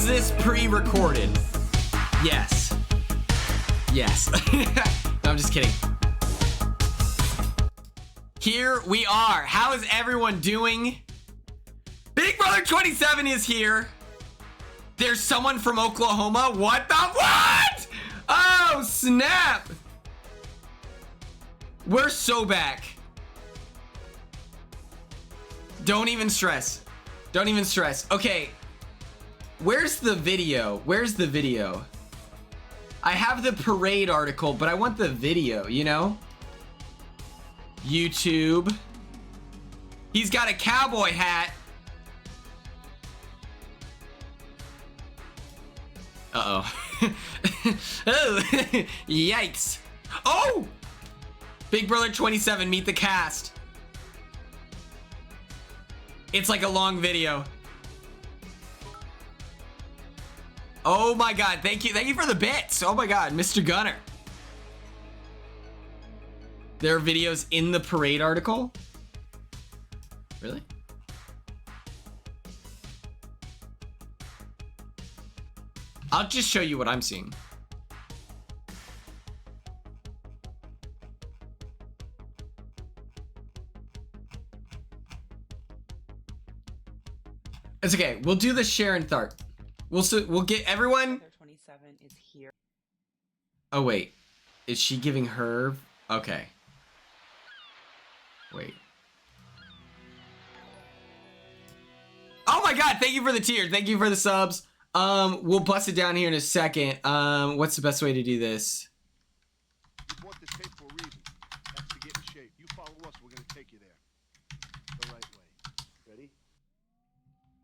is this pre-recorded? Yes. Yes. No, I'm just kidding. Here we are. How is everyone doing? Big Brother 27 is here. There's someone from Oklahoma. What the what? Oh, snap. We're so back. Don't even stress. Don't even stress. Okay. Where's the video? Where's the video? I have the parade article, but I want the video, you know? YouTube. He's got a cowboy hat. Uh-oh. Oh, yikes. Oh! Big Brother 27, meet the cast. It's like a long video. Oh my God, thank you for the bits. Oh my God, Mr. Gunner. There are videos in the parade article? Really? I'll just show you what I'm seeing. It's okay. We'll do the Sharon Tharp. We'll get everyone. 27 is here. Oh wait, is she giving her? Okay. Wait. Oh my God! Thank you for the tier. Thank you for the subs. We'll bust it down here in a second. What's the best way to do this? You bought this tape for a reason. That's to get in shape. You follow us, we're gonna take you there. The right way. Ready?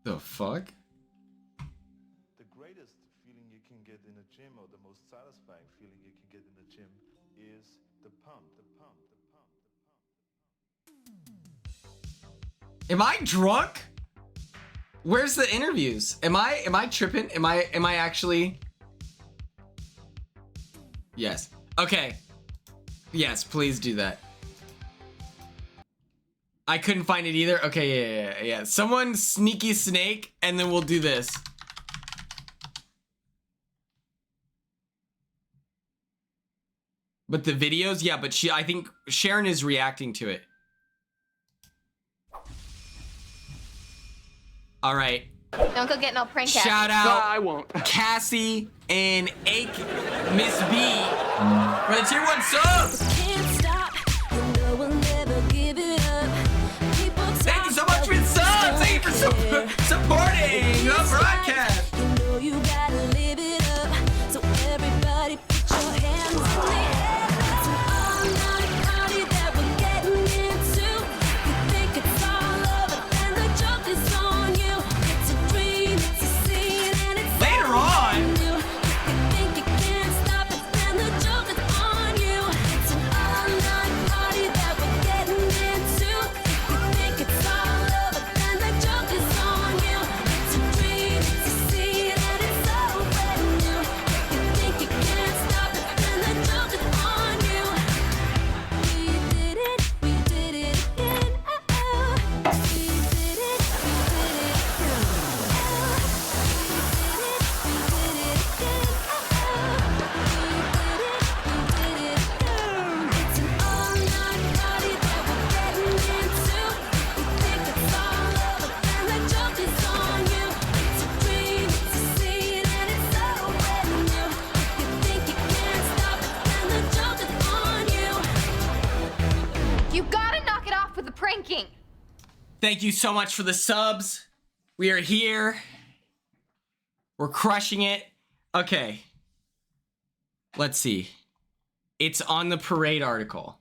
The fuck? The greatest feeling you can get in a gym, or the most satisfying feeling you can get in the gym, is the pump, the pump, the pump, the pump. Am I drunk? Where's the interviews? Am I tripping? Am I actually? Yes. Okay. Yes, please do that. I couldn't find it either. Okay, yeah. Someone sneaky snake, and then we'll do this. But the videos, yeah, but I think Sharon is reacting to it. All right. Don't go get no prank ass. Shout out No, I won't. Cassie and Miss B for the tier 1 subs. Thank you so much for the subs. Thank you for supporting the broadcast. You gotta live it up. So everybody put your hands in the air. It's an all-night party that we're getting into. You think it's all over, and the joke is on you. It's a dream, it's a scene, and it's Later on. you. You think you can't stop it, and the joke is on you. It's an all-night party that we're getting into. You think it's all over, and the joke is on you. It's a dream, it's a scene, and it's so brand new. You think you can't stop it, and the joke is on you. We did it again. Oh, we did it again. Oh, we did it again. It's an all-night party that we're getting into. You think it's all over, and the joke is on you. It's a dream, it's a scene, and it's so brand new. You think you can't stop it, and the joke is on you. You gotta knock it off with the pranking. Thank you so much for the subs. We are here. We're crushing it. Okay. Let's see. It's on the parade article.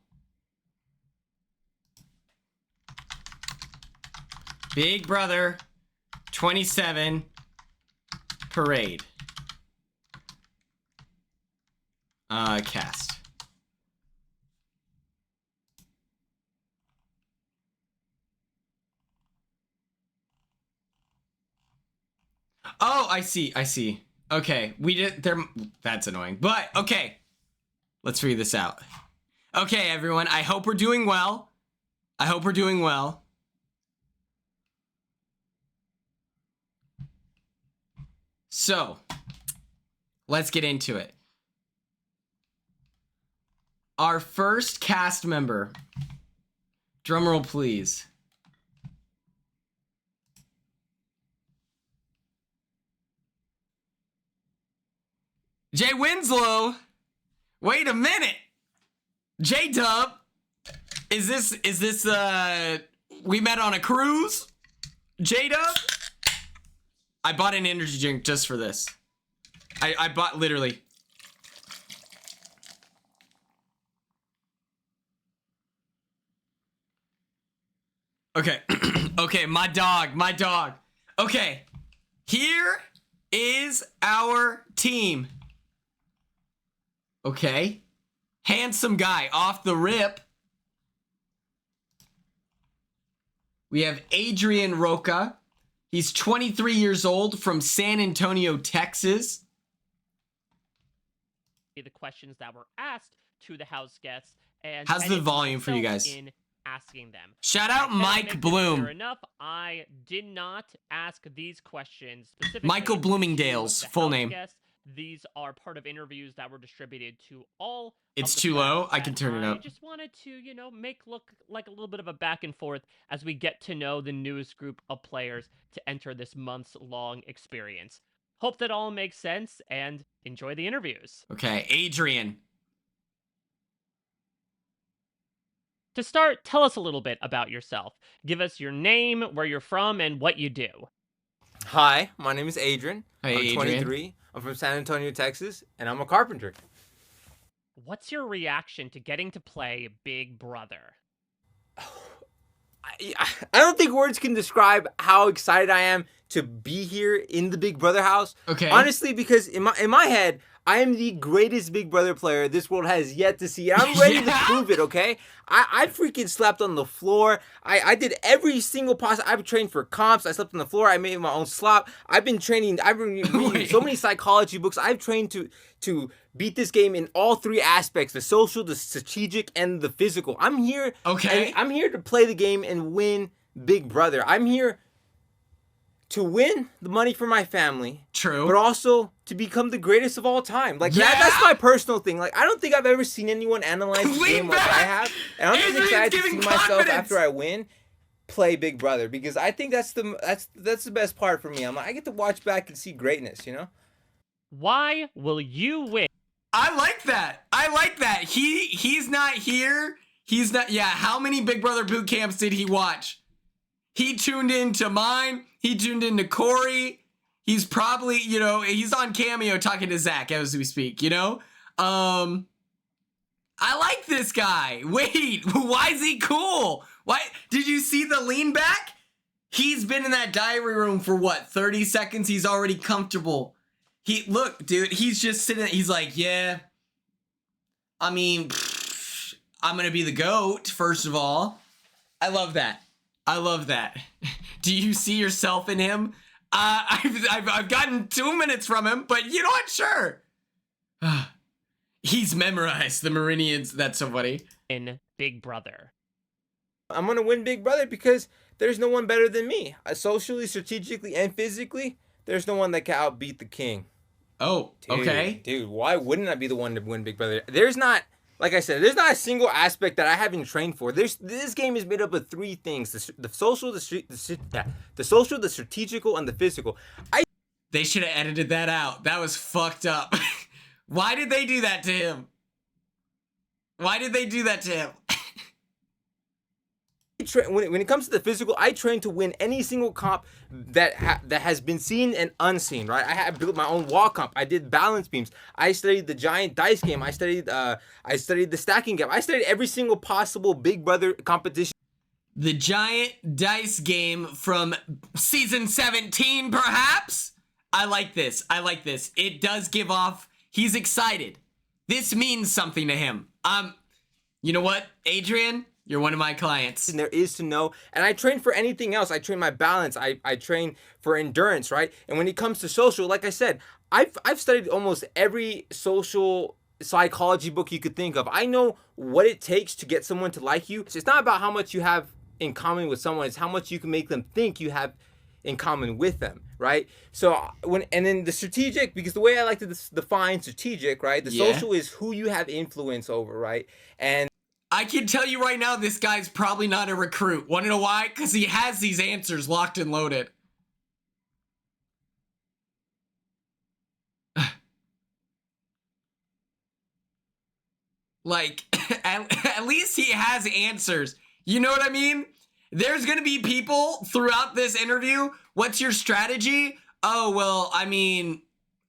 Big Brother 27 parade. Cast. Oh, I see. Okay, we did there. That's annoying, but okay. Let's figure this out. Okay, everyone, I hope we're doing well. So, let's get into it. Our first cast member. Drumroll, please. Jay Winslow. Wait a minute. J-Dub. Is this we met on a cruise? J-Dub? I bought an energy drink just for this. I bought literally. Okay. Okay, my dog. Okay. Here is our team. Okay. Handsome guy off the rip. We have Adrian Roa. He's 23 years old from San Antonio, Texas. The questions that were asked to the house guests and how's the volume for you guys? In asking them. Shout out Mike Bloom. Fair enough, I did not ask these questions specifically. Michael Bloomingdale's to the full house name. guests. These are part of interviews that were distributed to all. It's of the too low. players I can that turn it up. I just wanted to, you know, make look like a little bit of a back and forth as we get to know the newest group of players to enter this months-long experience. Hope that all makes sense and enjoy the interviews. Okay, Adrian. To start, tell us a little bit about yourself. Give us your name, where you're from, and what you do. Hi, my name is Adrian. Hey, I'm Adrian. 23. I'm from San Antonio, Texas, and I'm a carpenter. What's your reaction to getting to play Big Brother? I don't think words can describe how excited I am to be here in the Big Brother house. Okay. Honestly, because in my head, I am the greatest Big Brother player this world has yet to see. And I'm ready to prove it, okay? I freaking slept on the floor. I did every single possible. I've trained for comps. I slept on the floor. I made my own slop. I've been training. I've been reading so many psychology books. I've trained to beat this game in all three aspects: the social, the strategic, and the physical. I'm here. Okay. I'm here to play the game and win Big Brother. I'm here to win the money for my family. True. But also to become the greatest of all time. Like, Yeah. that's my personal thing. Like, I don't think I've ever seen anyone analyze the Lean game like back. I have. And I'm just Adrian's excited to see giving myself confidence. after I win play Big Brother, because I think that's the best part for me. I'm like, I get to watch back and see greatness, you know? Why will you win? I like that. He's not here. He's not. Yeah. How many Big Brother boot camps did he watch? He tuned into mine. He tuned into Corey. He's probably, he's on Cameo talking to Zach as we speak, I like this guy. Wait, why is he cool? Why? Did you see the lean back? He's been in that diary room for what, 30 seconds? He's already comfortable. Look, dude, he's just sitting there. He's like, yeah, I mean, I'm going to be the GOAT, first of all. I love that. Do you see yourself in him? I've gotten 2 minutes from him, but you know what? Sure. He's memorized the Meridians. That's so funny. In Big Brother. I'm going to win Big Brother because there's no one better than me. Socially, strategically, and physically, there's no one that can outbeat the king. Oh, Dude, okay. Dude, why wouldn't I be the one to win Big Brother? There's not, like I said, there's not a single aspect that I haven't trained for. This game is made up of three things: the social, the social, the strategical, and the physical. They should have edited that out. That was fucked up. Why did they do that to him? When it comes to the physical, I train to win any single comp that has been seen and unseen, right? I have built my own wall comp. I did balance beams. I studied the giant dice game. I studied the stacking game. I studied every single possible Big Brother competition. The giant dice game from season 17, perhaps? I like this. It does give off. He's excited. This means something to him. You know what, Adrian? You're one of my clients. And there is to know. And I train for anything else. I train my balance. I train for endurance, right? And when it comes to social, like I said, I've studied almost every social psychology book you could think of. I know what it takes to get someone to like you. It's not about how much you have in common with someone. It's how much you can make them think you have in common with them, right? So and then the strategic, because the way I like to define strategic, right? The social is who you have influence over, right? And I can tell you right now, this guy's probably not a recruit. Want to know why? Because he has these answers locked and loaded. Like, at least he has answers. You know what I mean? There's going to be people throughout this interview. What's your strategy? Oh, well, I mean,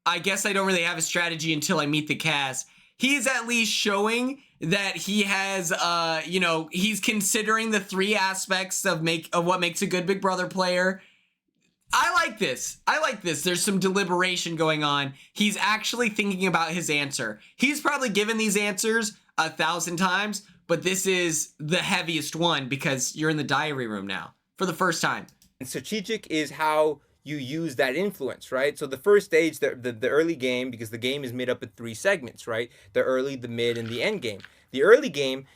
I guess I don't really have a strategy until I meet the cast. He's at least showing that he has, you know, he's considering the 3 aspects of what makes a good Big Brother player. I like this. There's some deliberation going on. He's actually thinking about his answer. He's probably given these answers 1,000 times, but this is the heaviest one because you're in the diary room now for the first time. And strategic is how you use that influence, right? So the first stage, the early game, because the game is made up of 3 segments, right? The early, the mid, and the end game. The early game,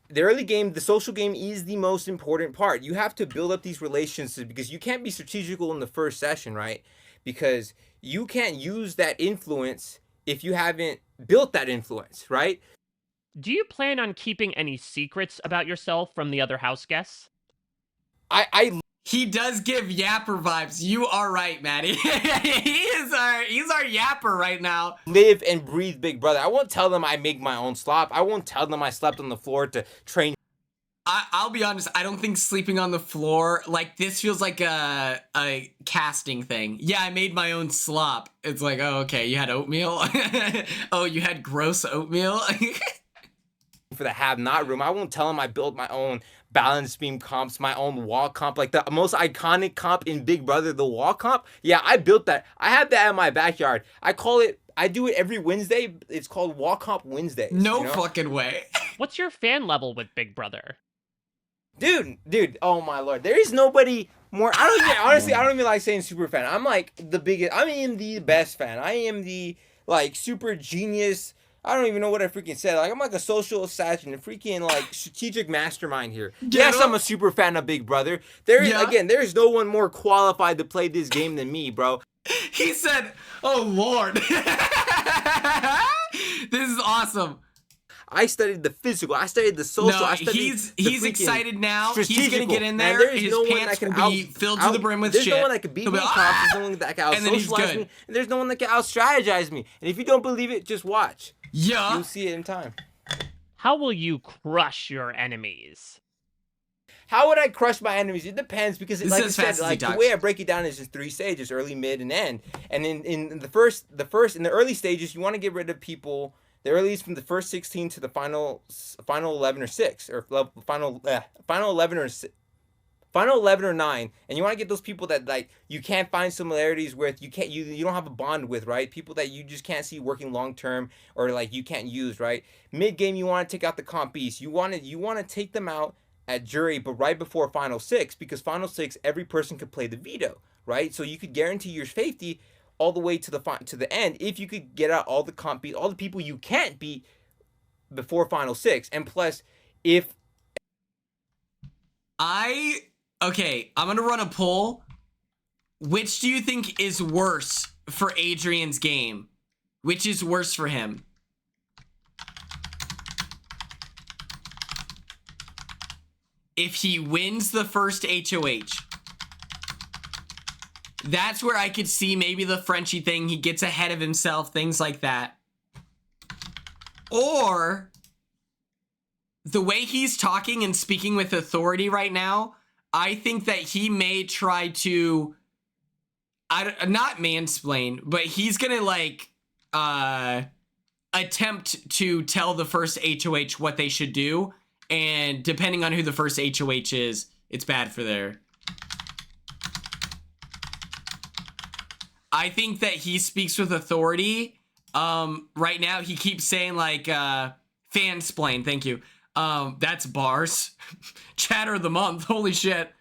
the social game is the most important part. You have to build up these relationships because you can't be strategical in the first session, right? Because you can't use that influence if you haven't built that influence, right? Do you plan on keeping any secrets about yourself from the other house guests? He does give yapper vibes. You are right, Maddie. he's our yapper right now. Live and breathe Big Brother. I won't tell them I make my own slop. I won't tell them I slept on the floor to train. I'll be honest, I don't think sleeping on the floor, like, this feels like a casting thing. Yeah, I made my own slop. It's like, oh, okay, you had oatmeal? Oh, you had gross oatmeal? For the have-not room, I won't tell them I built my own balance beam comps, my own wall comp, like the most iconic comp in Big Brother, the wall comp. Yeah, I built that. I have that in my backyard. I do it every Wednesday. It's called Wall Comp Wednesdays. No fucking way. What's your fan level with Big Brother? Dude, oh my lord. There is nobody more. I don't even like saying super fan. I'm like the biggest. I am the best fan. I am the like super genius. I don't even know what I freaking said. Like, I'm like a social assassin, a freaking like strategic mastermind here. Yes, I'm a super fan of Big Brother. There's no one more qualified to play this game than me, bro. He said, "Oh Lord." This is awesome. I studied the physical. I studied the social. No, he's excited now. He's gonna get in there. His pants will be filled to the brim with shit. There's no one that can beat me in comp. There's no one that can out-socialize me. And there's no one that can out-strategize me. And if you don't believe it, just watch. Yeah. You'll see it in time. How will you crush your enemies? How would I crush my enemies? It depends because, like I said, like the way I break it down is just 3 stages: early, mid, and end. And in the early stages, you want to get rid of people. The earliest from the first 16 to the final 11 or 6, or final 11 or 9, and you want to get those people that like you can't find similarities with, you don't have a bond with, right? People that you just can't see working long term or like you can't use, right? Mid game, you want to take out the comp beast. You want to take them out at jury, but right before final 6, because final 6 every person could play the veto, right? So you could guarantee your safety all the way to the end if you could get out all the comp beat, all the people you can't beat before final 6. And plus, I'm gonna run a poll. Which do you think is worse for Adrian's game? Which is worse for him? If he wins the first HOH, that's where I could see maybe the Frenchie thing. He gets ahead of himself, things like that. Or the way he's talking and speaking with authority right now, I think that he may try to, not mansplain, but he's gonna like attempt to tell the first HOH what they should do. And depending on who the first HOH is, it's bad for their... I think that he speaks with authority. Right now, he keeps saying, like, fansplain. Thank you. That's bars. Chatter of the month. Holy shit.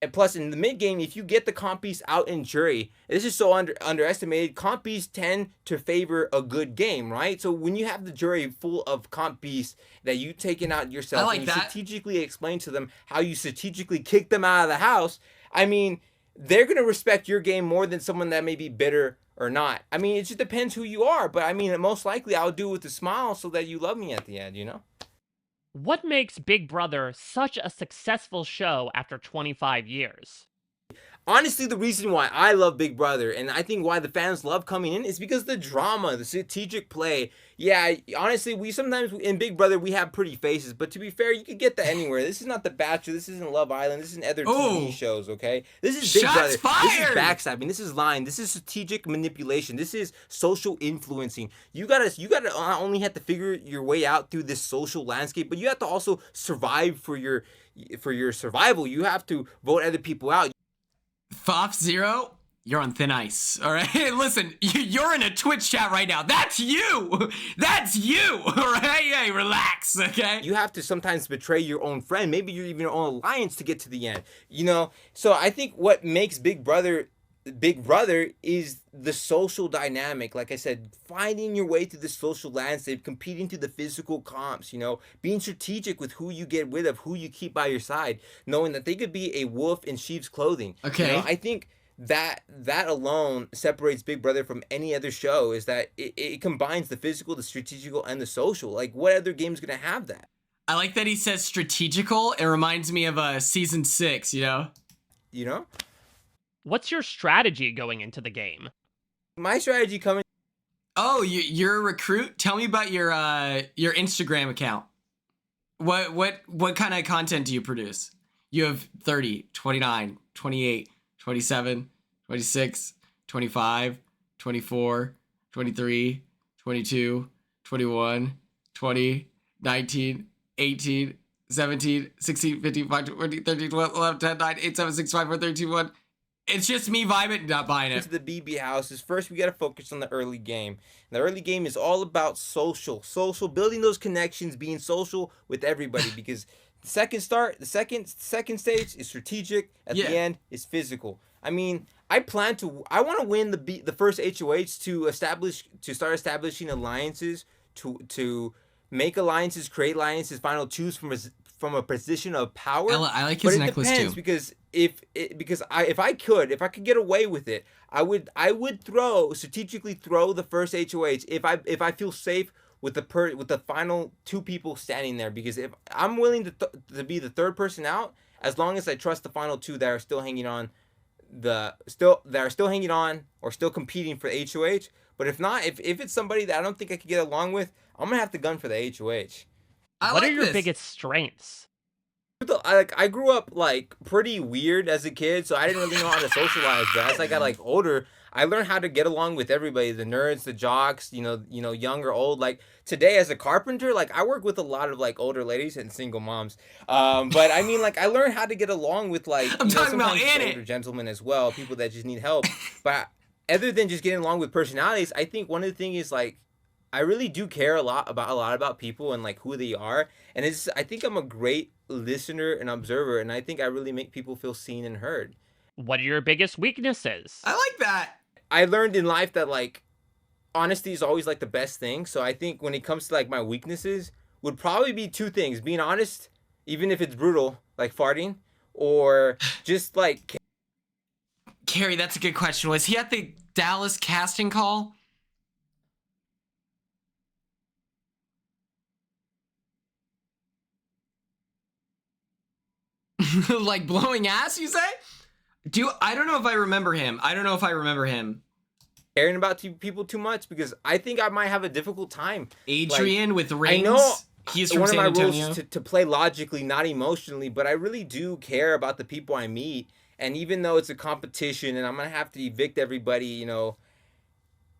And plus, in the mid game, if you get the comp beast out in jury, this is so underestimated. Comp beasts tend to favor a good game, right? So when you have the jury full of comp beasts that you've taken out yourself, and you strategically explain to them how you strategically kick them out of the house, I mean, they're gonna respect your game more than someone that may be bitter or not. I mean, it just depends who you are. But I mean, most likely I'll do it with a smile so that you love me at the end, you know? What makes Big Brother such a successful show after 25 years? Honestly, the reason why I love Big Brother, and I think why the fans love coming in, is because the drama, the strategic play. Yeah, honestly, we sometimes in Big Brother we have pretty faces, but to be fair, you could get that anywhere. This is not The Bachelor. This isn't Love Island. This isn't other TV shows. Okay, this is Big Brother. Fired! This is backstabbing. This is lying. This is strategic manipulation. This is social influencing. You gotta not only have to figure your way out through this social landscape, but you have to also survive for your survival. You have to vote other people out. Foff0, you're on thin ice. All right, listen, you're in a Twitch chat right now. That's you. That's you. All right, hey, relax. Okay. You have to sometimes betray your own friend, maybe you're even your own alliance to get to the end. You know, so I think what makes Big Brother is the social dynamic. Like I said, finding your way through the social landscape, competing through the physical comps, you know, being strategic with who you get rid of, who you keep by your side, knowing that they could be a wolf in sheep's clothing. Okay. You know, I think that alone separates Big Brother from any other show, is that it combines the physical, the strategical, and the social. Like, what other game's gonna have that? I like that he says strategical. It reminds me of season 6, you know? You know? What's your strategy going into the game? My strategy coming. Oh, you're a recruit? Tell me about your Instagram account. What kind of content do you produce? You have 30, 29, 28, 27, 26, 25, 24, 23, 22, 21, 20, 19, 18, 17, 16, 15, 14, 13, 12, 11, 10, 9, 8, 7, 6, 5, 4, 3, 2, 1. It's just me vibing, not buying it. To the BB houses. First, we got to focus on the early game. The early game is all about social, building those connections, being social with everybody. Because the second stage is strategic. At the end is physical. I mean, I want to win the first HOH to start establishing alliances, to make alliances, create alliances, final choose from a position of power. I like his necklace too. Because if I could get away with it, I would strategically throw the first HOH if I feel safe with the final 2 people standing there. Because if I'm willing to be the third person out, as long as I trust the final 2 that are still hanging on, or still competing for the HOH. But if not, if it's somebody that I don't think I could get along with, I'm gonna have to gun for the HOH. What are your biggest strengths? I grew up like pretty weird as a kid, so I didn't really know how to socialize. But as I got like older, I learned how to get along with everybody, the nerds, the jocks, you know, young or old. Like today as a carpenter, like I work with a lot of like older ladies and single moms. But I mean, like I learned how to get along with like older gentlemen as well, people that just need help. But other than just getting along with personalities, I think one of the things is like I really do care a lot about people and like who they are. And I think I'm a great listener and observer, and I think I really make people feel seen and heard. What are your biggest weaknesses? I like that. I learned in life that like honesty is always like the best thing. So I think when it comes to like my weaknesses would probably be 2 things: being honest, even if it's brutal, like farting, or just like. Carrie, that's a good question. Was he at the Dallas casting call? Like blowing ass, you say? I don't know if I remember him. Caring about people too much, because I think I might have a difficult time. Adrian like, with rings. I know he's from San Antonio. One of my rules to play logically, not emotionally, but I really do care about the people I meet. And even though it's a competition and I'm gonna have to evict everybody, you know,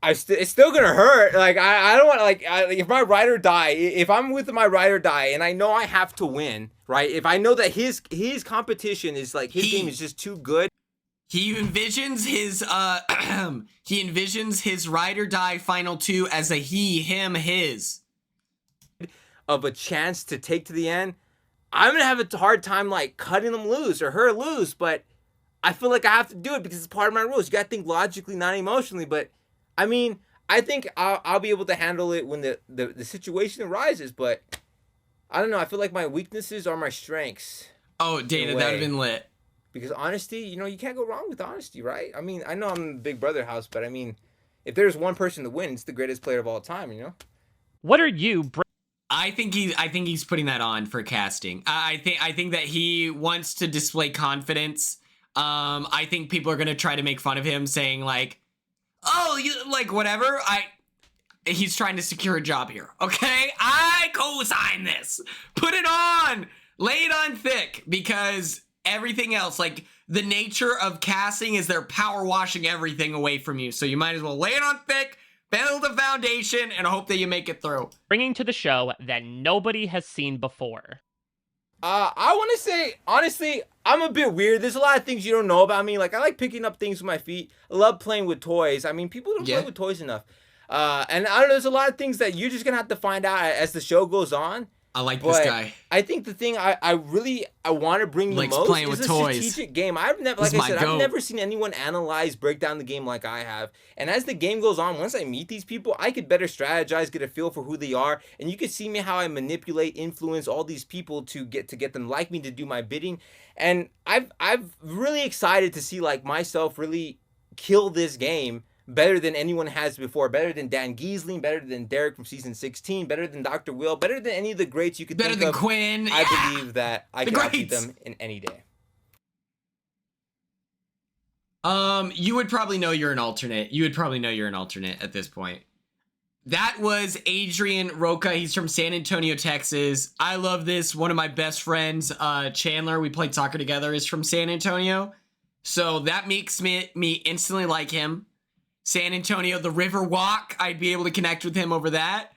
it's still gonna hurt. Like I don't want if my ride or die, if I'm with my ride or die, and I know I have to win, right? If I know that his competition is like his game is just too good. He envisions his ride or die final 2 as a he, him, his. Of a chance to take to the end, I'm gonna have a hard time like cutting him loose or her loose, but I feel like I have to do it because it's part of my rules. You gotta think logically, not emotionally. But I mean, I think I'll be able to handle it when the situation arises. But I don't know. I feel like my weaknesses are my strengths. Oh, Dana, that would have been lit. because honesty, you can't go wrong with honesty, right? I mean, I know I'm in the Big Brother house, but I mean, if there's one person to win, it's the greatest player of all time, What are you? I think he's putting that on for casting. I think that he wants to display confidence. I think people are gonna try to make fun of him, saying like, "Oh, you like whatever." He's trying to secure a job here. Okay, I co-sign this. Put it on, lay it on thick, because everything else, like the nature of casting, is they're power washing everything away from you. So you might as well lay it on thick, build a foundation, and hope that you make it through. Bringing to the show that nobody has seen before. I want to say, honestly, I'm a bit weird. There's a lot of things you don't know about me. Like, I like picking up things with my feet. I love playing with toys. I mean, people don't play with toys enough. And I don't know, there's a lot of things that you're just going to have to find out as the show goes on. I like this guy. I think the thing I want to bring the most playing is with a toys. strategic game. I've never seen anyone break down the game like I have. And as the game goes on, once I meet these people, I could better strategize, get a feel for who they are, and you can see me how I manipulate, influence all these people to get them like me, to do my bidding. And I've really excited to see like myself really kill this game better than anyone has before, better than Dan Giesling, better than Derek from season 16, better than Dr. Will, better than any of the greats you could think of. Better than Quinn. I believe that I can beat them in any day. You would probably know you're an alternate. At this point. That was Adrian Roa. He's from San Antonio, Texas. I love this. One of my best friends, Chandler, we played soccer together, is from San Antonio. So that makes me instantly like him. San Antonio, the River Walk, I'd be able to connect with him over that.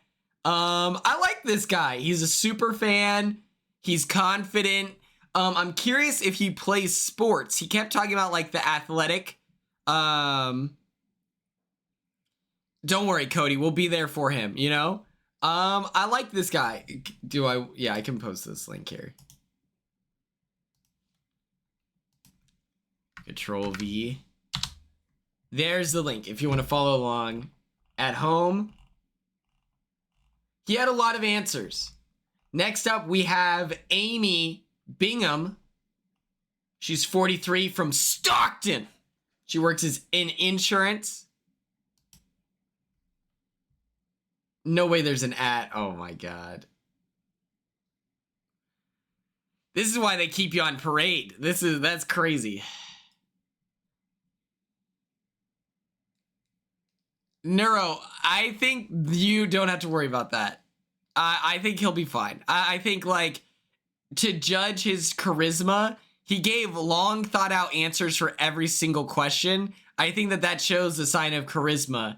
I like this guy. He's a super fan. He's confident. I'm curious if he plays sports. He kept talking about like the athletic. Don't worry, Cody. We'll be there for him, I like this guy. I can post this link here. Control V. There's the link if you want to follow along at home. He had a lot of answers. Next up, we have Amy Bingham. She's 43 from Stockton. She works in insurance. No way there's an at. Oh my God. This is why they keep you on parade. That's crazy. Neuro, I think you don't have to worry about that. I think he'll be fine. I think, like, to judge his charisma, he gave long, thought-out answers for every single question. I think that shows the sign of charisma.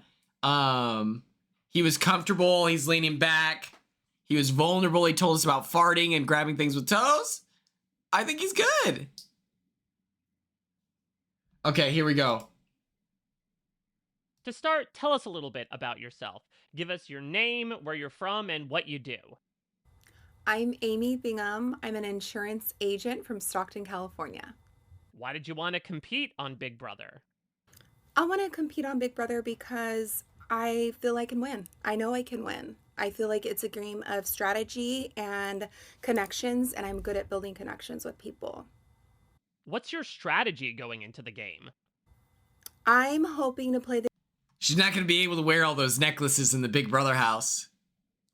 He was comfortable. He's leaning back. He was vulnerable. He told us about farting and grabbing things with toes. I think he's good. Okay, here we go. To start, tell us a little bit about yourself. Give us your name, where you're from, and what you do. I'm Amy Bingham. I'm an insurance agent from Stockton, California. Why did you want to compete on Big Brother? I want to compete on Big Brother because I feel I can win. I know I can win. I feel like it's a game of strategy and connections, and I'm good at building connections with people. What's your strategy going into the game? I'm hoping to play the... She's not going to be able to wear all those necklaces in the Big Brother house.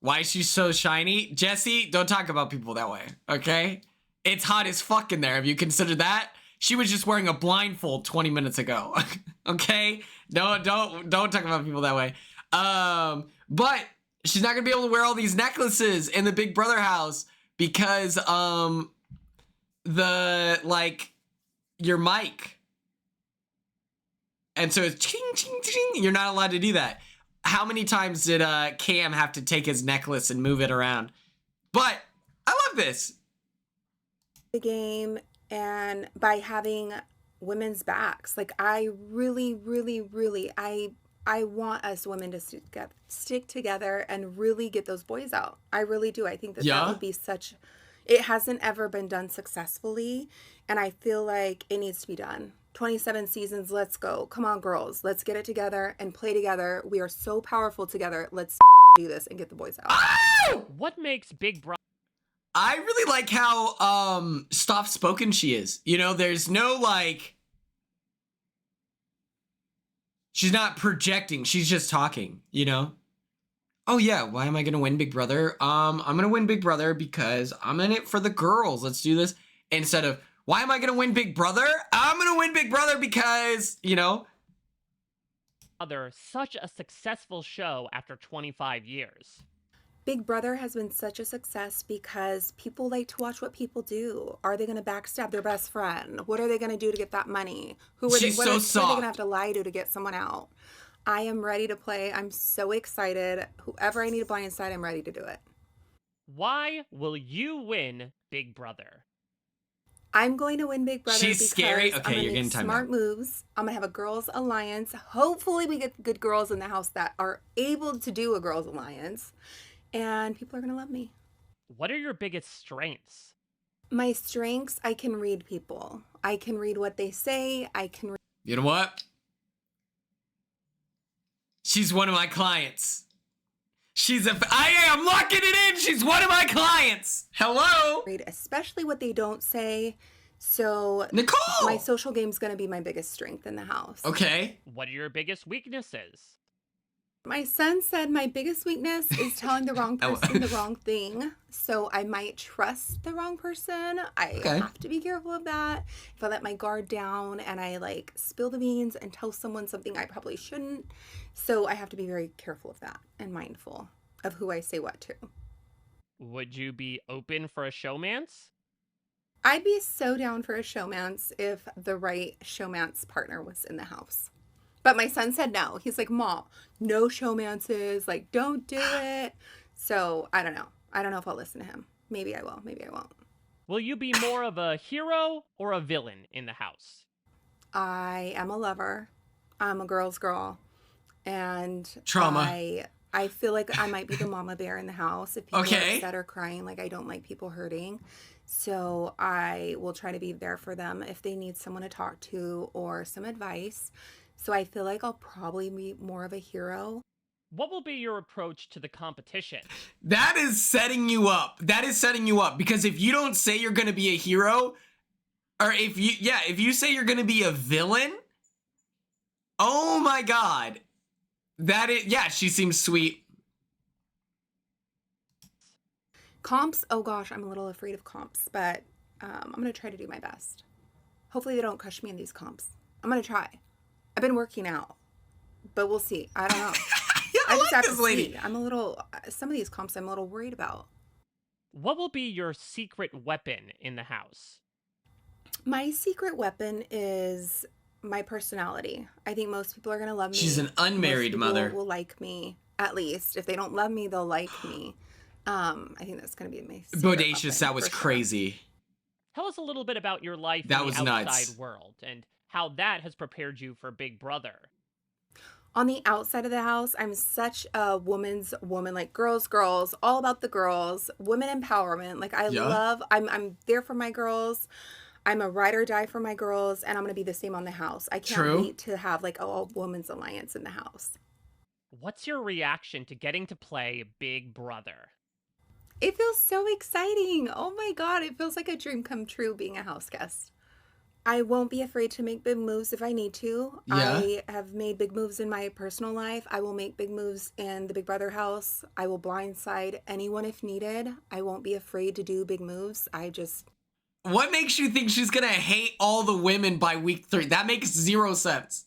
Why is she so shiny? Jesse, don't talk about people that way, okay? It's hot as fuck in there. Have you considered that? She was just wearing a blindfold 20 minutes ago, okay? Don't talk about people that way. But she's not going to be able to wear all these necklaces in the Big Brother house because your mic. And so it's ching, ching, ching. You're not allowed to do that. How many times did Cam have to take his necklace and move it around? But I love this. The game, and by having women's backs, like I really, really, really, I want us women to stick together and really get those boys out. I really do. I think that would be it hasn't ever been done successfully, and I feel like it needs to be done. 27 seasons, let's go. Come on, girls. Let's get it together and play together. We are so powerful together. Let's do this and get the boys out. What makes Big Brother... I really like how soft spoken she is. You know, there's no like, she's not projecting, she's just talking, you know? Oh yeah, why am I gonna win Big Brother? I'm gonna win Big Brother because I'm in it for the girls. Let's do this. Instead of, why am I gonna win Big Brother? I'm gonna win Big Brother because, you know. Such a successful show after 25 years. Big Brother has been such a success because people like to watch what people do. Are they going to backstab their best friend? What are they going to do to get that money? Who are She's they, so who are they soft. going to have to lie to get someone out? I am ready to play. I'm so excited. Whoever I need to blindside, I'm ready to do it. Why will you win Big Brother? I'm going to win Big Brother She's because scary. Okay, I'm going you're to getting make timed smart out. moves. I'm going to have a girls' alliance. Hopefully we get good girls in the house that are able to do a girls' alliance. And people are going to love me. What are your biggest strengths? My strengths, I can read people. I can read what they say. I can read. You know what? She's one of my clients. I'm locking it in. She's one of my clients. Hello? Read especially what they don't say. So Nicole. my social game is going to be my biggest strength in the house. Okay. What are your biggest weaknesses? My son said my biggest weakness is telling the wrong person the wrong thing. So I might trust the wrong person. I have to be careful of that. If I let my guard down and I like spill the beans and tell someone something I probably shouldn't. So I have to be very careful of that and mindful of who I say what to. Would you be open for a showmance? I'd be so down for a showmance if the right showmance partner was in the house. But my son said no. He's like, Mom, no showmances. Like, don't do it. So I don't know. I don't know if I'll listen to him. Maybe I will. Maybe I won't. Will you be more of a hero or a villain in the house? I am a lover. I'm a girl's girl. And Trauma. I feel like I might be the mama bear in the house. If people are upset or crying, like I don't like people hurting. So I will try to be there for them if they need someone to talk to or some advice. So I feel like I'll probably be more of a hero. What will be your approach to the competition? That is setting you up. That is setting you up. Because if you don't say you're going to be a hero, or if you say you're going to be a villain, oh my God. She seems sweet. Comps, oh gosh, I'm a little afraid of comps, but I'm going to try to do my best. Hopefully they don't crush me in these comps. I'm going to try. I've been working out, but we'll see. I don't know. I just have to see. Some of these comps I'm a little worried about. What will be your secret weapon in the house? My secret weapon is my personality. I think most people are going to love me. She's an unmarried most people mother. will like me, at least. If they don't love me, they'll like me. I think that's going to be my secret Bodacious, weapon, that was for sure. crazy. Tell us a little bit about your life That in was the outside nuts. world and how that has prepared you for Big Brother. On the outside of the house, I'm such a woman's woman, like girls, all about the girls, women empowerment. Like I'm there for my girls. I'm a ride or die for my girls, and I'm going to be the same on the house. I can't wait to have like a women's alliance in the house. What's your reaction to getting to play Big Brother? It feels so exciting. Oh my God, it feels like a dream come true being a house guest. I won't be afraid to make big moves if I need to. Yeah. I have made big moves in my personal life. I will make big moves in the Big Brother house. I will blindside anyone if needed. I won't be afraid to do big moves. What makes you think she's gonna hate all the women by week 3? That makes 0 sense.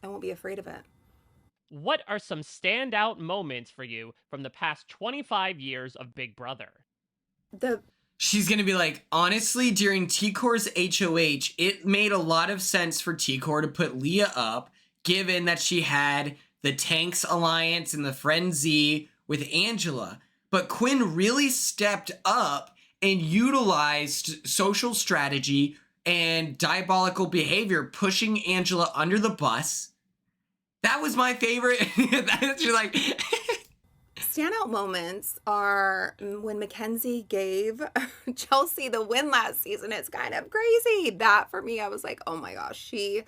I won't be afraid of it. What are some standout moments for you from the past 25 years of Big Brother? She's gonna be like, honestly, during T-Core's HOH, it made a lot of sense for T-Core to put Leah up, given that she had the Tanks Alliance and the Friend Z with Angela. But Quinn really stepped up and utilized social strategy and diabolical behavior, pushing Angela under the bus. That was my favorite. She's like... Standout moments are when Mackenzie gave Chelsea the win last season. It's kind of crazy. That for me, I was like, oh my gosh, she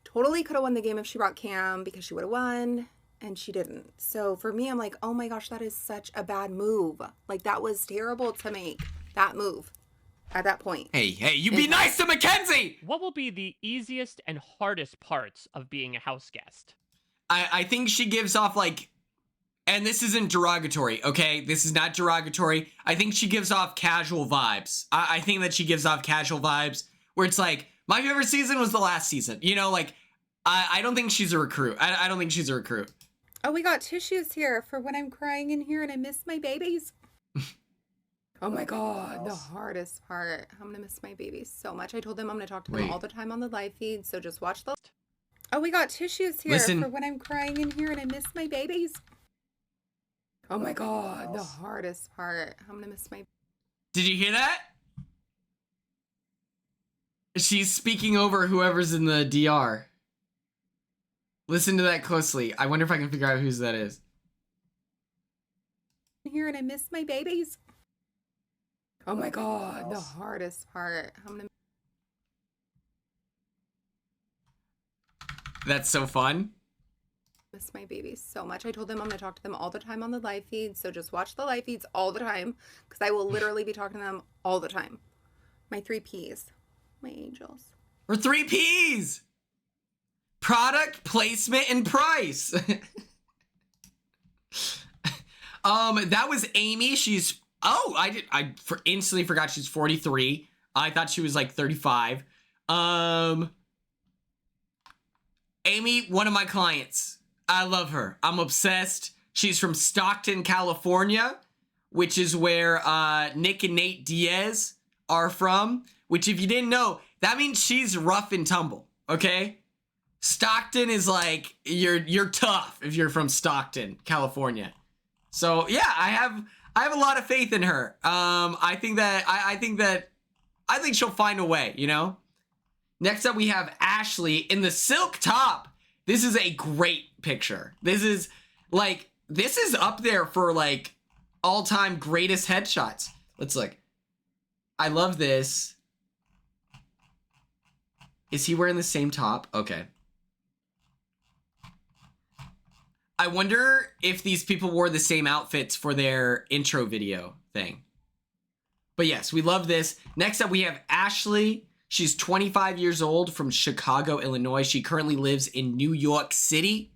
totally could have won the game if she brought Cam because she would have won, and she didn't. So for me, I'm like, oh my gosh, that is such a bad move. Like, that was terrible to make that move at that point. Hey, you be nice to Mackenzie! What will be the easiest and hardest parts of being a house guest? I think she gives off, like, and this isn't derogatory, okay? This is not derogatory. I think she gives off casual vibes. I think that she gives off casual vibes where it's like, my favorite season was the last season. You know, like, I don't think she's a recruit. I don't think she's a recruit. Oh, we got tissues here for when I'm crying in here and I miss my babies. Oh my God, the hardest part. I'm gonna miss my babies so much. I told them I'm gonna talk to them all the time on the live feed, so just watch the... Oh, we got tissues here for when I'm crying in here and I miss my babies. Oh my God, the hardest part. I'm gonna miss my... Did you hear that? She's speaking over whoever's in the DR. Listen to that closely. I wonder if I can figure out whose that is. Here and I miss my babies. Oh my God, the hardest part. I'm gonna... That's so fun. Miss my babies so much. I told them I'm gonna talk to them all the time on the live feed, so just watch the live feeds all the time, because I will literally be talking to them all the time. My 3 Ps. My angels. We're 3 Ps! Product, placement, and price. That was Amy. She's... Oh, I instantly forgot she's 43. I thought she was like 35. Amy, one of my clients. I love her. I'm obsessed. She's from Stockton, California, which is where Nick and Nate Diaz are from. Which, if you didn't know, that means she's rough and tumble, okay? Stockton is like, you're tough if you're from Stockton, California. So, yeah, I have a lot of faith in her. I think she'll find a way, you know? Next up, we have Ashley in the silk top. This is a great picture. This is up there for, like, all-time greatest headshots. Let's look. I love this. Is he wearing the same top? Okay. I wonder if these people wore the same outfits for their intro video thing. But yes, we love this. Next up, we have Ashley. She's 25 years old from Chicago, Illinois. She currently lives in New York City.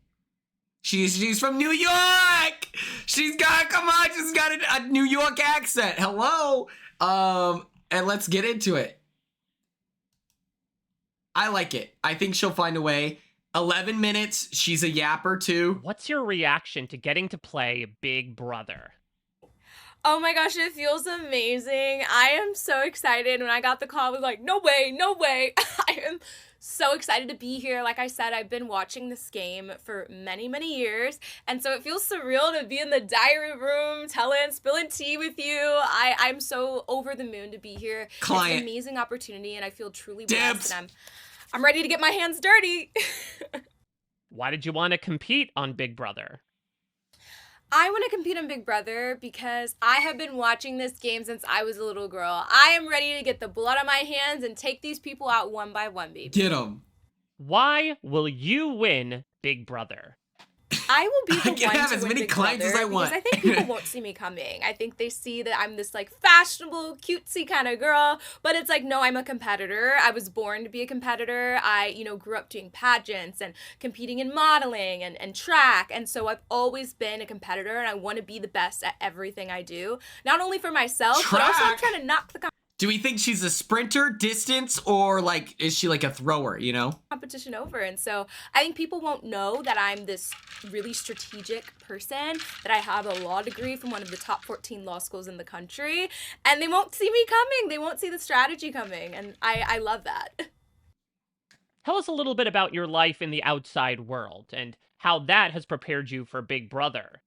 She's from New York! She's got a New York accent. Hello! And let's get into it. I like it. I think she'll find a way. 11 minutes. She's a yapper too. What's your reaction to getting to play Big Brother? Oh my gosh, it feels amazing. I am so excited. When I got the call, I was like, no way, no way. I am so excited to be here. Like I said, I've been watching this game for many, many years. And so it feels surreal to be in the diary room, spilling tea with you. I'm so over the moon to be here. Client. It's an amazing opportunity and I feel truly blessed. And I'm ready to get my hands dirty. Why did you want to compete on Big Brother? I want to compete on Big Brother because I have been watching this game since I was a little girl. I am ready to get the blood on my hands and take these people out one by one, baby. Get them. Why will you win Big Brother? I will be the I can one have to as win many Big clients Brother as I want. because I think people won't see me coming. I think they see that I'm this like fashionable, cutesy kind of girl, but it's like, no, I'm a competitor. I was born to be a competitor. I, grew up doing pageants and competing in modeling and track, and so I've always been a competitor, and I want to be the best at everything I do. Not only for myself, but also I'm trying to knock the Do we think she's a sprinter, distance, or like is she like a thrower, competition over. And so I think people won't know that I'm this really strategic person, that I have a law degree from one of the top 14 law schools in the country, and they won't see me coming. They won't see the strategy coming, and I love that. Tell us a little bit about your life in the outside world and how that has prepared you for Big Brother.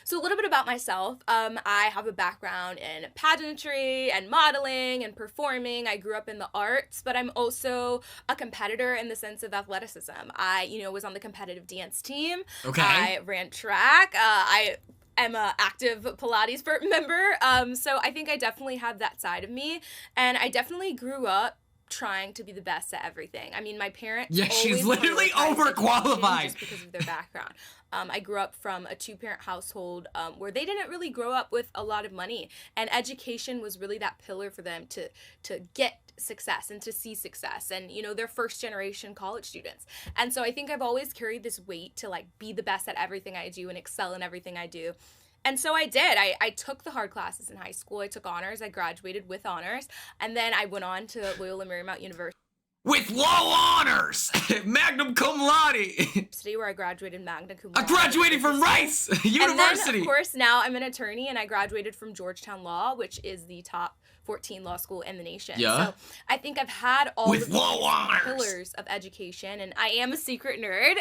So a little bit about myself. I have a background in pageantry and modeling and performing. I grew up in the arts, but I'm also a competitor in the sense of athleticism. I, was on the competitive dance team. Okay. I ran track. I am an active Pilates member. So I think I definitely have that side of me. And I definitely grew up trying to be the best at everything. I mean, my parents. Yeah, she's always literally prioritized overqualified. education just because of their background. I grew up from a 2-parent household where they didn't really grow up with a lot of money, and education was really that pillar for them to get success and to see success, and you know, they're first generation college students. And so I think I've always carried this weight to like be the best at everything I do and excel in everything I do. And so I did. I took the hard classes in high school. I took honors. I graduated with honors. And then I went on to Loyola Marymount University. With low honors! Magna cum laude! Where I graduated magna cum I laude. graduated from Rice University! And then, of course, now I'm an attorney, and I graduated from Georgetown Law, which is the top 14 law school in the nation. Yeah. So I think I've had all With of low these honors. pillars of education, and I am a secret nerd.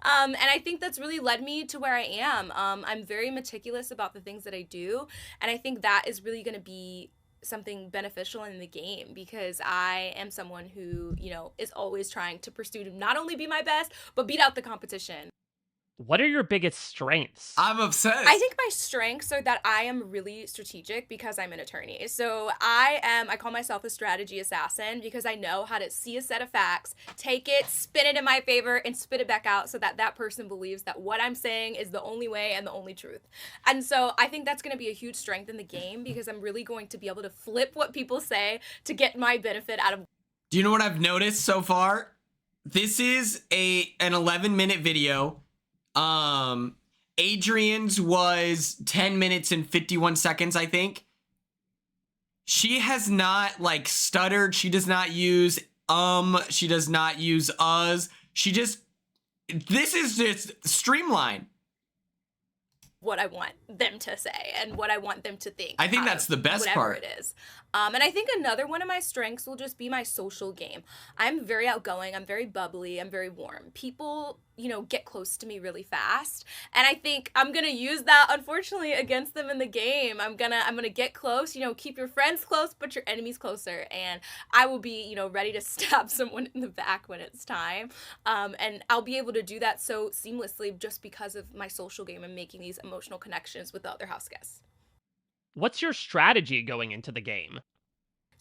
And I think that's really led me to where I am. I'm very meticulous about the things that I do, and I think that is really going to be something beneficial in the game, because I am someone who, you know, is always trying to pursue to not only be my best, but beat out the competition. What are your biggest strengths? I'm obsessed. I think my strengths are that I am really strategic because I'm an attorney. So I call myself a strategy assassin because I know how to see a set of facts, take it, spin it in my favor, and spit it back out so that that person believes that what I'm saying is the only way and the only truth. And so I think that's going to be a huge strength in the game, because I'm really going to be able to flip what people say to get my benefit out of. Do you know what I've noticed so far? This is an 11-minute video. Adrian's was 10 minutes and 51 seconds, I think. She has not like stuttered. She does not use she does not use this is just streamlined. What I want them to say and what I want them to think. I think that's the best whatever part. It is. And I think another one of my strengths will just be my social game. I'm very outgoing. I'm very bubbly. I'm very warm. People, you know, get close to me really fast. And I think I'm going to use that, unfortunately, against them in the game. I'm gonna get close, you know, keep your friends close, but your enemies closer. And I will be, you know, ready to stab someone in the back when it's time. And I'll be able to do that so seamlessly just because of my social game and making these emotional connections with the other house guests. What's your strategy going into the game?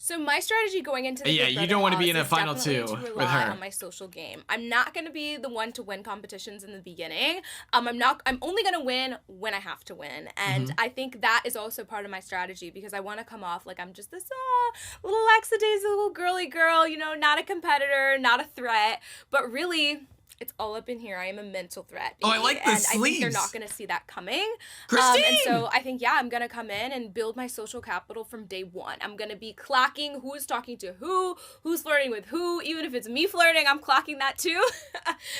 So my strategy going into the Yeah, Big you Brother don't want to be House in a is final definitely two to with rely her. on my social game. I'm not going to be the one to win competitions in the beginning. I'm only going to win when I have to win. And I think that is also part of my strategy, because I want to come off like I'm just this little lackadaisical little girly girl, you know, not a competitor, not a threat, but really it's all up in here. I am a mental threat. Oh, I like the and sleeves. I think they're not going to see that coming. Christine! And so I think, yeah, I'm going to come in and build my social capital from day one. I'm going to be clocking who is talking to who's flirting with who. Even if it's me flirting, I'm clocking that too.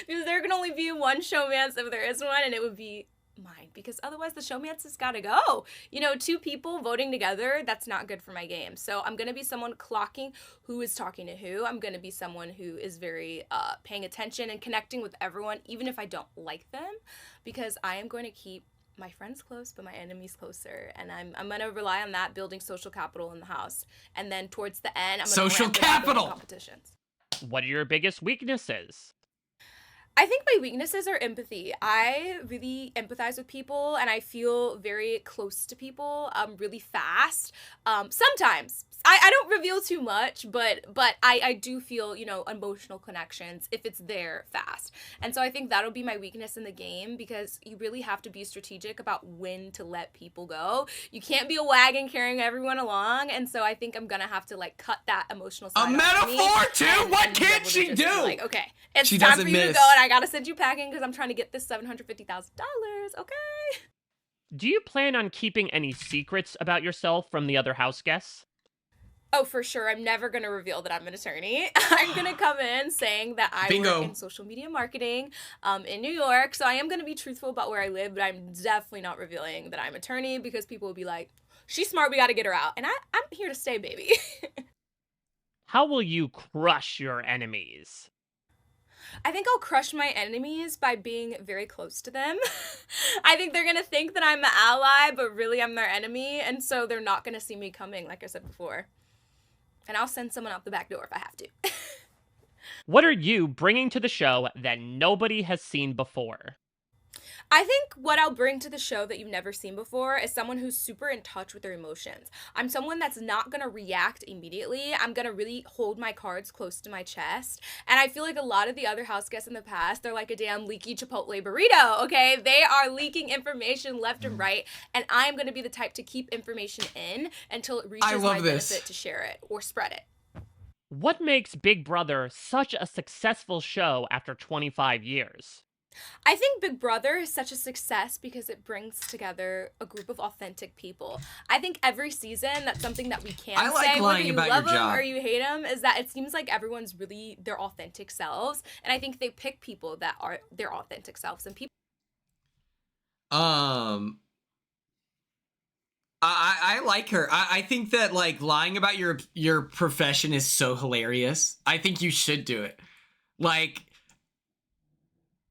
Because there can only be one showmance if there is one, and it would be mine, because otherwise the showmance has got to go. You know, two people voting together, that's not good for my game. So I'm going to be someone clocking who is talking to who. I'm going to be someone who is very paying attention and connecting with everyone, even if I don't like them, because I am going to keep my friends close, but my enemies closer. And I'm going to rely on that, building social capital in the house. And then towards the end, I'm going to Social capital! Competitions. What are your biggest weaknesses? I think my weaknesses are empathy. I really empathize with people, and I feel very close to people really fast. Sometimes. I don't reveal too much, but I do feel, you know, emotional connections if it's there fast. And so I think that'll be my weakness in the game, because you really have to be strategic about when to let people go. You can't be a wagon carrying everyone along, and so I think I'm gonna have to like cut that emotional side A off metaphor me too? and What be can't able to she just be do? like, okay, it's She time doesn't for you to miss. go, and I gotta send you packing because I'm trying to get this $750,000. Okay. Do you plan on keeping any secrets about yourself from the other house guests? Oh, for sure. I'm never going to reveal that I'm an attorney. I'm going to come in saying that I Bingo. work in social media marketing in New York. So I am going to be truthful about where I live, but I'm definitely not revealing that I'm an attorney, because people will be like, she's smart, we got to get her out. And I'm here to stay, baby. How will you crush your enemies? I think I'll crush my enemies by being very close to them. I think they're going to think that I'm an ally, but really I'm their enemy. And so they're not going to see me coming, like I said before. And I'll send someone out the back door if I have to. What are you bringing to the show that nobody has seen before? I think what I'll bring to the show that you've never seen before is someone who's super in touch with their emotions. I'm someone that's not going to react immediately. I'm going to really hold my cards close to my chest. And I feel like a lot of the other house guests in the past, they're like a damn leaky Chipotle burrito, okay? They are leaking information left and right. And I'm going to be the type to keep information in until it reaches my benefit to share it or spread it. What makes Big Brother such a successful show after 25 years? I think Big Brother is such a success because it brings together a group of authentic people. I think every season, that's something that we can say, whether you love them or you hate them, is that it seems like everyone's really their authentic selves. And I think they pick people that are their authentic selves. And people... I like her. I think that, like, lying about your profession is so hilarious. I think you should do it. Like,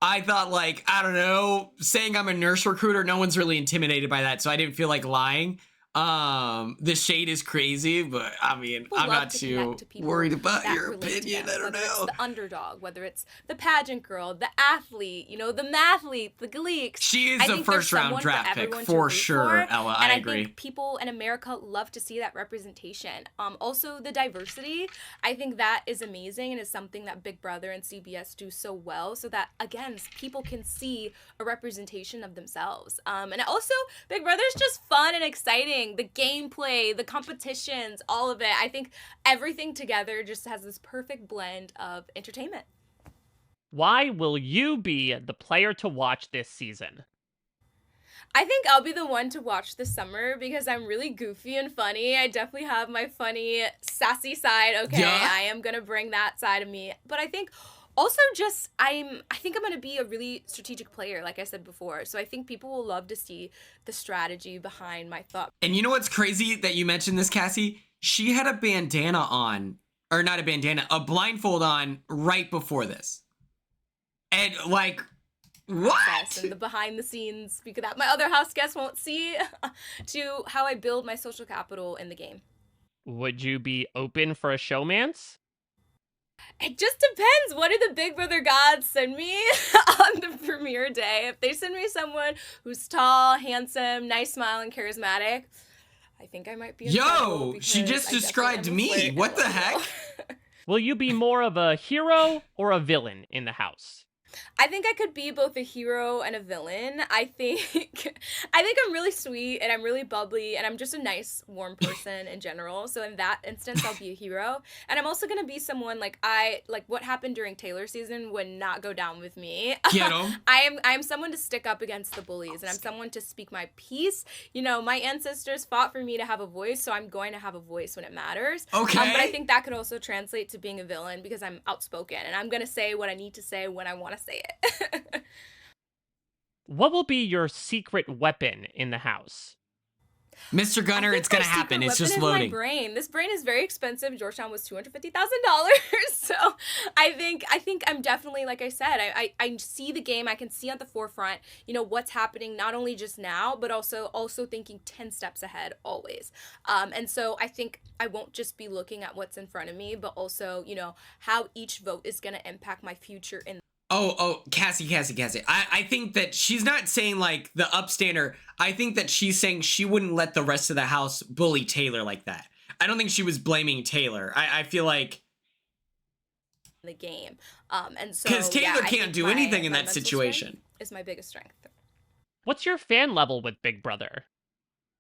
I thought, like, I don't know, saying I'm a nurse recruiter, no one's really intimidated by that, so I didn't feel like lying. The shade is crazy, but I mean, I'm not too worried about your opinion. I don't know. It's the underdog, whether it's the pageant girl, the athlete, you know, the mathlete, the gleeks. She is a first round draft pick for sure, Ella. I agree. I think people in America love to see that representation. Also the diversity, I think that is amazing and is something that Big Brother and CBS do so well, so that again, people can see a representation of themselves. And also Big Brother's just fun and exciting. The gameplay, the competitions, all of it. I think everything together just has this perfect blend of entertainment. Why will you be the player to watch this season? I think I'll be the one to watch this summer because I'm really goofy and funny. I definitely have my funny, sassy side. Okay, yeah. I am going to bring that side of me. But I think also just, I think I'm going to be a really strategic player, like I said before. So I think people will love to see the strategy behind my thought. And you know what's crazy that you mentioned this, Cassie? She had a bandana on, or not a bandana, a blindfold on right before this. And like, what? And the behind the scenes, speak of that my other house guests won't see, to how I build my social capital in the game. Would you be open for a showmance? It just depends. What do the Big Brother gods send me on the premiere day? If they send me someone who's tall, handsome, nice smile, and charismatic, I think I might be in trouble. Yo, she just described me. What the heck? Will you be more of a hero or a villain in the house? I think I could be both a hero and a villain. I think I'm really sweet and I'm really bubbly and I'm just a nice, warm person in general. So in that instance, I'll be a hero. And I'm also going to be someone like what happened during Taylor season would not go down with me. Get 'em. I am someone to stick up against the bullies and I'm someone to speak my piece. You know, my ancestors fought for me to have a voice, so I'm going to have a voice when it matters. Okay. But I think that could also translate to being a villain because I'm outspoken and I'm going to say what I need to say when I want to say it. What will be your secret weapon in the house? Mr. Gunner, it's gonna happen. It's just loading. My brain. This brain is very expensive. Georgetown was $250,000. So I think I'm definitely, like I said, I see the game. I can see at the forefront, you know, what's happening not only just now, but also thinking 10 steps ahead always. And so I think I won't just be looking at what's in front of me, but also, you know, how each vote is gonna impact my future in. Oh, Cassie. I think that she's not saying, like, the upstander. I think that she's saying she wouldn't let the rest of the house bully Taylor like that. I don't think she was blaming Taylor. I feel like... the game. And so... Because Taylor can't do anything in that situation. Is my biggest strength. What's your fan level with Big Brother?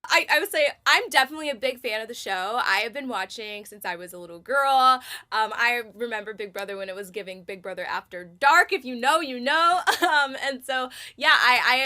I would say I'm definitely a big fan of the show. I have been watching since I was a little girl. I remember Big Brother when it was giving Big Brother After Dark. If you know, you know. And so, yeah,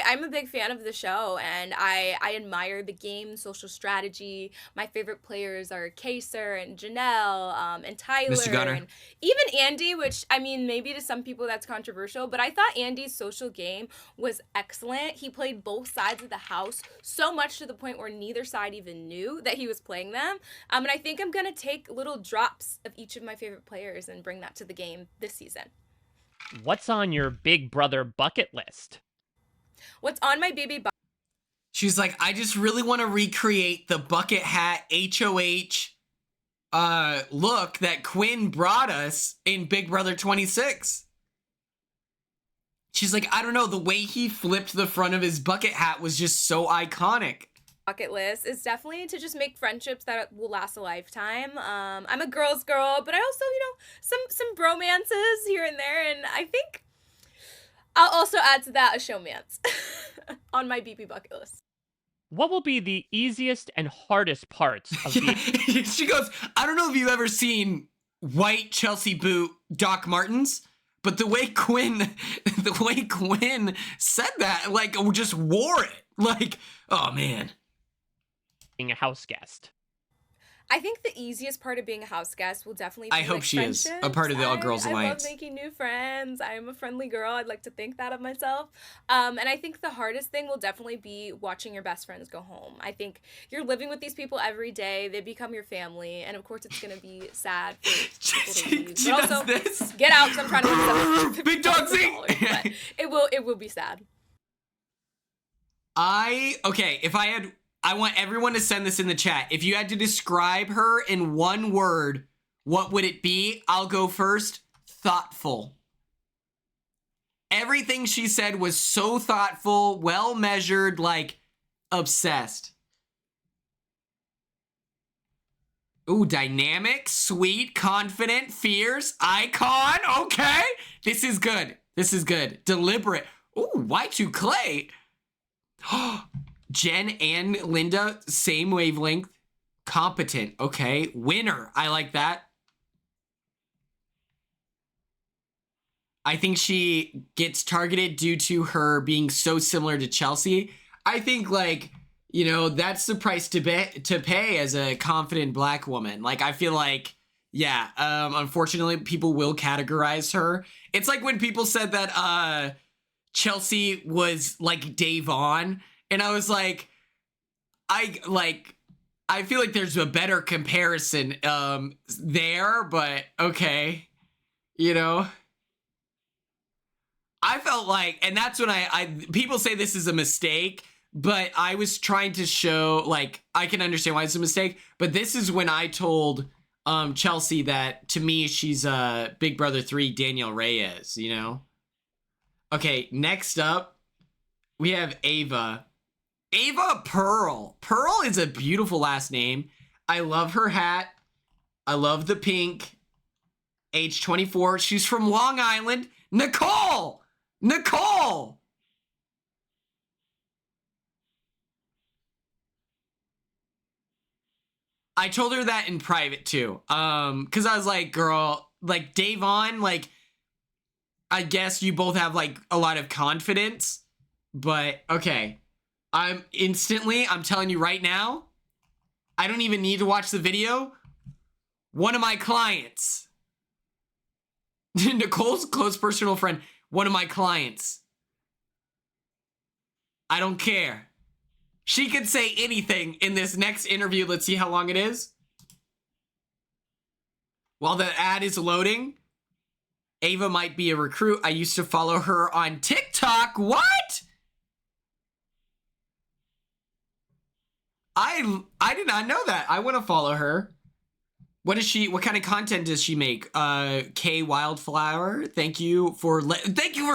I'm a big fan of the show, and I admire the game, social strategy. My favorite players are Kaser and Janelle and Tyler. Mr. Gunner. And even Andy, which, I mean, maybe to some people that's controversial, but I thought Andy's social game was excellent. He played both sides of the house so much to the point where neither side even knew that he was playing them. And I think I'm going to take little drops of each of my favorite players and bring that to the game this season. What's on your Big Brother bucket list? What's on my baby bucket? She's like, I just really want to recreate the bucket hat HOH look that Quinn brought us in Big Brother 26. She's like, I don't know, the way he flipped the front of his bucket hat was just so iconic. Bucket list is definitely to just make friendships that will last a lifetime. I'm a girl's girl, but I also, some bromances here and there, and I think I'll also add to that a showmance on my BP bucket list. What will be the easiest and hardest parts of the... She goes, I don't know if you've ever seen white Chelsea boot Doc Martens, but the way Quinn said that, like, just wore it. Like, oh man. being a house guest? I think the easiest part of being a house guest will definitely be I hope she is a part of the All Girls Alliance. I love making new friends. I am a friendly girl. I'd like to think that of myself. And I think the hardest thing will definitely be watching your best friends go home. I think you're living with these people every day. They become your family. And of course, it's going to be sad for people to leave. She But does also, this. get out because I'm trying to make Big dog Z. But it will be sad. I want everyone to send this in the chat. If you had to describe her in one word, what would it be? I'll go first. Thoughtful. Everything she said was so thoughtful, well measured, like obsessed. Ooh, dynamic, sweet, confident, fierce, icon. Okay. This is good. This is good. Deliberate. Ooh, Y2 Clay. Jen and Linda, same wavelength. Competent. Okay. Winner. I like that. I think she gets targeted due to her being so similar to Chelsea. I think, like, you know, that's the price to pay as a confident black woman. Like, I feel like, yeah, unfortunately, people will categorize her. It's like when people said that Chelsea was like Davon. And I was like, I feel like there's a better comparison there, but okay, you know. I felt like, and that's when people say this is a mistake, but I was trying to show, like, I can understand why it's a mistake, but this is when I told Chelsea that, to me, she's Big Brother 3 Daniel Reyes, you know. Okay, next up, we have Ava. Ava Pearl. Pearl is a beautiful last name. I love her hat. I love the pink. Age 24. She's from Long Island. Nicole! Nicole! I told her that in private too. Because I was like, girl, like Davon, like, I guess you both have like a lot of confidence. But okay. I'm telling you right now, I don't even need to watch the video. One of my clients, Nicole's close personal friend, one of my clients. I don't care. She could say anything in this next interview. Let's see how long it is. While the ad is loading, Ava might be a recruit. I used to follow her on TikTok. What? I did not know that. I want to follow her. What kind of content does she make? K Wildflower, thank you for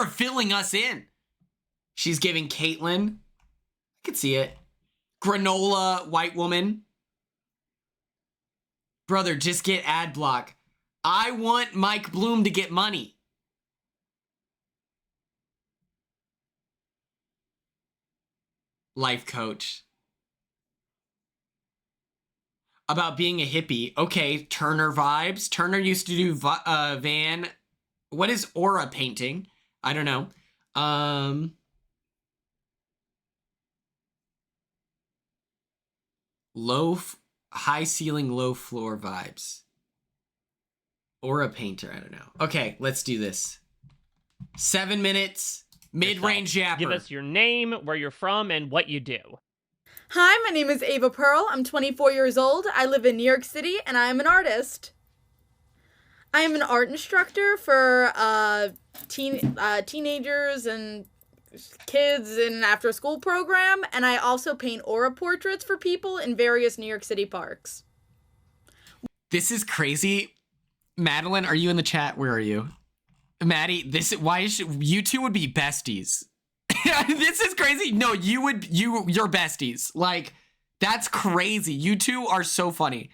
filling us in. She's giving Caitlyn. I could see it. Granola, white woman. Brother, just get ad block. I want Mike Bloom to get money. Life coach. About being a hippie. Okay, Turner vibes. Turner used to do Van. What is aura painting? I don't know. High ceiling, low floor vibes. Aura painter, I don't know. Okay, let's do this. 7 minutes, mid-range yapper. Give us your name, where you're from, and what you do. Hi, my name is Ava Pearl. I'm 24 years old. I live in New York City, and I am an artist. I am an art instructor for teenagers and kids in an after-school program, and I also paint aura portraits for people in various New York City parks. This is crazy. Madeline, are you in the chat? Where are you? Maddie, you two would be besties. This is crazy. No, you're besties. Like, that's crazy. You two are so funny.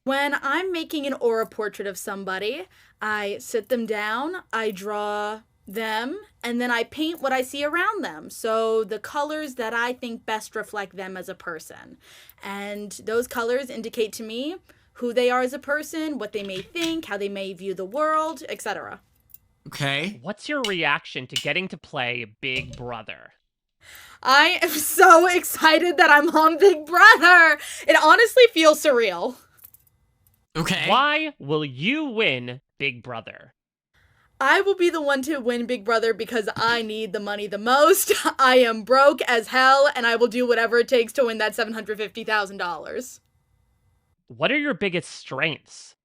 When I'm making an aura portrait of somebody, I sit them down, I draw them, and then I paint what I see around them. So the colors that I think best reflect them as a person. And those colors indicate to me who they are as a person, what they may think, how they may view the world, etc. Okay. What's your reaction to getting to play Big Brother? I am so excited that I'm on Big Brother. It honestly feels surreal. Okay. Why will you win Big Brother? I will be the one to win Big Brother because I need the money the most. I am broke as hell, and I will do whatever it takes to win that $750,000. What are your biggest strengths?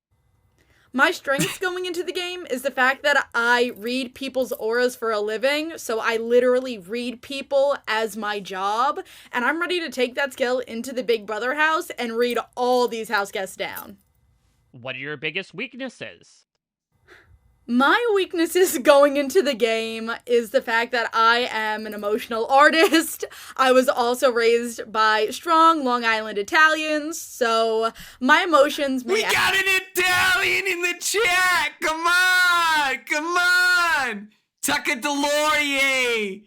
My strengths going into the game is the fact that I read people's auras for a living, so I literally read people as my job, and I'm ready to take that skill into the Big Brother house and read all these house guests down. What are your biggest weaknesses? My weaknesses going into the game is the fact that I am an emotional artist. I was also raised by strong Long Island Italians, so my emotions may... We got an Italian in the chat! Come on! Come on! Tucca Delorier!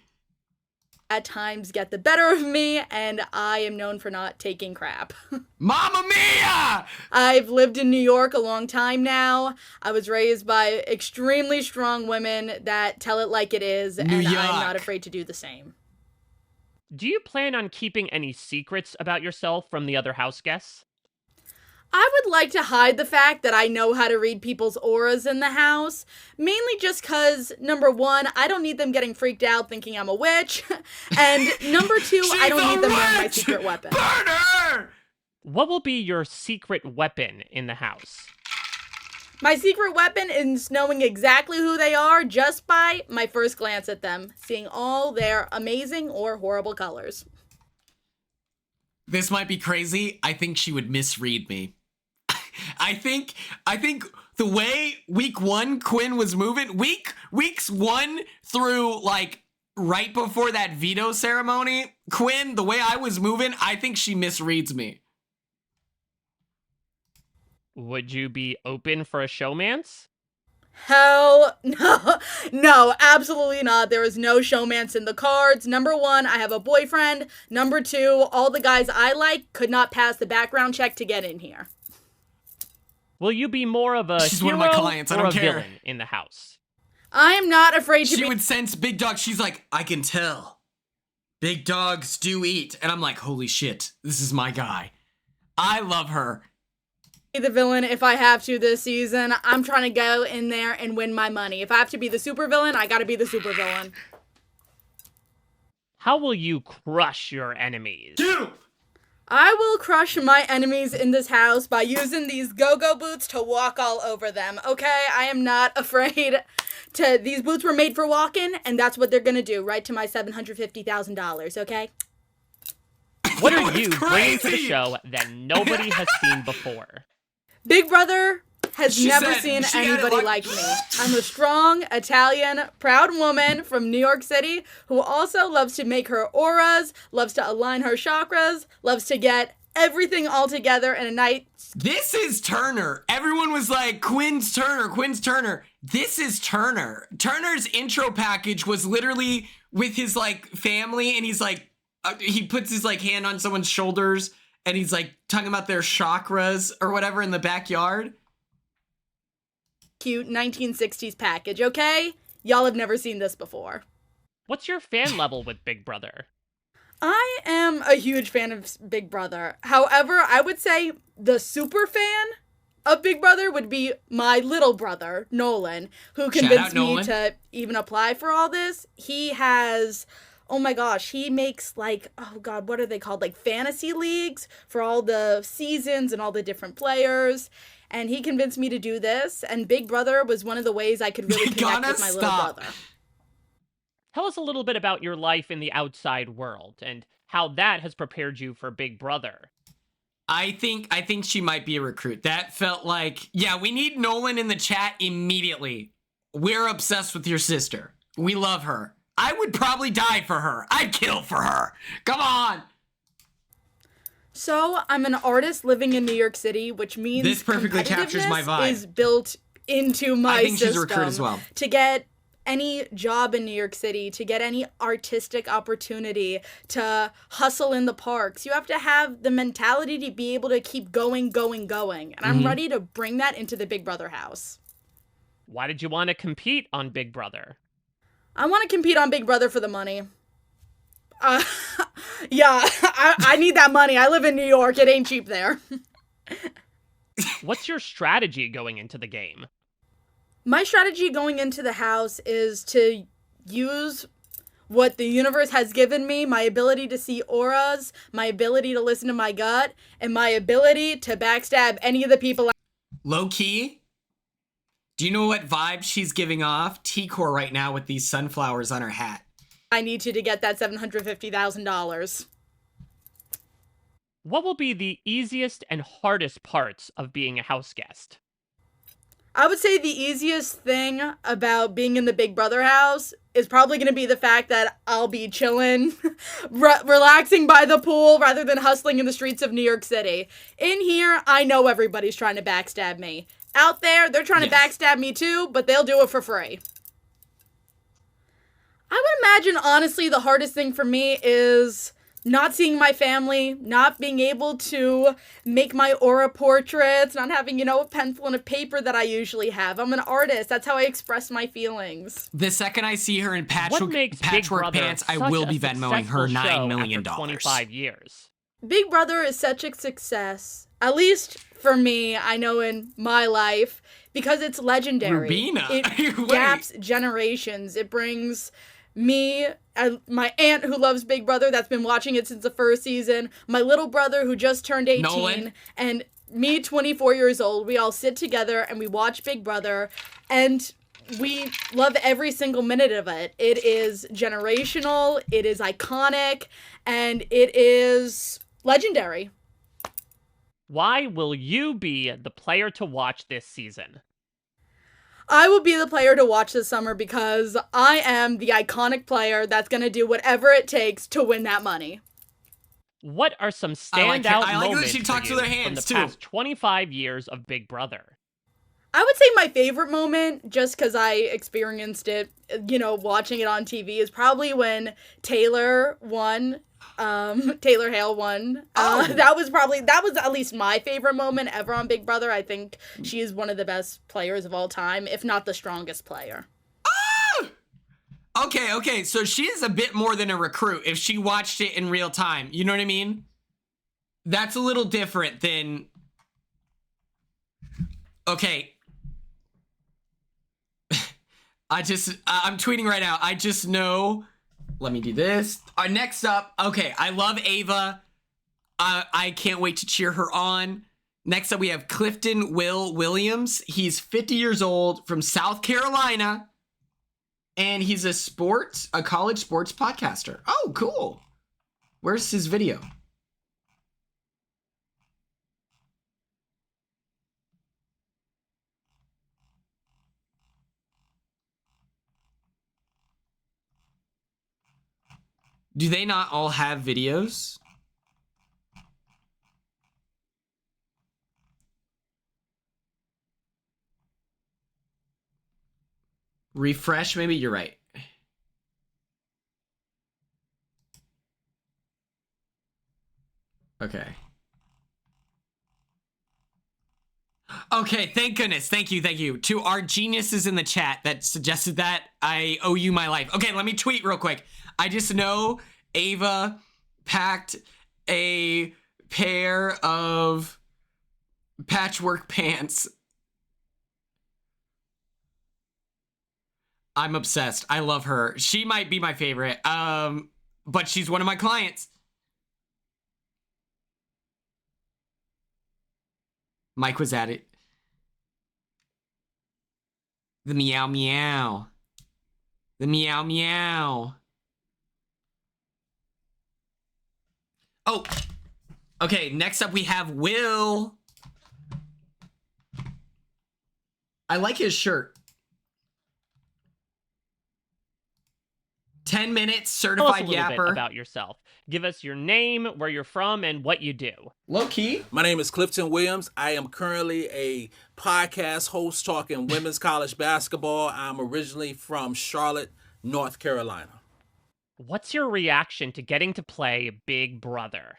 At times get the better of me, and I am known for not taking crap. Mamma mia! I've lived in New York a long time now. I was raised by extremely strong women that tell it like it is, and I'm not afraid to do the same. Do you plan on keeping any secrets about yourself from the other house guests? I would like to hide the fact that I know how to read people's auras in the house, mainly just because, number one, I don't need them getting freaked out thinking I'm a witch, and number two, I don't need them knowing my secret weapon. Burner! What will be your secret weapon in the house? My secret weapon is knowing exactly who they are just by my first glance at them, seeing all their amazing or horrible colors. This might be crazy. I think she would misread me. I think the way week 1 Quinn was moving, weeks 1 through like right before that veto ceremony, Quinn, the way I was moving, I think she misreads me. Would you be open for a showmance? Hell no. No, absolutely not. There is no showmance in the cards. Number one, I have a boyfriend. Number two, all the guys I like could not pass the background check to get in here. Will you be more of a She's hero one of my clients. I or don't a care. villain in the house? I am not afraid to She be... would sense Big Dog. She's like, I can tell. Big dogs do eat. And I'm like, holy shit, this is my guy. I love her. the villain if I have to this season. I'm trying to go in there and win my money. If I have to be the supervillain, I gotta be the supervillain. How will you crush your enemies? I will crush my enemies in this house by using these go-go boots to walk all over them, okay? I am not afraid to... These boots were made for walking, and that's what they're gonna do, right to my $750,000, okay? What are you bringing to the show that nobody has seen before? Big Brother has She never said- seen she had it anybody like me. I'm a strong, Italian, proud woman from New York City who also loves to make her auras, loves to align her chakras, loves to get everything all together in a night. This is Turner. Everyone was like, Quinn's Turner, Quinn's Turner. This is Turner. Turner's intro package was literally with his, like, family, and he's like, he puts his, like, hand on someone's shoulders, and he's, like, talking about their chakras or whatever in the backyard. Cute 1960s package, okay? Y'all have never seen this before. What's your fan level with Big Brother? I am a huge fan of Big Brother. However, I would say the super fan of Big Brother would be my little brother, Nolan, who convinced me to even apply for all this. He has... Oh my gosh, he makes like, oh god, what are they called? Like fantasy leagues for all the seasons and all the different players. And he convinced me to do this. And Big Brother was one of the ways I could really connect with my little brother. Tell us a little bit about your life in the outside world and how that has prepared you for Big Brother. I think she might be a recruit. That felt like, yeah, we need Nolan in the chat immediately. we're obsessed with your sister. We love her. I would probably die for her. I'd kill for her. Come on. So I'm an artist living in New York City, which means this perfectly captures my vibe. Is built into my I think system she's a recruit as well. To get any job in New York City, to get any artistic opportunity, to hustle in the parks. You have to have the mentality to be able to keep going. And I'm ready to bring that into the Big Brother house. Why did you want to compete on Big Brother? I want to compete on Big Brother for the money. Yeah, I need that money. I live in New York. It ain't cheap there. What's your strategy going into the game? My strategy going into the house is to use what the universe has given me, my ability to see auras, my ability to listen to my gut, and my ability to backstab any of the people. Low key, do you know what vibe she's giving off? T-Core right now with these sunflowers on her hat. I need you to get that $750,000. What will be the easiest and hardest parts of being a house guest? I would say the easiest thing about being in the Big Brother house is probably going to be the fact that I'll be chilling, relaxing by the pool rather than hustling in the streets of New York City. In here, I know everybody's trying to backstab me. Out there, they're trying to backstab me too, but they'll do it for free. I would imagine, honestly, the hardest thing for me is not seeing my family, not being able to make my aura portraits, not having, a pencil and a paper that I usually have. I'm an artist. That's how I express my feelings. The second I see her in patchwork pants, I will be Venmoing her $9 million. 25 years. Big Brother is such a success, at least for me, I know in my life, because it's legendary. Rubina. It gaps generations. It brings me, my aunt who loves Big Brother, that's been watching it since the first season, my little brother who just turned 18, Nolan. And me, 24 years old. We all sit together and we watch Big Brother, and we love every single minute of it. It is generational, it is iconic, and it is legendary. Why will you be the player to watch this season? I will be the player to watch this summer because I am the iconic player that's going to do whatever it takes to win that money. What are some standout moments she talks for with her you hands, from the past 25 years of Big Brother? I would say my favorite moment, just because I experienced it, watching it on TV, is probably when Taylor won. Taylor Hale won. That was at least my favorite moment ever on Big Brother. I think she is one of the best players of all time, if not the strongest player. Okay, so she is a bit more than a recruit if she watched it in real time. You know what I mean? That's a little different than... Okay. I'm tweeting right now. I just know... Let me do this. Next up, okay, I love Ava. I can't wait to cheer her on. Next up, we have Clifton Williams. He's 50 years old from South Carolina. And he's a college sports podcaster. Oh, cool. Where's his video? Do they not all have videos? Refresh, maybe? You're right. Okay. Okay, thank goodness. Thank you. To our geniuses in the chat that suggested that, I owe you my life. Okay, let me tweet real quick. I just know Ava packed a pair of patchwork pants. I'm obsessed. I love her. She might be my favorite. But she's one of my clients. Mike was at it. The meow meow. The meow meow. Oh, okay, next up we have Will. I like his shirt. 10 minutes, Tell us a certified little bit yapper. about yourself. Give us your name, where you're from, and what you do. Low key. My name is Clifton Williams. I am currently a podcast host talking women's college basketball. I'm originally from Charlotte, North Carolina. What's your reaction to getting to play Big Brother?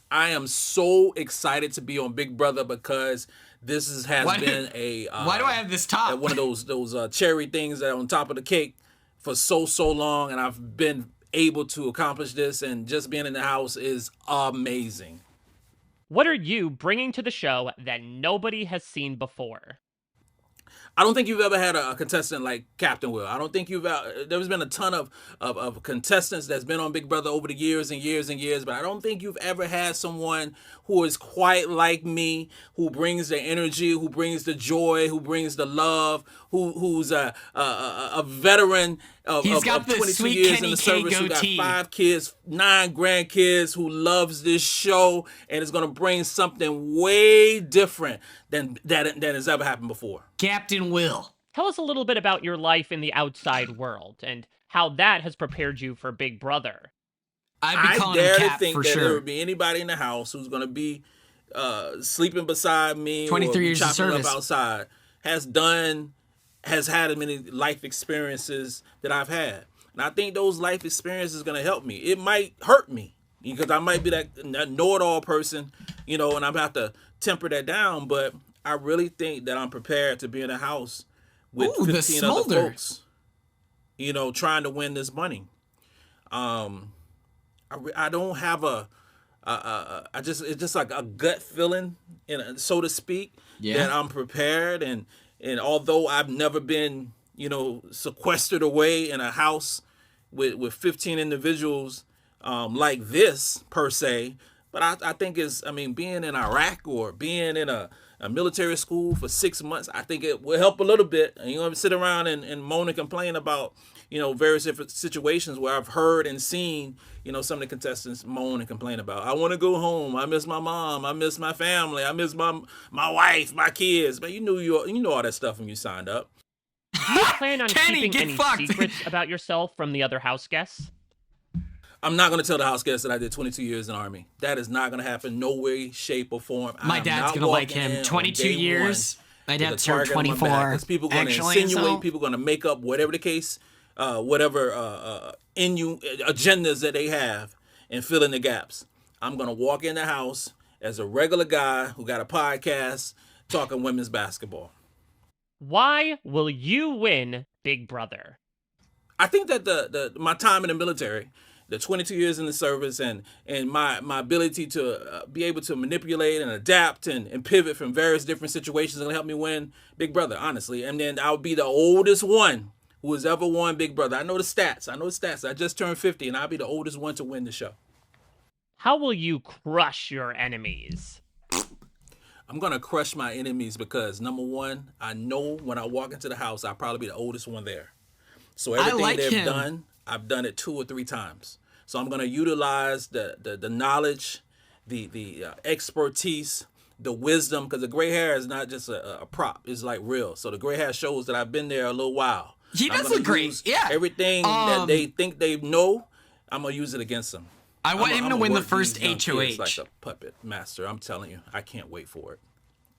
I am so excited to be on Big Brother because this has been a why do I have this top? one of those cherry things that are on top of the cake for so long, and I've been able to accomplish this, and just being in the house is amazing. What are you bringing to the show that nobody has seen before? I don't think you've ever had a contestant like Captain Will. I don't think there's been a ton of contestants that's been on Big Brother over the years and years and years, but I don't think you've ever had someone who is quite like me, who brings the energy, who brings the joy, who brings the love, who's a veteran of 22 years in the service, who got 5 kids, 9 grandkids, who loves this show and is going to bring something way different than has ever happened before. Captain Will. Tell us a little bit about your life in the outside world and how that has prepared you for Big Brother. I dare to think that there would be anybody in the house who's going to be sleeping beside me 23 years of chopping service. up outside has had as many life experiences that I've had. And I think those life experiences are going to help me. It might hurt me because I might be that know-it-all person, and I'm going to have to temper that down. But I really think that I'm prepared to be in a house with 15 other folks, trying to win this money. I don't have it's just like a gut feeling, so to speak, that I'm prepared. And although I've never been, sequestered away in a house with 15 individuals like this per se, but I think being in Iraq or being in a military school for 6 months, I think it will help a little bit. And you don't sit around and moan and complain about, various different situations where I've heard and seen, some of the contestants moan and complain about. I want to go home. I miss my mom. I miss my family. I miss my wife, my kids. But you know all that stuff when you signed up. Do you plan on keeping any secrets about yourself from the other house guests? I'm not going to tell the house guests that I did 22 years in the Army. That is not going to happen. No way, shape, or form. My dad's going to like him. 22 years. My dad served 24. Because people are going to insinuate, people are going to make up whatever the case, whatever agendas that they have and fill in the gaps. I'm going to walk in the house as a regular guy who got a podcast talking women's basketball. Why will you win Big Brother? I think that my time in the military, the 22 years in the service, and my ability to be able to manipulate and adapt and pivot from various different situations is going to help me win Big Brother, honestly. And then I'll be the oldest one who has ever won Big Brother. I know the stats. I just turned 50, and I'll be the oldest one to win the show. How will you crush your enemies? I'm going to crush my enemies because, number one, I know when I walk into the house, I'll probably be the oldest one there. So everything they've done, I've done it 2 or 3 times. So I'm going to utilize the knowledge, the expertise, the wisdom, because the gray hair is not just a prop. It's like real. So the gray hair shows that I've been there a little while. He does look great. Yeah. Everything that they think they know, I'm going to use it against them. I want him to win the first HOH. Like a puppet master. I'm telling you, I can't wait for it.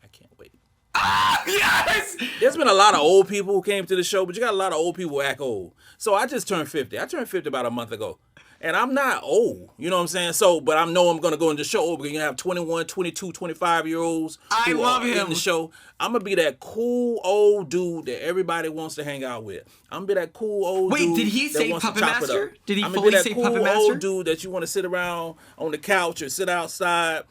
I can't wait. Ah, yes! There's been a lot of old people who came to the show, but you got a lot of old people who act old. So I just turned 50. I turned 50 about a month ago. And I'm not old, you know what I'm saying? So, but I know I'm going to go into the show because you're going to have 21, 22, 25-year-olds who are in the show. I'm going to be that cool old dude that everybody wants to hang out with. I'm going to be that cool old dude. Wait, did he say Puppet Master? Did he fully say Puppet Master? I'm going to be that cool old dude that you want to sit around on the couch or sit outside,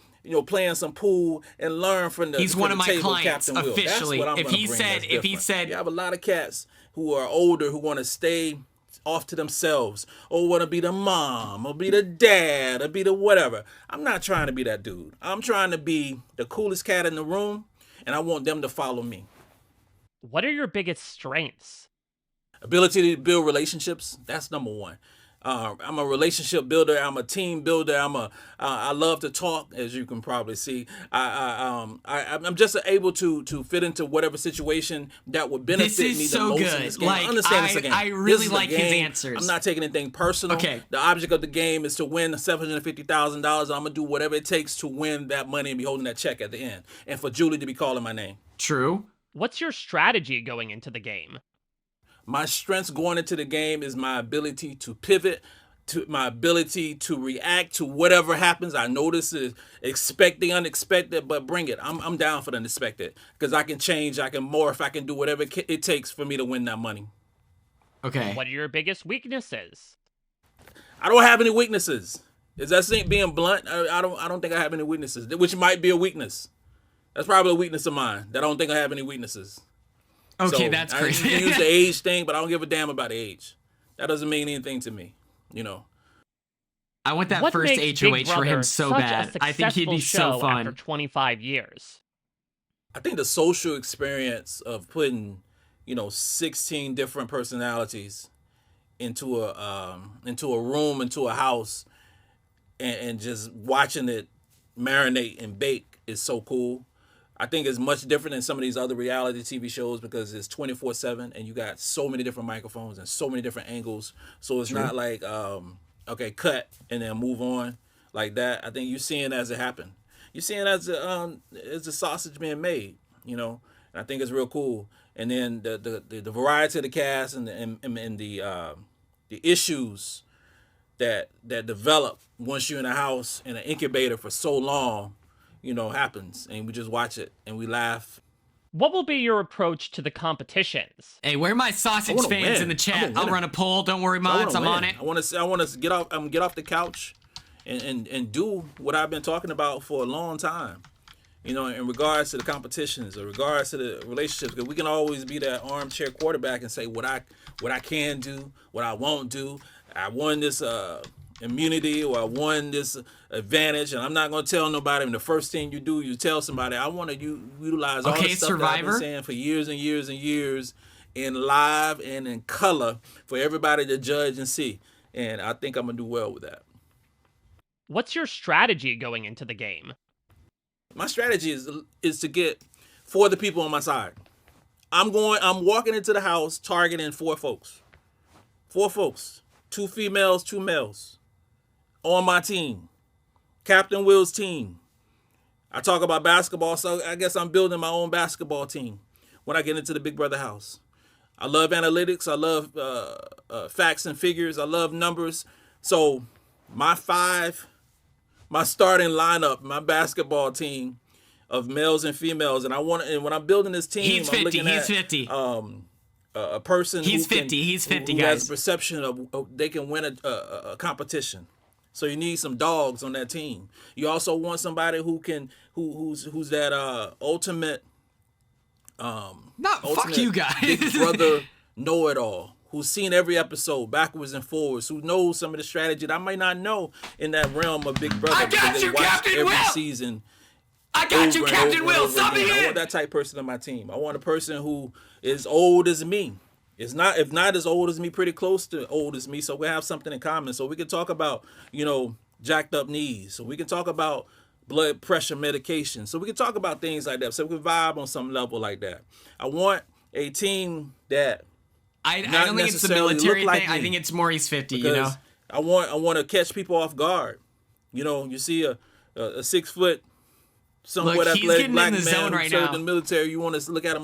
playing some pool and learn from the He's one of my table, clients, Captain Will. officially. That's what I'm If he said... You have a lot of cats who are older who want to stay off to themselves, or want to be the mom, or be the dad, or be the whatever. I'm not trying to be that dude. I'm trying to be the coolest cat in the room, and I want them to follow me. What are your biggest strengths? Ability to build relationships, that's number one. I'm a relationship builder. I'm a team builder. I love to talk, as you can probably see. I'm just able to fit into whatever situation that would benefit me the so most good. in this game. Like, Understand this again. I really This is a like his game. answers. I'm not taking anything personal. Okay. The object of the game is to win $750,000. I'm gonna do whatever it takes to win that money and be holding that check at the end, and for Julie to be calling my name. True. What's your strategy going into the game? My strengths going into the game is my ability to pivot, to my ability to react to whatever happens. I know this is expecting unexpected, but bring it. I'm down for the unexpected because I can change, I can morph, I can do whatever it takes for me to win that money. Okay. What are your biggest weaknesses? I don't have any weaknesses. Is that being blunt? I don't think I have any weaknesses, which might be a weakness. That's probably a weakness of mine. That I don't think I have any weaknesses. Okay, So, that's crazy. I use the age thing, but I don't give a damn about the age. That doesn't mean anything to me, you know. I want that What first makes HOH Big for him Brother so such a bad. I think he'd be so successful show fun. after 25 years. I think the social experience of putting, 16 different personalities into a room, into a house, and just watching it marinate and bake is so cool. I think it's much different than some of these other reality TV shows because it's 24/7 and you got so many different microphones and so many different angles. So it's not like, okay, cut and then move on like that. I think you're seeing as it happen. You're seeing as the sausage being made, and I think it's real cool. And then the variety of the cast and the issues that develop once you're in a house in an incubator for so long, happens, and we just watch it and we laugh. What will be your approach to the competitions? Hey, where are my sausage fans in the chat? I'll run a poll. Don't worry, mods. I'm on it. I want to get off the couch and do what I've been talking about for a long time. In regards to the competitions, in regards to the relationships, because we can always be that armchair quarterback and say what I can do, what I won't do. I won this immunity, or I won this advantage, and I'm not going to tell nobody. And the first thing you do, you tell somebody, I want to utilize all the stuff that I've been saying for years and years and years in live and in color for everybody to judge and see. And I think I'm going to do well with that. What's your strategy going into the game? My strategy is to get 4 of the people on my side. I'm walking into the house targeting 4 folks. 4 folks. 2 females, 2 males. On my team. Captain Will's team. I talk about basketball, so I guess I'm building my own basketball team when I get into the Big Brother house. I love analytics. I love facts and figures. I love numbers. So my starting lineup, my basketball team of males and females, and when I'm building this team, he's 50. I'm looking he's at 50. A person he's 50. He's 50, who guys. has a perception of they can win a competition. So you need some dogs on that team. You also want somebody who's that ultimate fuck you guys. Big Brother know-it-all, who's seen every episode backwards and forwards, who knows some of the strategy that I might not know in that realm of Big Brother. I got you, Captain every Will. Season. I got you, Captain Will. Stop it. I want that type of person on my team. I want a person who is old as me. If not as old as me, pretty close to old as me, so we have something in common. So we can talk about, jacked up knees. So we can talk about blood pressure medication. So we can talk about things like that. So we can vibe on some level like that. I want a team that I don't think it's the military like thing. I think it's Maurice 50, I want to catch people off guard. You see a 6 foot, somewhat athletic black man who served in the military. You want to look at him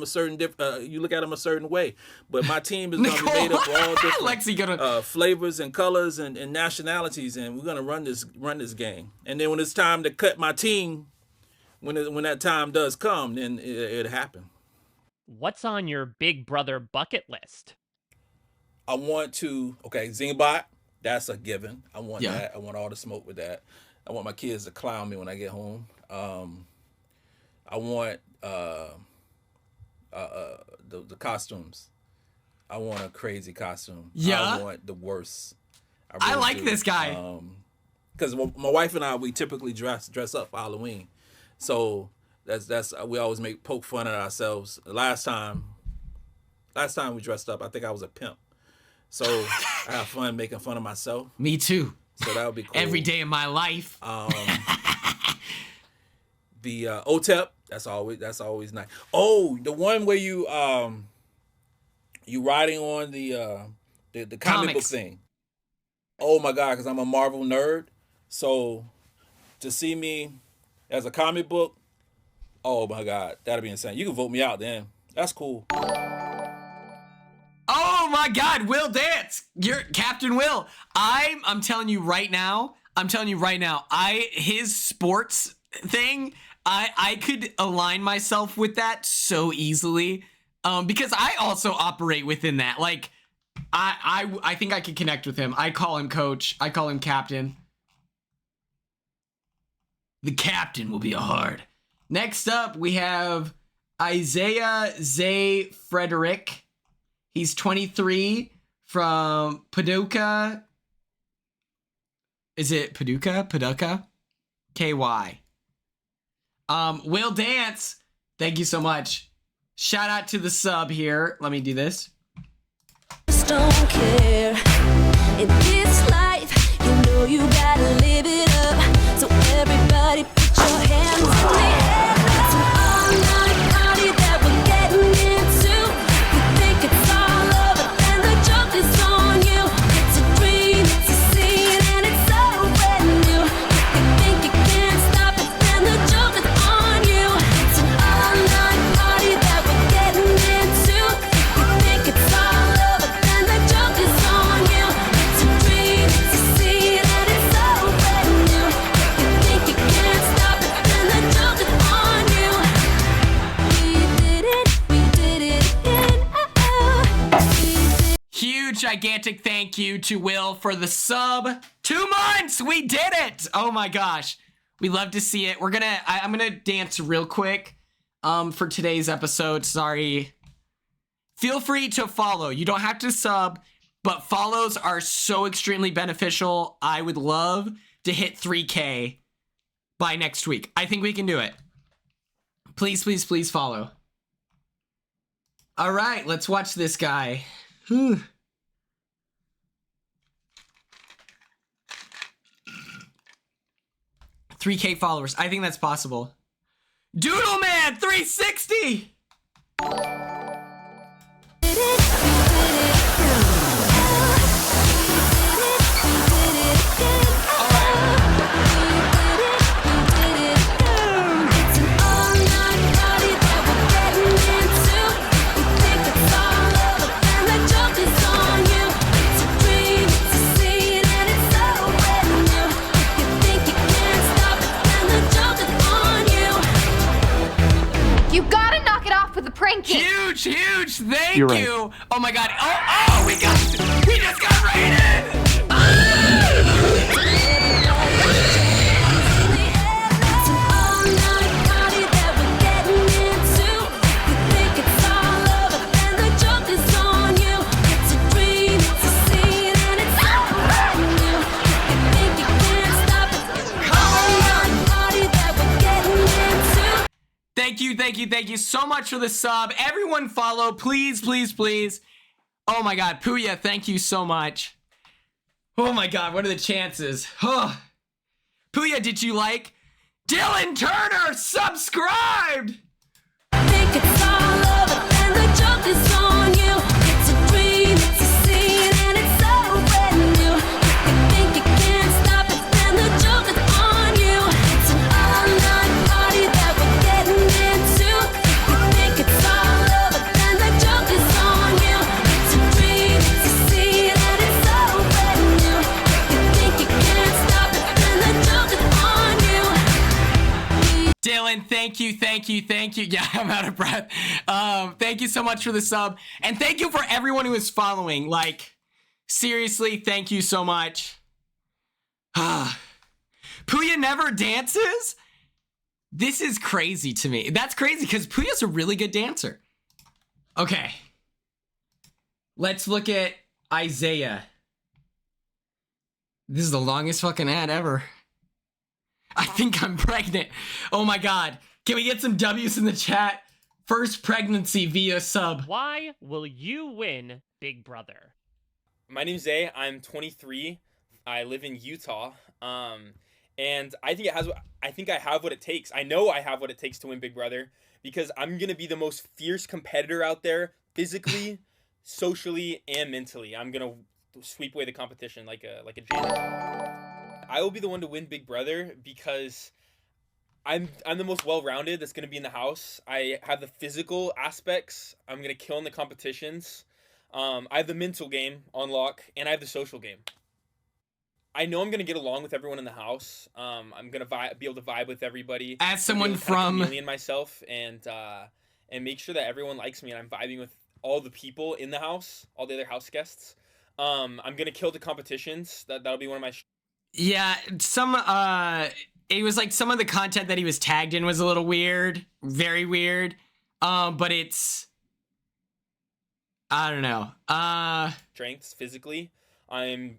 you look at him a certain way. But my team is going to be made up of all different flavors and colors and nationalities, and we're going to run this game. And then when it's time to cut my team, when that time does come, then it'll happen. What's on your Big Brother bucket list? I want to, Zingbot, that's a given. I want that. I want all the smoke with that. I want my kids to clown me when I get home. I want the costumes. I want a crazy costume. Yeah. I want the worst. I like this guy. Because my wife and I, we typically dress up for Halloween. So that's we always poke fun at ourselves. Last time we dressed up, I think I was a pimp. So I have fun making fun of myself. Me too. So that would be cool. Every day of my life. The OTEP, that's always nice. Oh, the one where you riding on the comic book thing. Oh my God, because I'm a Marvel nerd. So to see me as a comic book, oh my God, that'd be insane. You can vote me out then. That's cool. Oh my God, Will Dance. You're Captain Will. I'm telling you right now, his sports thing, I could align myself with that so easily. Because I also operate within that. Like, I think I could connect with him. I call him coach. I call him captain. The captain will be hard. Next up, we have Isaiah Z Frederick. He's 23 from Paducah. Is it Paducah? Paducah? KY. Will Dance, thank you so much. Shout out to the sub here. Let me do this. Just don't care. In this life, you know you gotta live it up. So everybody put your hands in the air. It's an all-night party that we're getting into. You think it's all over, and the joke is on you. It's a dream, it's a scene, and it's so brand new. You think you can't stop it, and the joke is on you. It's an all-night party that we're getting into. You think it's all over, and the joke is on you. It's a dream, it's a scene, and it's so brand new. You think you can't stop it, and the joke is on you. We did it again. Huge, gigantic thank you to Will for the sub. 2 months, we did it. Oh my gosh, we love to see it. I'm gonna dance real quick for today's episode. Sorry. Feel free to follow. You don't have to sub, but follows are so extremely beneficial. I would love to hit 3K by next week. I think we can do it. Please, please, please follow. All right, let's watch this guy. 3K followers. I think that's possible. Doodle Man 360. You gotta knock it off with the pranking. Huge, thank you. Oh my God. Oh, we just got raided. Thank you so much for the sub. Everyone follow, please, please, please. Oh my God, Puya, thank you so much. Oh my God, what are the chances? Oh. Puya, did you like? Dylan Turner subscribed! I think it's all over, and the joke is on you. It's a dream, it's a scene, and it's so brand new. You think you can't stop it, and the joke is on you. It's an all-night party that we're getting into. You think it's all over, and the joke is on you. It's a dream, it's a scene, and it's so brand new. You think you can't stop it, and the joke is on you. Dylan, thank you. Yeah, I'm out of breath. Thank you so much for the sub. And thank you for everyone who is following. Like, seriously, thank you so much. Puya never dances? This is crazy to me. That's crazy because Puya's a really good dancer. Okay. Let's look at Isaiah. This is the longest fucking ad ever. I think I'm pregnant. Oh my God. Can we get some W's in the chat? First pregnancy via sub. Why will you win, Big Brother? My name's Zay. I'm 23. I live in Utah. And I think I have what it takes. I know I have what it takes to win Big Brother because I'm gonna be the most fierce competitor out there, physically, socially, and mentally. I'm gonna sweep away the competition like a janitor. I will be the one to win Big Brother because I'm the most well-rounded that's gonna be in the house. I have the physical aspects. I'm gonna kill in the competitions. I have the mental game on lock, and I have the social game. I know I'm gonna get along with everyone in the house. I'm gonna be able to vibe with everybody. As someone from chameleon myself and make sure that everyone likes me and I'm vibing with all the people in the house, all the other house guests. I'm gonna kill the competitions. That'll be one of my. Yeah, it was like some of the content that he was tagged in was a little weird, very weird. But it's, I don't know. Strengths physically. I'm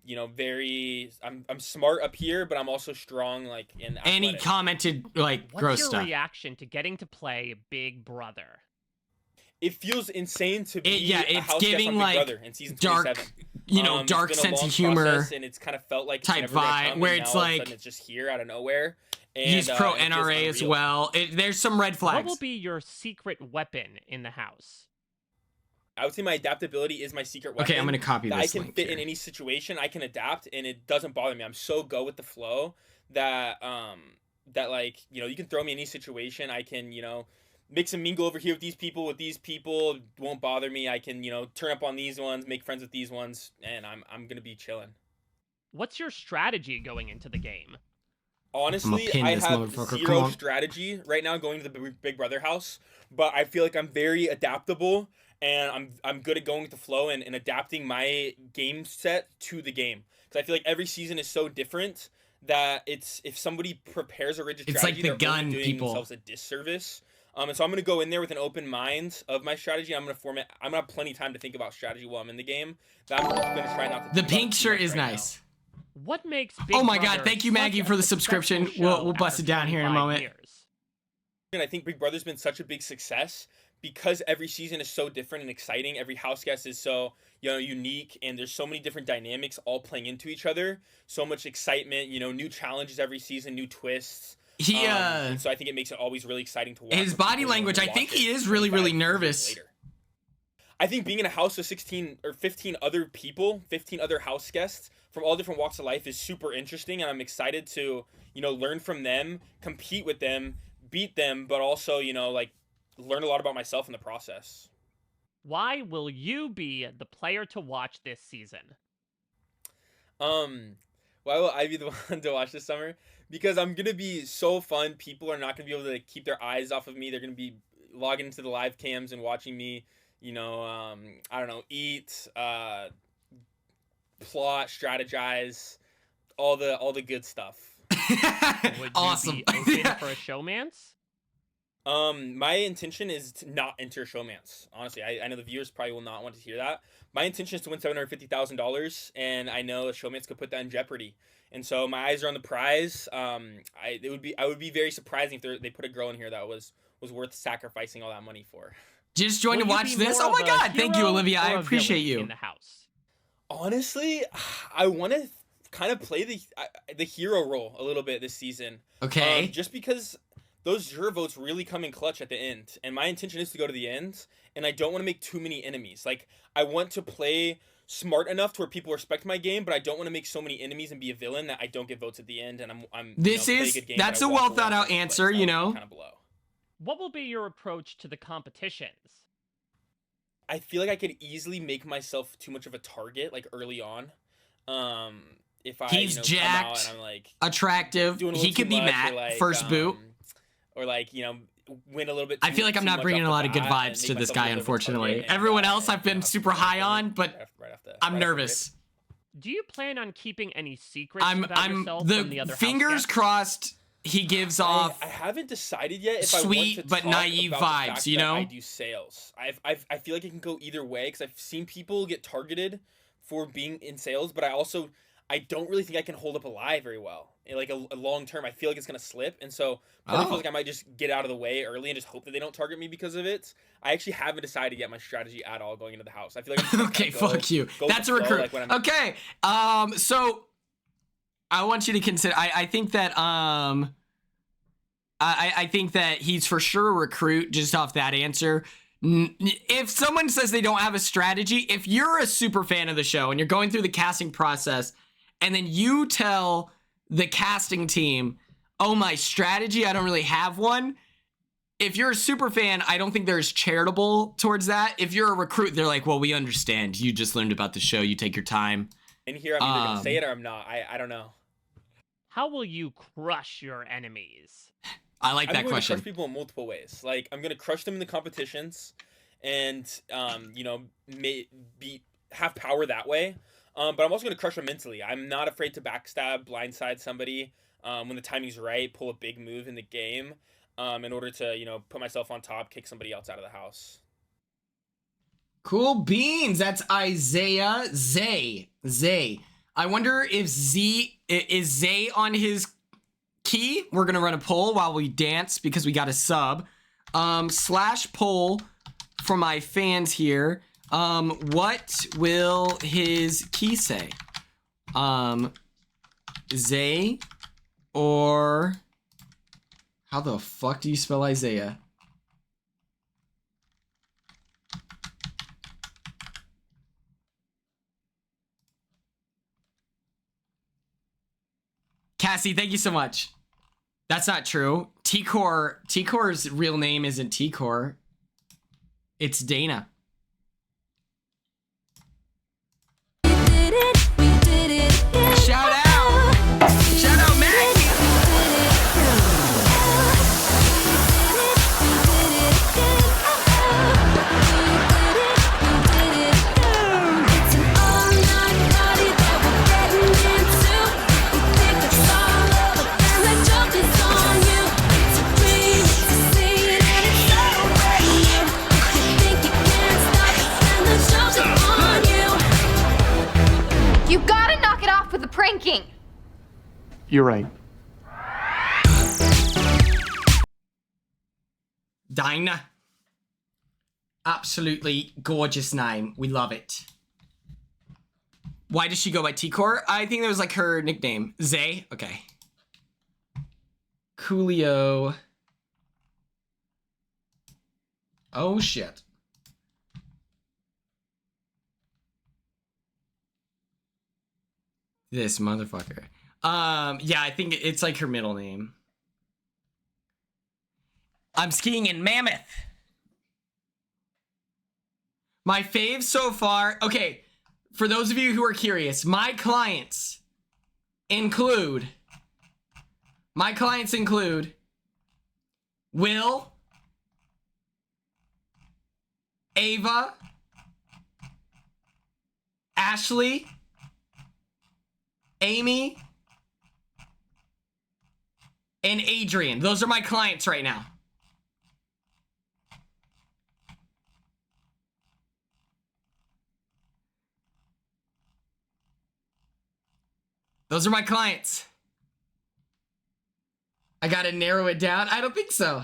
smart up here, but I'm also strong, like, in athletic. And he commented, like, gross stuff. What's your reaction to getting to play Big Brother? It feels insane to be it's a house giving, guest on Big like, Brother in season 27. dark it's been a sense long of humor process, and it's kind of felt like type it's never gonna vibe, come, where and it's now all of a like, sudden it's just here out of nowhere. And, he's pro it feels NRA as unreal. well. There's some red flags. What will be your secret weapon in the house? I would say my adaptability is my secret weapon. Okay, I'm gonna copy this I can link fit here. in any situation. I can adapt, and it doesn't bother me. I'm so go with the flow that like, you know, you can throw me in any situation. I can, you know, mix and mingle over here with these people. It won't bother me. I can, you know, turn up on these ones, make friends with these ones, and I'm gonna be chilling. What's your strategy going into the game? Honestly, I have zero strategy right now going to the Big Brother house, but I feel like I'm very adaptable. And I'm good at going with the flow and adapting my game set to the game. Because I feel like every season is so different that if somebody prepares a rigid strategy, it's like the gun only doing people. themselves a disservice. And so I'm gonna go in there with an open mind of my strategy. I'm gonna have plenty of time to think about strategy while I'm in the game. That I'm gonna try not to. The pink shirt is nice. What makes Big Oh my Brother god! Thank you, Maggie, for the subscription. We'll bust it down here in a moment. And I think Big Brother's been such a big success because every season is so different and exciting. Every house guest is so, you know, unique, and there's so many different dynamics all playing into each other. So much excitement, you know, new challenges every season, new twists. And so I think it makes it always really exciting to watch. His body language, I think he is really, really nervous. I think being in a house with 16 or 15 other people, 15 other house guests from all different walks of life is super interesting, and I'm excited to, you know, learn from them, compete with them, beat them, but also, you know, like, learn a lot about myself in the process. Why will you be the player to watch this season? Why will I be the one to watch this summer? Because I'm gonna be so fun. People are not gonna be able to keep their eyes off of me. They're gonna be logging into the live cams and watching me, you know, I don't know, eat, plot, strategize, all the good stuff. Would awesome. you be open for a showmance? My intention is to not enter showmance. Honestly, I know the viewers probably will not want to hear that. My intention is to win $750,000, and I know a showmance could put that in jeopardy. And so my eyes are on the prize. I would be very surprising if they put a girl in here that was worth sacrificing all that money for. Just joined to watch this. Oh my god! Thank you, Olivia. I appreciate you. In the house. Honestly, I want to kind of play the hero role a little bit this season. Okay. Just because those juror votes really come in clutch at the end, and my intention is to go to the end, and I don't want to make too many enemies. Like, I want to play smart enough to where people respect my game, but I don't want to make so many enemies and be a villain that I don't get votes at the end, and I'm this you know, is play a good game, that's but I a walk well away thought out from answer, you know. Kind of blow. What will be your approach to the competitions? I feel like I could easily make myself too much of a target, like, early on. If I He's come jacked, out and I'm like attractive, doing a he little could too be much, Matt or like, first boot. Or like, you know, win a little bit. I feel like I'm not bringing a lot of good vibes to this guy, unfortunately. Everyone else I've been super high on, but I'm nervous. Do you plan on keeping any secrets I'm yourself from the other fingers house guests? crossed. He gives off. I haven't decided yet if sweet I want to but talk naive about the vibes, fact you that know? I do sales. I feel like it can go either way because I've seen people get targeted for being in sales, but I don't really think I can hold up a lie very well. Like a long term, I feel like it's gonna slip, and so I feel like I might just get out of the way early and just hope that they don't target me because of it. I actually haven't decided yet my strategy at all going into the house. I feel like I'm just okay, fuck you. That's a recruit. Like okay, so I want you to consider. I think that I think that he's for sure a recruit just off that answer. If someone says they don't have a strategy, if you're a super fan of the show and you're going through the casting process, and then you tell the casting team, oh, my strategy, I don't really have one. If you're a super fan, I don't think they're as charitable towards that. If you're a recruit, they're like, well, we understand. You just learned about the show. You take your time. And here I'm either going to say it or I'm not. I don't know. How will you crush your enemies? I like that question. I'm going to crush people in multiple ways. Like, I'm going to crush them in the competitions and, you know, have power that way. But I'm also going to crush them mentally. I'm not afraid to backstab, blindside somebody when the timing's right, pull a big move in the game in order to, you know, put myself on top, kick somebody else out of the house. Cool beans. That's Isaiah Zay. I wonder if is Zay on his key. We're going to run a poll while we dance because we got a sub. Slash poll for my fans here. What will his key say? Zay or how the fuck do you spell Isaiah? Cassie, thank you so much. That's not true. T-Core's real name isn't T-Core. It's Dana. Shout out Maggie. It's an all-night party that we're getting into. You think it's all over, then the joke is on you. It's a dream, it's a scene, and it's so brand new. You think you can't stop it, then the joke is on you. You gotta knock it off with the pranking. You're right. Dinah. Absolutely gorgeous name. We love it. Why does she go by T-Core? I think that was like her nickname. Zay? Okay. Coolio. Oh, shit. This motherfucker. Yeah, I think it's like her middle name. I'm skiing in Mammoth. My faves so far. Okay, for those of you who are curious, my clients include Will, Ava, Ashley, Amy, and Adrian. Those are my clients right now. Those are my clients. I gotta narrow it down. I don't think so.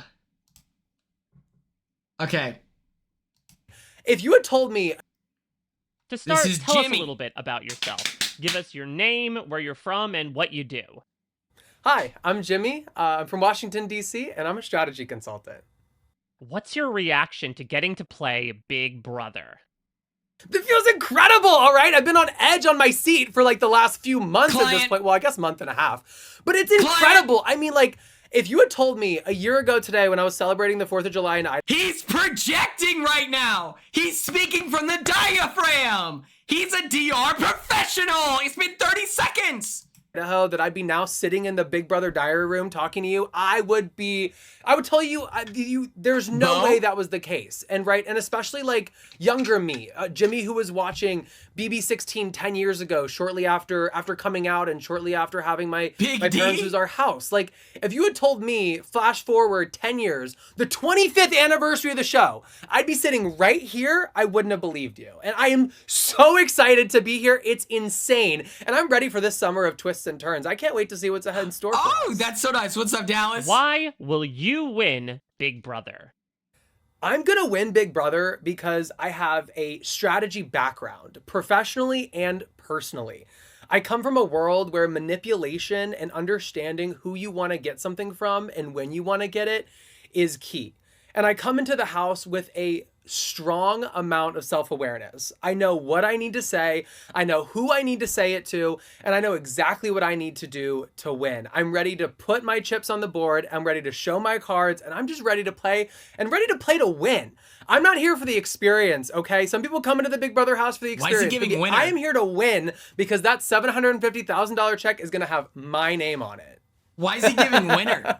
Okay. If you had told me... To start, tell us a little bit about yourself. Give us your name, where you're from, and what you do. Hi, I'm Jimmy. I'm from Washington, D.C., and I'm a strategy consultant. What's your reaction to getting to play Big Brother? It feels incredible, all right? I've been on edge on my seat for like the last few months at this point. Well, I guess month and a half. But it's incredible. I mean, like, if you had told me a year ago today when I was celebrating the 4th of July and He's projecting right now! He's speaking from the diaphragm! He's a DR professional! It's been 30 seconds! Idaho that I'd be now sitting in the Big Brother diary room talking to you, I would tell you, there's no way that was the case. And and especially like younger me, Jimmy, who was watching BB16 10 years ago, shortly after coming out and shortly after having my parents lose our house. Like, if you had told me, flash forward 10 years, the 25th anniversary of the show, I'd be sitting right here, I wouldn't have believed you. And I am so excited to be here. It's insane. And I'm ready for this summer of twists and turns. I can't wait to see what's ahead in store for us. That's so nice. What's up, Dallas? Why will you win Big Brother? I'm going to win Big Brother because I have a strategy background, professionally and personally. I come from a world where manipulation and understanding who you want to get something from and when you want to get it is key. And I come into the house with a strong amount of self-awareness. I know what I need to say, I know who I need to say it to, and I know exactly what I need to do to win. I'm ready to put my chips on the board, I'm ready to show my cards, and I'm just ready to play, and ready to play to win. I'm not here for the experience, okay? Some people come into the Big Brother house for the experience. Why is he giving winner? I am here to win because that $750,000 check is gonna have my name on it. Why is he giving winner?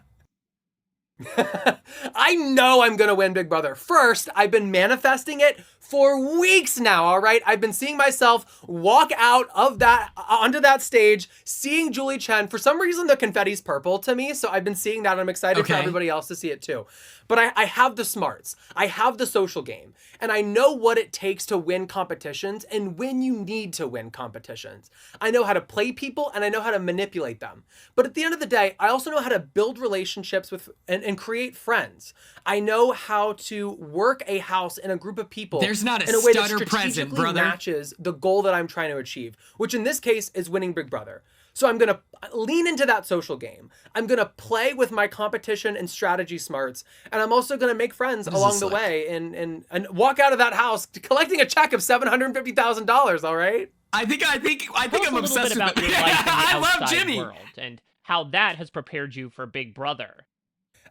I know I'm going to win Big Brother. First, I've been manifesting it for weeks now, all right? I've been seeing myself walk out of that, onto that stage, seeing Julie Chen. For some reason, the confetti's purple to me, so I've been seeing that. I'm excited for everybody else to see it too. But I have the smarts. I have the social game. And I know what it takes to win competitions and when you need to win competitions. I know how to play people and I know how to manipulate them. But at the end of the day, I also know how to build relationships with and create friends. I know how to work a house in a group of people. There's not a in a way that stutter present, strategically brother. matches the goal that I'm trying to achieve, which in this case is winning Big Brother. So I'm going to lean into that social game. I'm going to play with my competition and strategy smarts. And I'm also going to make friends along the way and walk out of that house collecting a check of $750,000, all right? I think I'm obsessed with about it. your life in the I love outside Jimmy. world and how that has prepared you for Big Brother.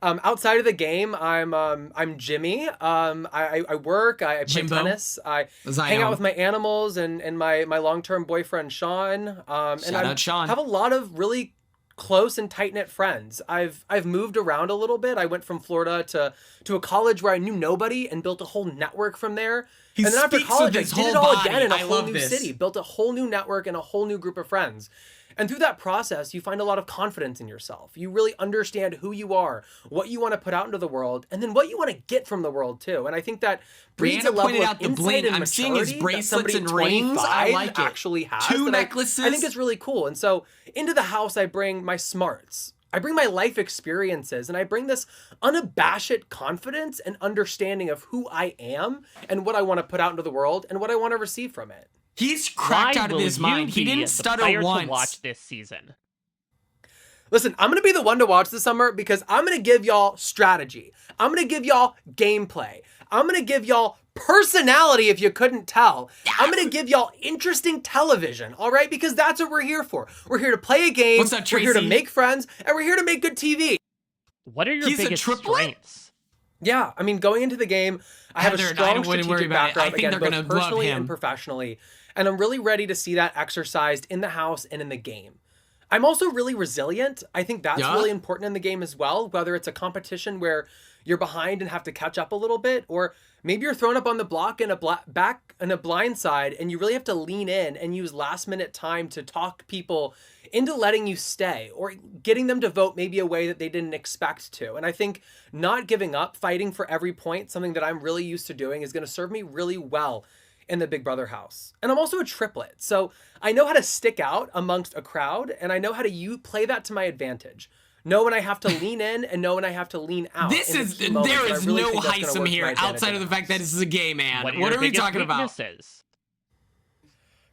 Outside of the game, I'm Jimmy. I work. I play tennis. I hang out with my animals and my long-term boyfriend Sean. And out Sean. I have a lot of really close and tight-knit friends. I've moved around a little bit. I went from Florida to a college where I knew nobody and built a whole network from there. And then after college, I did it all again in a whole new city, built a whole new network and a whole new group of friends. And through that process, you find a lot of confidence in yourself. You really understand who you are, what you want to put out into the world, and then what you want to get from the world too. And I think that breeds a level of insight and I'm seeing his maturity bracelets that and somebody rings. I like it. actually has. Two that necklaces. I think it's really cool. And so into the house, I bring my smarts. I bring my life experiences, and I bring this unabashed confidence and understanding of who I am and what I want to put out into the world and what I want to receive from it. He's cracked out of his mind. He didn't stutter once. To watch this season. Listen, I'm going to be the one to watch this summer because I'm going to give y'all strategy. I'm going to give y'all gameplay. I'm going to give y'all personality if you couldn't tell. I'm going to give y'all interesting television, all right? Because that's what we're here for. We're here to play a game. What's up, Tracy? We're here to make friends, and we're here to make good TV. What are your biggest strengths? Yeah, I mean, going into the game, I have a strong strategic background, again, both personally and professionally. And I'm really ready to see that exercised in the house and in the game. I'm also really resilient. I think that's really important in the game as well, whether it's a competition where you're behind and have to catch up a little bit, or maybe you're thrown up on the block in a blind side and you really have to lean in and use last minute time to talk people into letting you stay or getting them to vote maybe a way that they didn't expect to. And I think not giving up, fighting for every point, something that I'm really used to doing, is going to serve me really well in the Big Brother house. And I'm also a triplet. So I know how to stick out amongst a crowd, and I know how to play that to my advantage. Know when I have to lean in and know when I have to lean out. There is no Heisem here outside of the fact that this is a gay man. What are we talking about?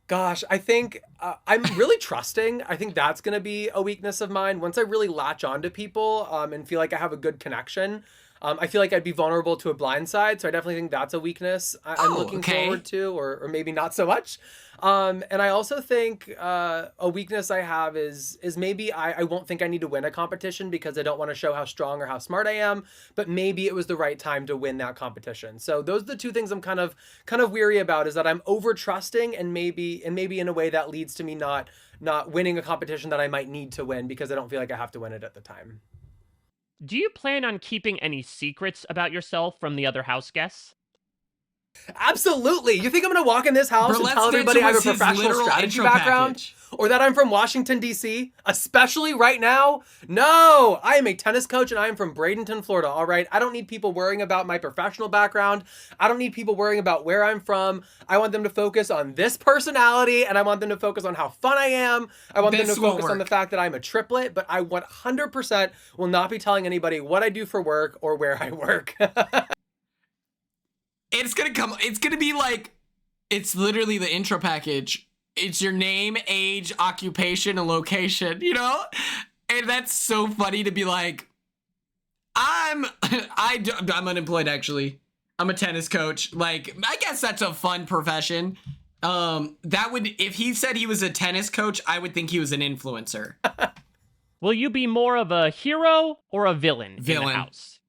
Gosh, I think I'm really trusting. I think that's going to be a weakness of mine. Once I really latch onto people and feel like I have a good connection, I feel like I'd be vulnerable to a blindside, so I definitely think that's a weakness I'm looking forward to, or maybe not so much. And I also think a weakness I have is maybe I won't think I need to win a competition because I don't want to show how strong or how smart I am, but maybe it was the right time to win that competition. So those are the two things I'm kind of weary about, is that I'm over trusting and maybe in a way that leads to me not winning a competition that I might need to win because I don't feel like I have to win it at the time. Do you plan on keeping any secrets about yourself from the other house guests? Absolutely. You think I'm going to walk in this house and tell everybody I have a professional strategy background? Or that I'm from Washington, D.C.? Especially right now? No! I am a tennis coach and I am from Bradenton, Florida, all right? I don't need people worrying about my professional background. I don't need people worrying about where I'm from. I want them to focus on this personality, and I want them to focus on how fun I am. I want them to focus on the fact that I'm a triplet, but I 100% will not be telling anybody what I do for work or where I work. It's gonna be like, it's literally the intro package. It's your name, age, occupation, and location, you know? And that's so funny to be like, I'm unemployed, actually. I'm a tennis coach. Like, I guess that's a fun profession. If he said he was a tennis coach, I would think he was an influencer. Will you be more of a hero or a villain in the house?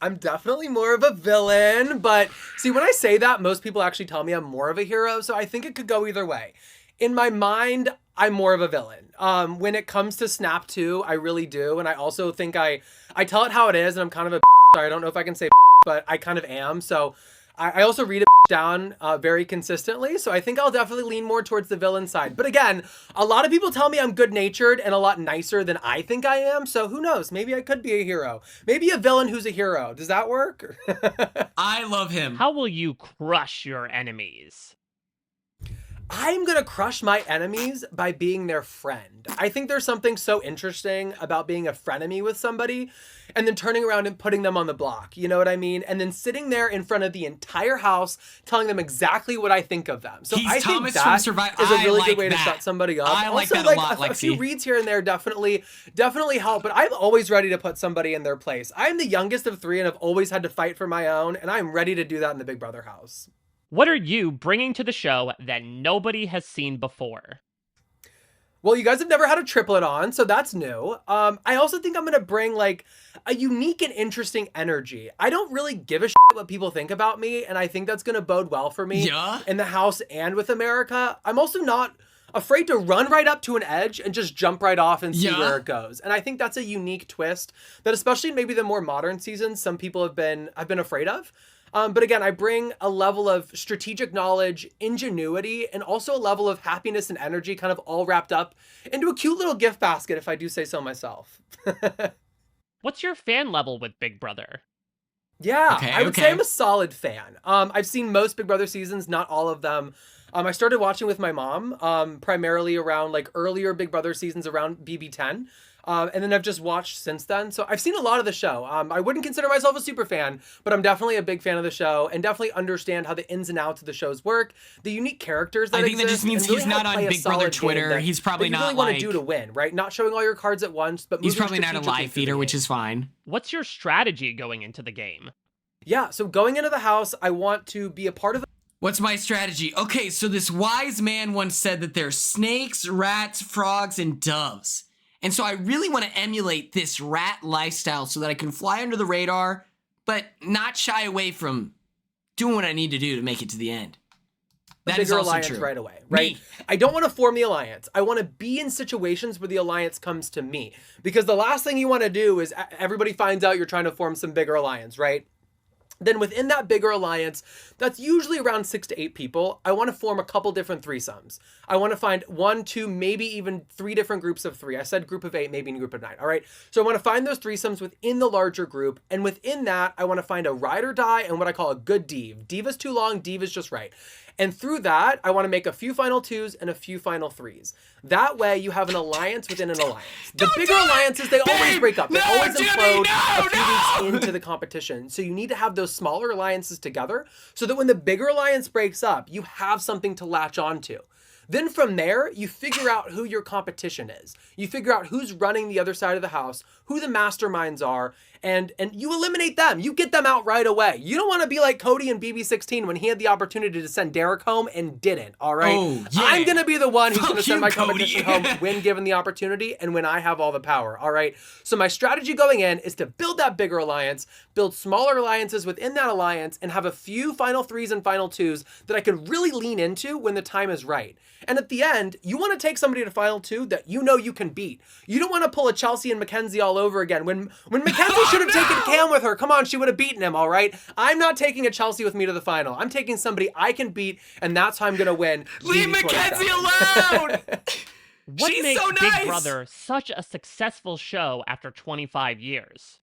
I'm definitely more of a villain, but see, when I say that, most people actually tell me I'm more of a hero, so I think it could go either way. In my mind, I'm more of a villain. When it comes to Snap 2, I really do, and I also think I tell it how it is, and I'm kind of a sorry, I don't know if I can say but I kind of am, so I also read it down very consistently, so I think I'll definitely lean more towards the villain side. But again, a lot of people tell me I'm good-natured and a lot nicer than I think I am, so who knows? Maybe I could be a hero. Maybe a villain who's a hero. Does that work? I love him. How will you crush your enemies? I'm going to crush my enemies by being their friend. I think there's something so interesting about being a frenemy with somebody and then turning around and putting them on the block. You know what I mean? And then sitting there in front of the entire house telling them exactly what I think of them. So I think that is a really good way to shut somebody up. I like also, that a lot, Lexi. A few reads here and there definitely help, but I'm always ready to put somebody in their place. I'm the youngest of three and I've always had to fight for my own, and I'm ready to do that in the Big Brother house. What are you bringing to the show that nobody has seen before? Well, you guys have never had a triplet on, so that's new. I also think I'm going to bring like a unique and interesting energy. I don't really give a shit what people think about me, and I think that's going to bode well for me in the house and with America. I'm also not afraid to run right up to an edge and just jump right off and see where it goes. And I think that's a unique twist that, especially in maybe the more modern seasons, some people have been afraid of. But again, I bring a level of strategic knowledge, ingenuity, and also a level of happiness and energy kind of all wrapped up into a cute little gift basket, if I do say so myself. What's your fan level with Big Brother? Yeah, I would say I'm a solid fan. I've seen most Big Brother seasons, not all of them. I started watching with my mom, primarily around like earlier Big Brother seasons around BB10. And then I've just watched since then. So I've seen a lot of the show. I wouldn't consider myself a super fan, but I'm definitely a big fan of the show and definitely understand how the ins and outs of the shows work, the unique characters that I think that just means he's not on Big Brother Twitter. He's probably not really want to do to win, right? Not showing all your cards at once, but he's probably not a live feeder, which is fine. What's your strategy going into the game? Yeah, so going into the house, I want to be a part of the... What's my strategy? Okay, so this wise man once said that there's snakes, rats, frogs, and doves. And so I really want to emulate this rat lifestyle so that I can fly under the radar, but not shy away from doing what I need to do to make it to the end. That is also true. Right away, right? I don't want to form the alliance. I want to be in situations where the alliance comes to me. Because the last thing you want to do is everybody finds out you're trying to form some bigger alliance, right? Then within that bigger alliance, that's usually around 6 to 8 people, I want to form a couple different threesomes. I want to find 1, 2, maybe even 3 different groups of 3. I said group of 8, maybe in group of 9. All right. So I want to find those threesomes within the larger group. And within that, I want to find a ride or die and what I call a good div. Div is too long, div is just right. And through that, I want to make a few final 2s and a few final 3s. That way, you have an alliance within an alliance. The bigger alliances, they always break up. They always implode a few weeks into the competition. So you need to have those smaller alliances together so that when the bigger alliance breaks up, you have something to latch onto. Then from there, you figure out who your competition is. You figure out who's running the other side of the house, who the masterminds are, and you eliminate them. You get them out right away. You don't want to be like Cody and BB16 when he had the opportunity to send Derek home and didn't, all right? Oh, yeah. I'm going to be the one who's going to send my Cody. competition home when given the opportunity and when I have all the power, all right? So my strategy going in is to build that bigger alliance, build smaller alliances within that alliance, and have a few final threes and final twos that I can really lean into when the time is right. And at the end, you want to take somebody to final two that you know you can beat. You don't want to pull a Chelsea and Mackenzie all over again. When Mackenzie should have taken Cam with her, come on, she would have beaten him, all right? I'm not taking a Chelsea with me to the final. I'm taking somebody I can beat, and that's how I'm going to win. Leave Mackenzie alone! What She's makes so nice! Big Brother such a successful show after 25 years?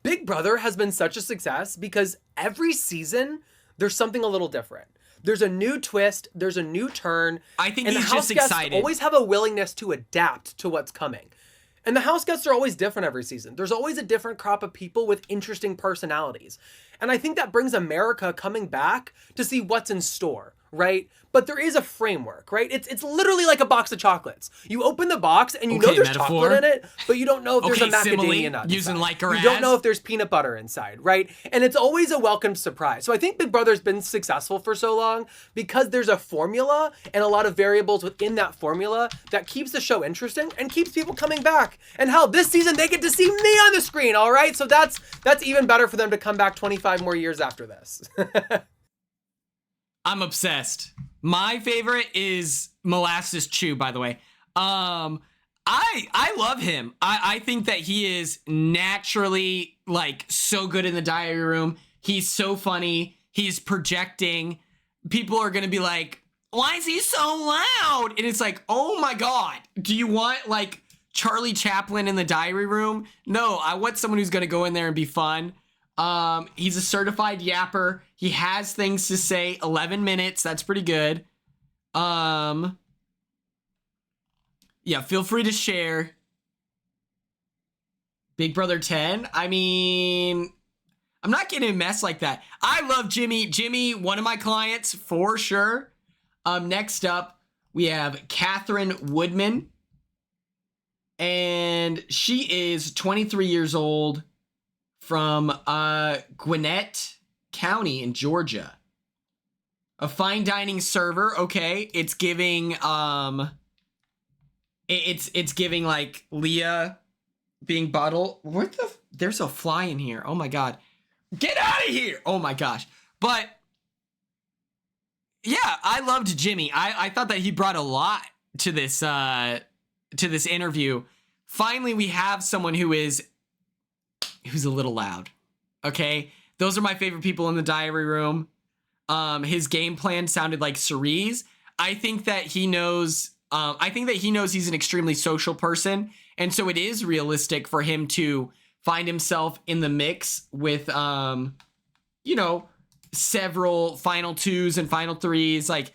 Big Brother has been such a success because every season, there's something a little different. There's a new twist, there's a new turn. I think and he's the house just guests excited. always have a willingness to adapt to what's coming. And the house guests are always different every season. There's always a different crop of people with interesting personalities. And I think that brings America coming back to see what's in store, right? But there is a framework, right? It's literally like a box of chocolates. You open the box and you know there's chocolate in it, but you don't know if there's a macadamia nut using inside. like her You don't ass. know if there's peanut butter inside, right? And it's always a welcome surprise. So I think Big Brother's been successful for so long because there's a formula and a lot of variables within that formula that keeps the show interesting and keeps people coming back. And hell, this season they get to see me on the screen, all right? So that's even better for them to come back 25 more years after this. I'm obsessed. My favorite is Molasses Chew, by the way. I love him. I think that he is naturally like so good in the diary room. He's so funny. He's projecting. People are gonna be like, why is he so loud? And it's like, oh my God. Do you want like Charlie Chaplin in the diary room? No, I want someone who's gonna go in there and be fun. He's a certified yapper. He has things to say. 11 minutes. That's pretty good. Yeah, feel free to share. Big Brother 10. I mean, I'm not getting a mess like that. I love Jimmy. Jimmy, one of my clients for sure. Next up, we have Katherine Woodman. And she is 23 years old. From Gwinnett County in Georgia. A fine dining server, okay. It's giving it's giving like Leah being bottled. There's a fly in here. Oh my God. Get out of here. Oh my gosh. But yeah, I loved Jimmy. I thought that he brought a lot to this interview. Finally, we have someone who's a little loud. Okay? Those are my favorite people in the diary room. His game plan sounded like Cerise. I think that he knows he's an extremely social person. And so it is realistic for him to find himself in the mix with, several final twos and final threes. Like,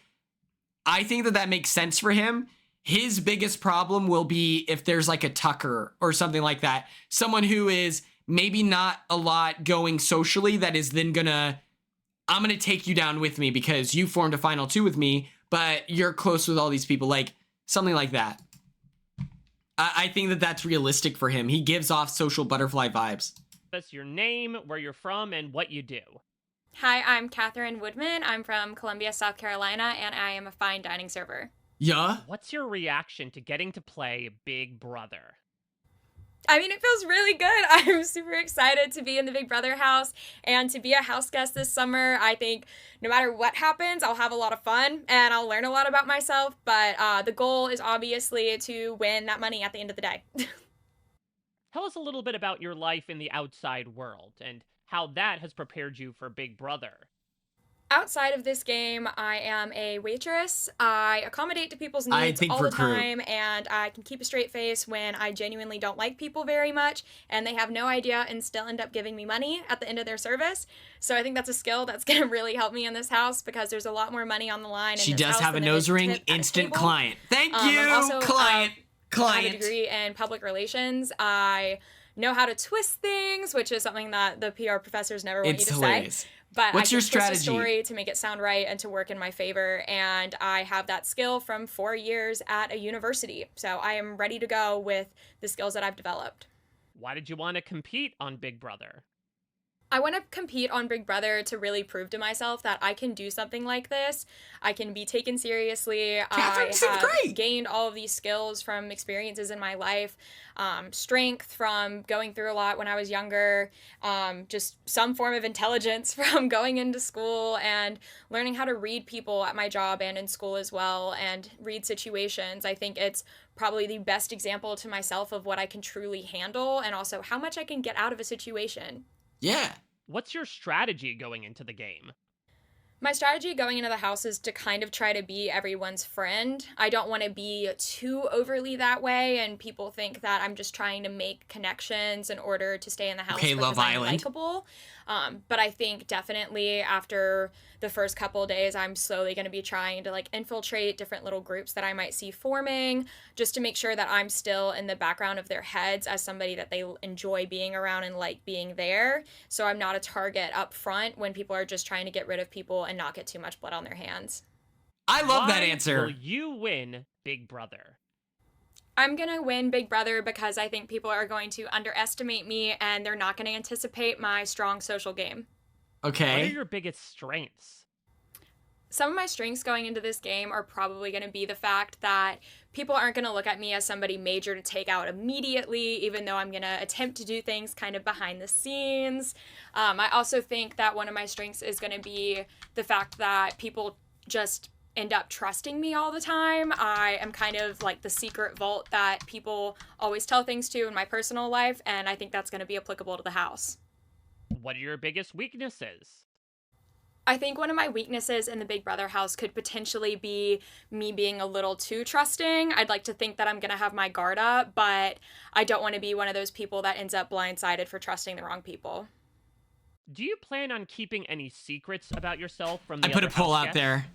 I think that makes sense for him. His biggest problem will be if there's like a Tucker or something like that. Someone who is maybe not a lot going socially that is then I'm gonna take you down with me because you formed a final two with me, but you're close with all these people, like something like that. I think that that's realistic for him. He gives off social butterfly vibes. That's your name, where you're from, and what you do. Hi, I'm Katherine Woodman. I'm from Columbia, South Carolina, and I am a fine dining server. Yeah? What's your reaction to getting to play Big Brother? I mean, it feels really good. I'm super excited to be in the Big Brother house and to be a house guest this summer. I think no matter what happens, I'll have a lot of fun and I'll learn a lot about myself. But the goal is obviously to win that money at the end of the day. Tell us a little bit about your life in the outside world and how that has prepared you for Big Brother. Outside of this game, I am a waitress. I accommodate to people's needs all the time, and I can keep a straight face when I genuinely don't like people very much, and they have no idea and still end up giving me money at the end of their service. So I think that's a skill that's going to really help me in this house because there's a lot more money on the line. She does have a nose ring, instant client. Thank you, I'm also, client. I have a degree in public relations. I know how to twist things, which is something that the PR professors never want you to say. But What's I your can twist a strategy? story to make it sound right and to work in my favor. And I have that skill from 4 years at a university. So I am ready to go with the skills that I've developed. Why did you want to compete on Big Brother? I want to compete on Big Brother to really prove to myself that I can do something like this. I can be taken seriously. Katherine seemed great. Gained all of these skills from experiences in my life, strength from going through a lot when I was younger, just some form of intelligence from going into school and learning how to read people at my job and in school as well and read situations. I think it's probably the best example to myself of what I can truly handle and also how much I can get out of a situation. Yeah. What's your strategy going into the game? My strategy going into the house is to kind of try to be everyone's friend. I don't want to be too overly that way, and people think that I'm just trying to make connections in order to stay in the house Okay, because Love I'm Island. likable. But I think definitely after the first couple days, I'm slowly going to be trying to like infiltrate different little groups that I might see forming, just to make sure that I'm still in the background of their heads as somebody that they enjoy being around and like being there. So I'm not a target up front when people are just trying to get rid of people and not get too much blood on their hands. I love that Why answer. will you win Big Brother? I'm going to win Big Brother because I think people are going to underestimate me and they're not going to anticipate my strong social game. Okay. What are your biggest strengths? Some of my strengths going into this game are probably going to be the fact that people aren't going to look at me as somebody major to take out immediately, even though I'm going to attempt to do things kind of behind the scenes. I also think that one of my strengths is going to be the fact that people just end up trusting me all the time. I am kind of like the secret vault that people always tell things to in my personal life, and I think that's going to be applicable to the house. What are your biggest weaknesses? I think one of my weaknesses in the Big Brother house could potentially be me being a little too trusting. I'd like to think that I'm going to have my guard up, but I don't want to be one of those people that ends up blindsided for trusting the wrong people. Do you plan on keeping any secrets about yourself from the I put a other poll house out guests? there.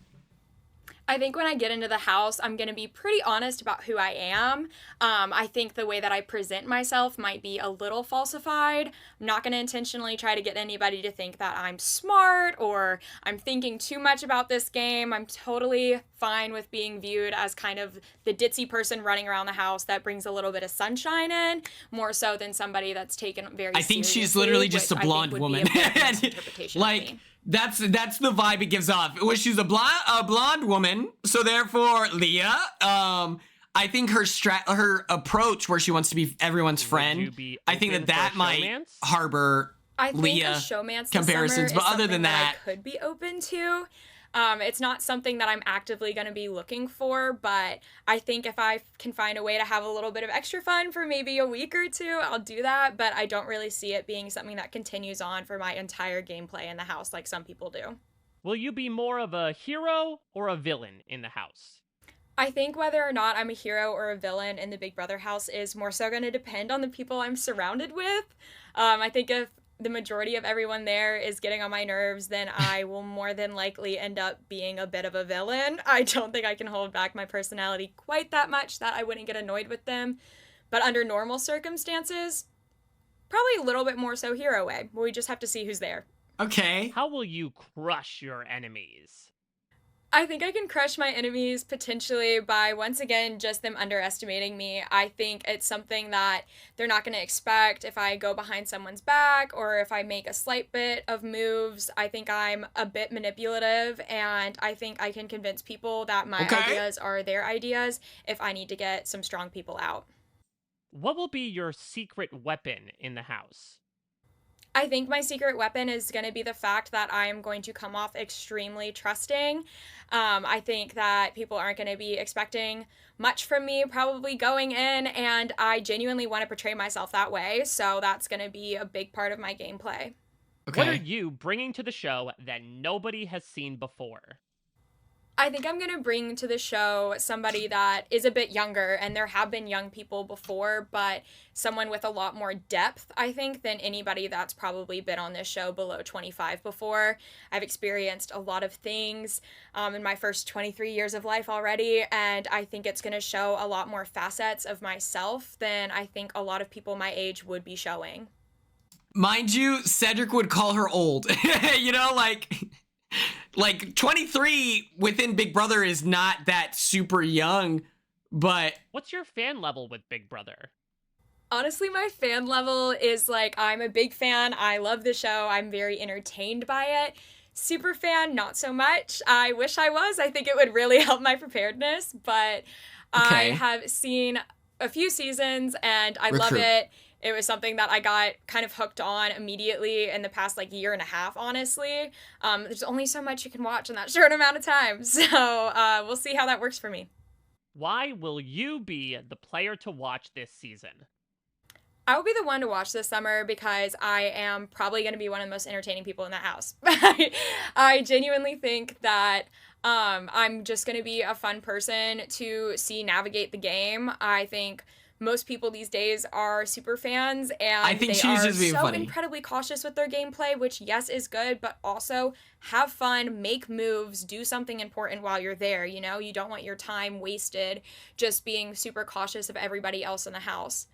I think when I get into the house, I'm going to be pretty honest about who I am. I think the way that I present myself might be a little falsified. I'm not going to intentionally try to get anybody to think that I'm smart or I'm thinking too much about this game. I'm totally fine with being viewed as kind of the ditzy person running around the house that brings a little bit of sunshine in, more so than somebody that's taken very I think she's seriously, literally just a which I think blonde would be woman. a better misinterpretation of Like, me. that's the vibe it gives off. Well, she's a blonde woman, so therefore, Leah, I think her approach where she wants to be everyone's friend, you be I think open that for might showmance? harbor I think Leah a showmance comparisons. this But summer other is than something that, I could be open to. It's not something that I'm actively going to be looking for, but I think if I can find a way to have a little bit of extra fun for maybe a week or two, I'll do that. But I don't really see it being something that continues on for my entire gameplay in the house like some people do. Will you be more of a hero or a villain in the house? I think whether or not I'm a hero or a villain in the Big Brother house is more so going to depend on the people I'm surrounded with. I think if the majority of everyone there is getting on my nerves, then I will more than likely end up being a bit of a villain. I don't think I can hold back my personality quite that much that I wouldn't get annoyed with them. But under normal circumstances, probably a little bit more so hero way, where we just have to see who's there. okay. How will you crush your enemies? I think I can crush my enemies potentially by, once again, just them underestimating me. I think it's something that they're not going to expect if I go behind someone's back or if I make a slight bit of moves. I think I'm a bit manipulative, and I think I can convince people that my ideas are their ideas if I need to get some strong people out. What will be your secret weapon in the house? I think my secret weapon is going to be the fact that I am going to come off extremely trusting. I think that people aren't going to be expecting much from me probably going in, and I genuinely want to portray myself that way, so that's going to be a big part of my gameplay. Okay. What are you bringing to the show that nobody has seen before? I think I'm going to bring to the show somebody that is a bit younger, and there have been young people before, but someone with a lot more depth, I think, than anybody that's probably been on this show below 25 before. I've experienced a lot of things in my first 23 years of life already, and I think it's going to show a lot more facets of myself than I think a lot of people my age would be showing. Mind you, Cedric would call her old. You know, like 23 within Big Brother is not that super young, but... What's your fan level with Big Brother? Honestly, my fan level is like, I'm a big fan. I love the show. I'm very entertained by it. Super fan, not so much. I wish I was. I think it would really help my preparedness, but I have seen a few seasons and I love it. It was something that I got kind of hooked on immediately in the past like year and a half, honestly. There's only so much you can watch in that short amount of time. So we'll see how that works for me. Why will you be the player to watch this season? I will be the one to watch this summer because I am probably going to be one of the most entertaining people in that house. I genuinely think that I'm just going to be a fun person to see navigate the game. I think most people these days are super fans, and I think they are just being so funny. incredibly cautious with their gameplay, which yes is good, but also have fun, make moves, do something important while you're there. You know, you don't want your time wasted just being super cautious of everybody else in the house.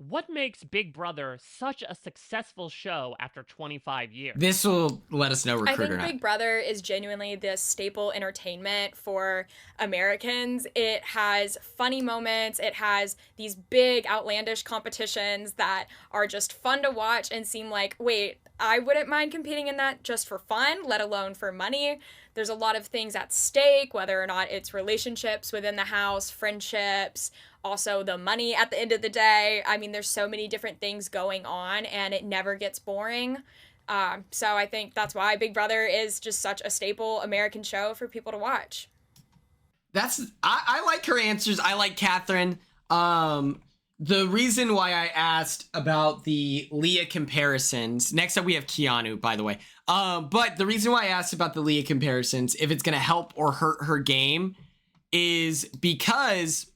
What makes Big Brother such a successful show after 25 years? This will let us know recruit I or think not. Big Brother is genuinely the staple entertainment for Americans. It has funny moments. It has these big outlandish competitions that are just fun to watch and seem like, wait, I wouldn't mind competing in that just for fun, let alone for money. There's a lot of things at stake, whether or not it's relationships within the house, friendships, also the money at the end of the day. I mean, there's so many different things going on and it never gets boring. So I think that's why Big Brother is just such a staple American show for people to watch. I like her answers. I like Katherine. The reason why I asked about the Leah comparisons, next up we have Keanu, by the way. But the reason why I asked about the Leah comparisons, if it's going to help or hurt her game, is because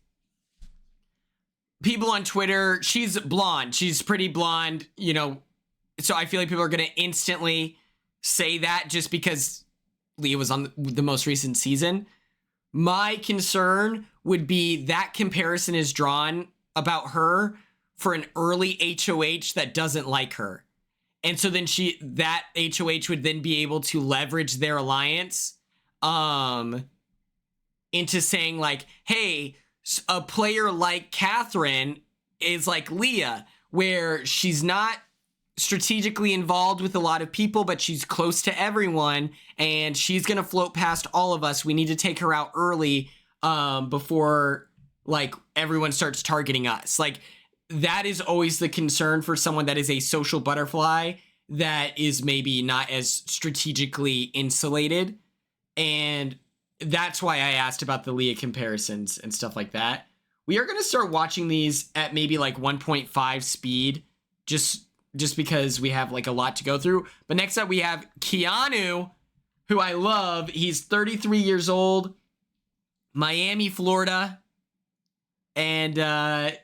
people on Twitter, she's blonde. She's pretty blonde, you know. So I feel like people are going to instantly say that just because Leah was on the most recent season. My concern would be that comparison is drawn about her for an early HOH that doesn't like her. And so then that HOH would then be able to leverage their alliance into saying like, hey, a player like Katherine is like Leah, where she's not strategically involved with a lot of people, but she's close to everyone and she's going to float past all of us. We need to take her out early before like everyone starts targeting us. Like that is always the concern for someone that is a social butterfly that is maybe not as strategically insulated. And that's why I asked about the Leah comparisons and stuff like that. We are going to start watching these at maybe like 1.5 speed, just because we have like a lot to go through. But next up we have Keanu, who I love. He's 33 years old, Miami, Florida. And,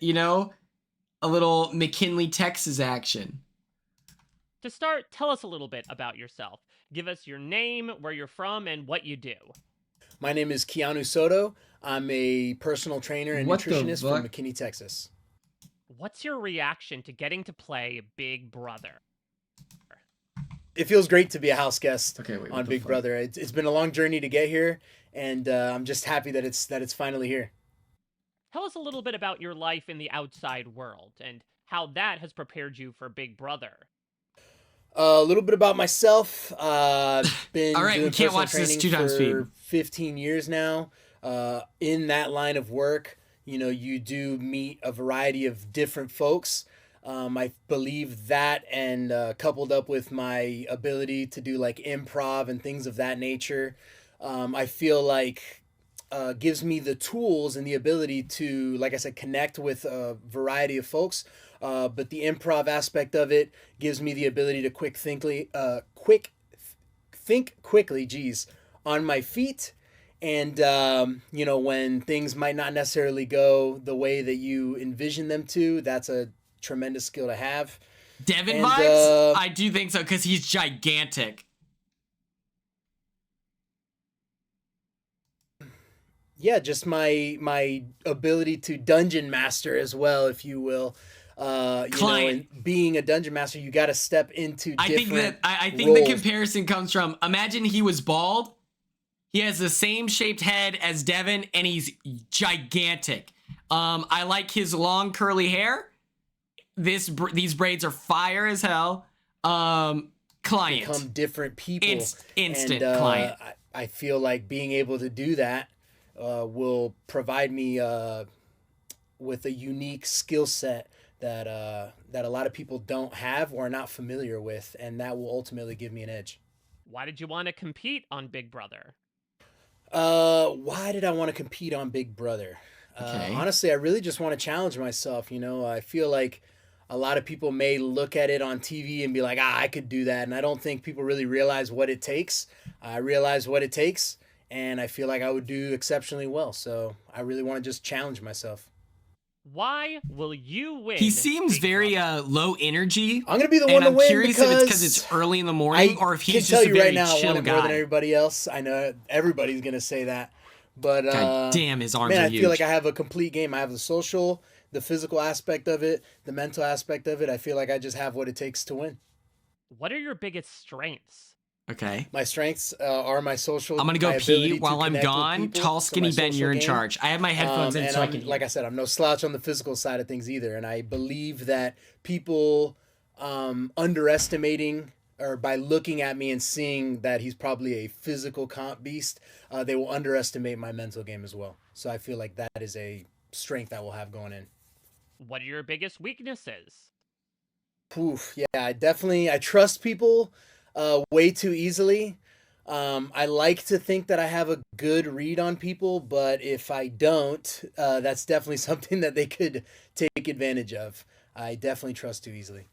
you know, a little McKinley, Texas action. To start, tell us a little bit about yourself. Give us your name, where you're from, and what you do. My name is Keanu Sto. I'm a personal trainer and nutritionist from McKinney, Texas. What's your reaction to getting to play Big Brother? It feels great to be a house guest on Big fuck? Brother. It's been a long journey to get here, and I'm just happy that it's finally here. Tell us a little bit about your life in the outside world and how that has prepared you for Big Brother. A little bit about myself. Been all right, doing we can't personal watch this training 2 times speed. for 15 years now. In that line of work, you know, you do meet a variety of different folks. I believe that, and coupled up with my ability to do like improv and things of that nature, I feel like gives me the tools and the ability to, like I said, connect with a variety of folks. But the improv aspect of it gives me the ability to think quickly, on my feet. And, you know, when things might not necessarily go the way that you envision them to, that's a tremendous skill to have. Devin vibes? I do think so, because he's gigantic. Yeah, just my ability to dungeon master as well, if you will. and being a dungeon master, you got to step into different I think the comparison comes from, imagine he was bald. He has the same shaped head as Devin, and he's gigantic. I like his long curly hair. These braids are fire as hell. Client. Become different people. Instant client. I feel like being able to do that will provide me with a unique skill set that a lot of people don't have or are not familiar with, and that will ultimately give me an edge. Why did you want to compete on Big Brother? Why did I want to compete on Big Brother? Honestly, I really just want to challenge myself. I feel like a lot of people may look at it on TV and be like, I could do that. And I don't think people really realize what it takes. I realize what it takes, and I feel like I would do exceptionally well. So I really want to just challenge myself. Why will you win? He seems very low energy. I'm gonna be the one to win. I'm curious if it's because it's early in the morning or if he's can just tell a you very right now, I chill want it more than guy. everybody else. I know everybody's gonna say that, but God damn, his arms man, are I huge. feel like I have a complete game. I have the social, the physical aspect of it, the mental aspect of it. I feel like I just have what it takes to win. What are your biggest strengths? Okay. My strengths are my social. I'm gonna go my pee ability to while I'm connect with gone. people, Tall, so skinny my Ben, social you're in game. charge. I have my headphones in And so I I'm, can hear. like I said, I'm no slouch on the physical side of things either. And I believe that people underestimating or by looking at me and seeing that he's probably a physical comp beast, they will underestimate my mental game as well. So I feel like that is a strength I will have going in. What are your biggest weaknesses? Poof, yeah, I trust people way too easily. I like to think that I have a good read on people, but if I don't, that's definitely something that they could take advantage of. I definitely trust too easily.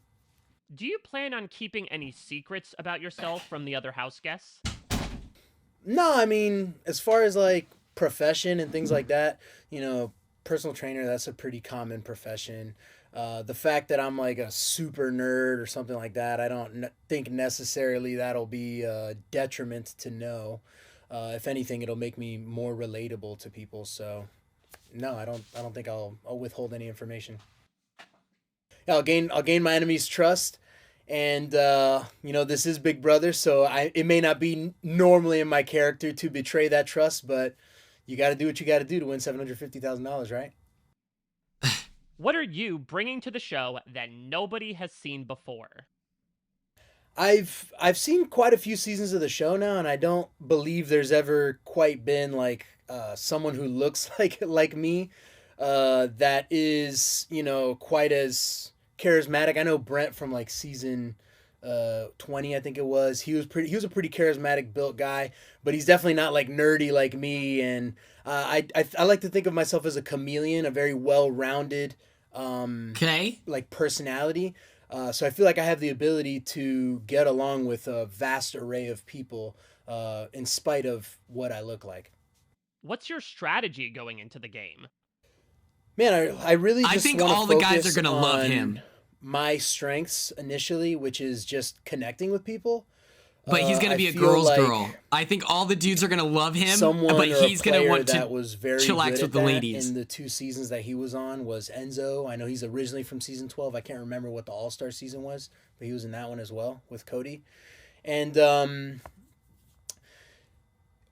Do you plan on keeping any secrets about yourself from the other house guests? No, I mean, as far as like profession and things like that, personal trainer, that's a pretty common profession. The fact that I'm like a super nerd or something like that, I don't think necessarily that'll be a detriment to know. If anything, it'll make me more relatable to people. So, no, I don't think I'll withhold any information. I'll gain my enemy's trust, and this is Big Brother, so it may not be normally in my character to betray that trust, but you got to do what you got to do to win $750,000, right? What are you bringing to the show that nobody has seen before? I've seen quite a few seasons of the show now, and I don't believe there's ever quite been like someone who looks like me that is quite as charismatic. I know Brent from like season 20, I think it was. He was a pretty charismatic built guy, but he's definitely not like nerdy like me. And I like to think of myself as a chameleon, a very well-rounded like personality. So I feel like I have the ability to get along with a vast array of people in spite of what I look like. What's your strategy going into the game? Man, I really just I think wanna all the guys focus are gonna love on him. My strengths initially, which is just connecting with people. But he's gonna be I a feel girl's like girl. I think all the dudes are gonna love him, Someone but or he's a gonna player want to that was very chillax good with at the that ladies. in the 2 seasons that he was on was Enzo. I know he's originally from season 12. I can't remember what the All-Star season was, but he was in that one as well with Cody. And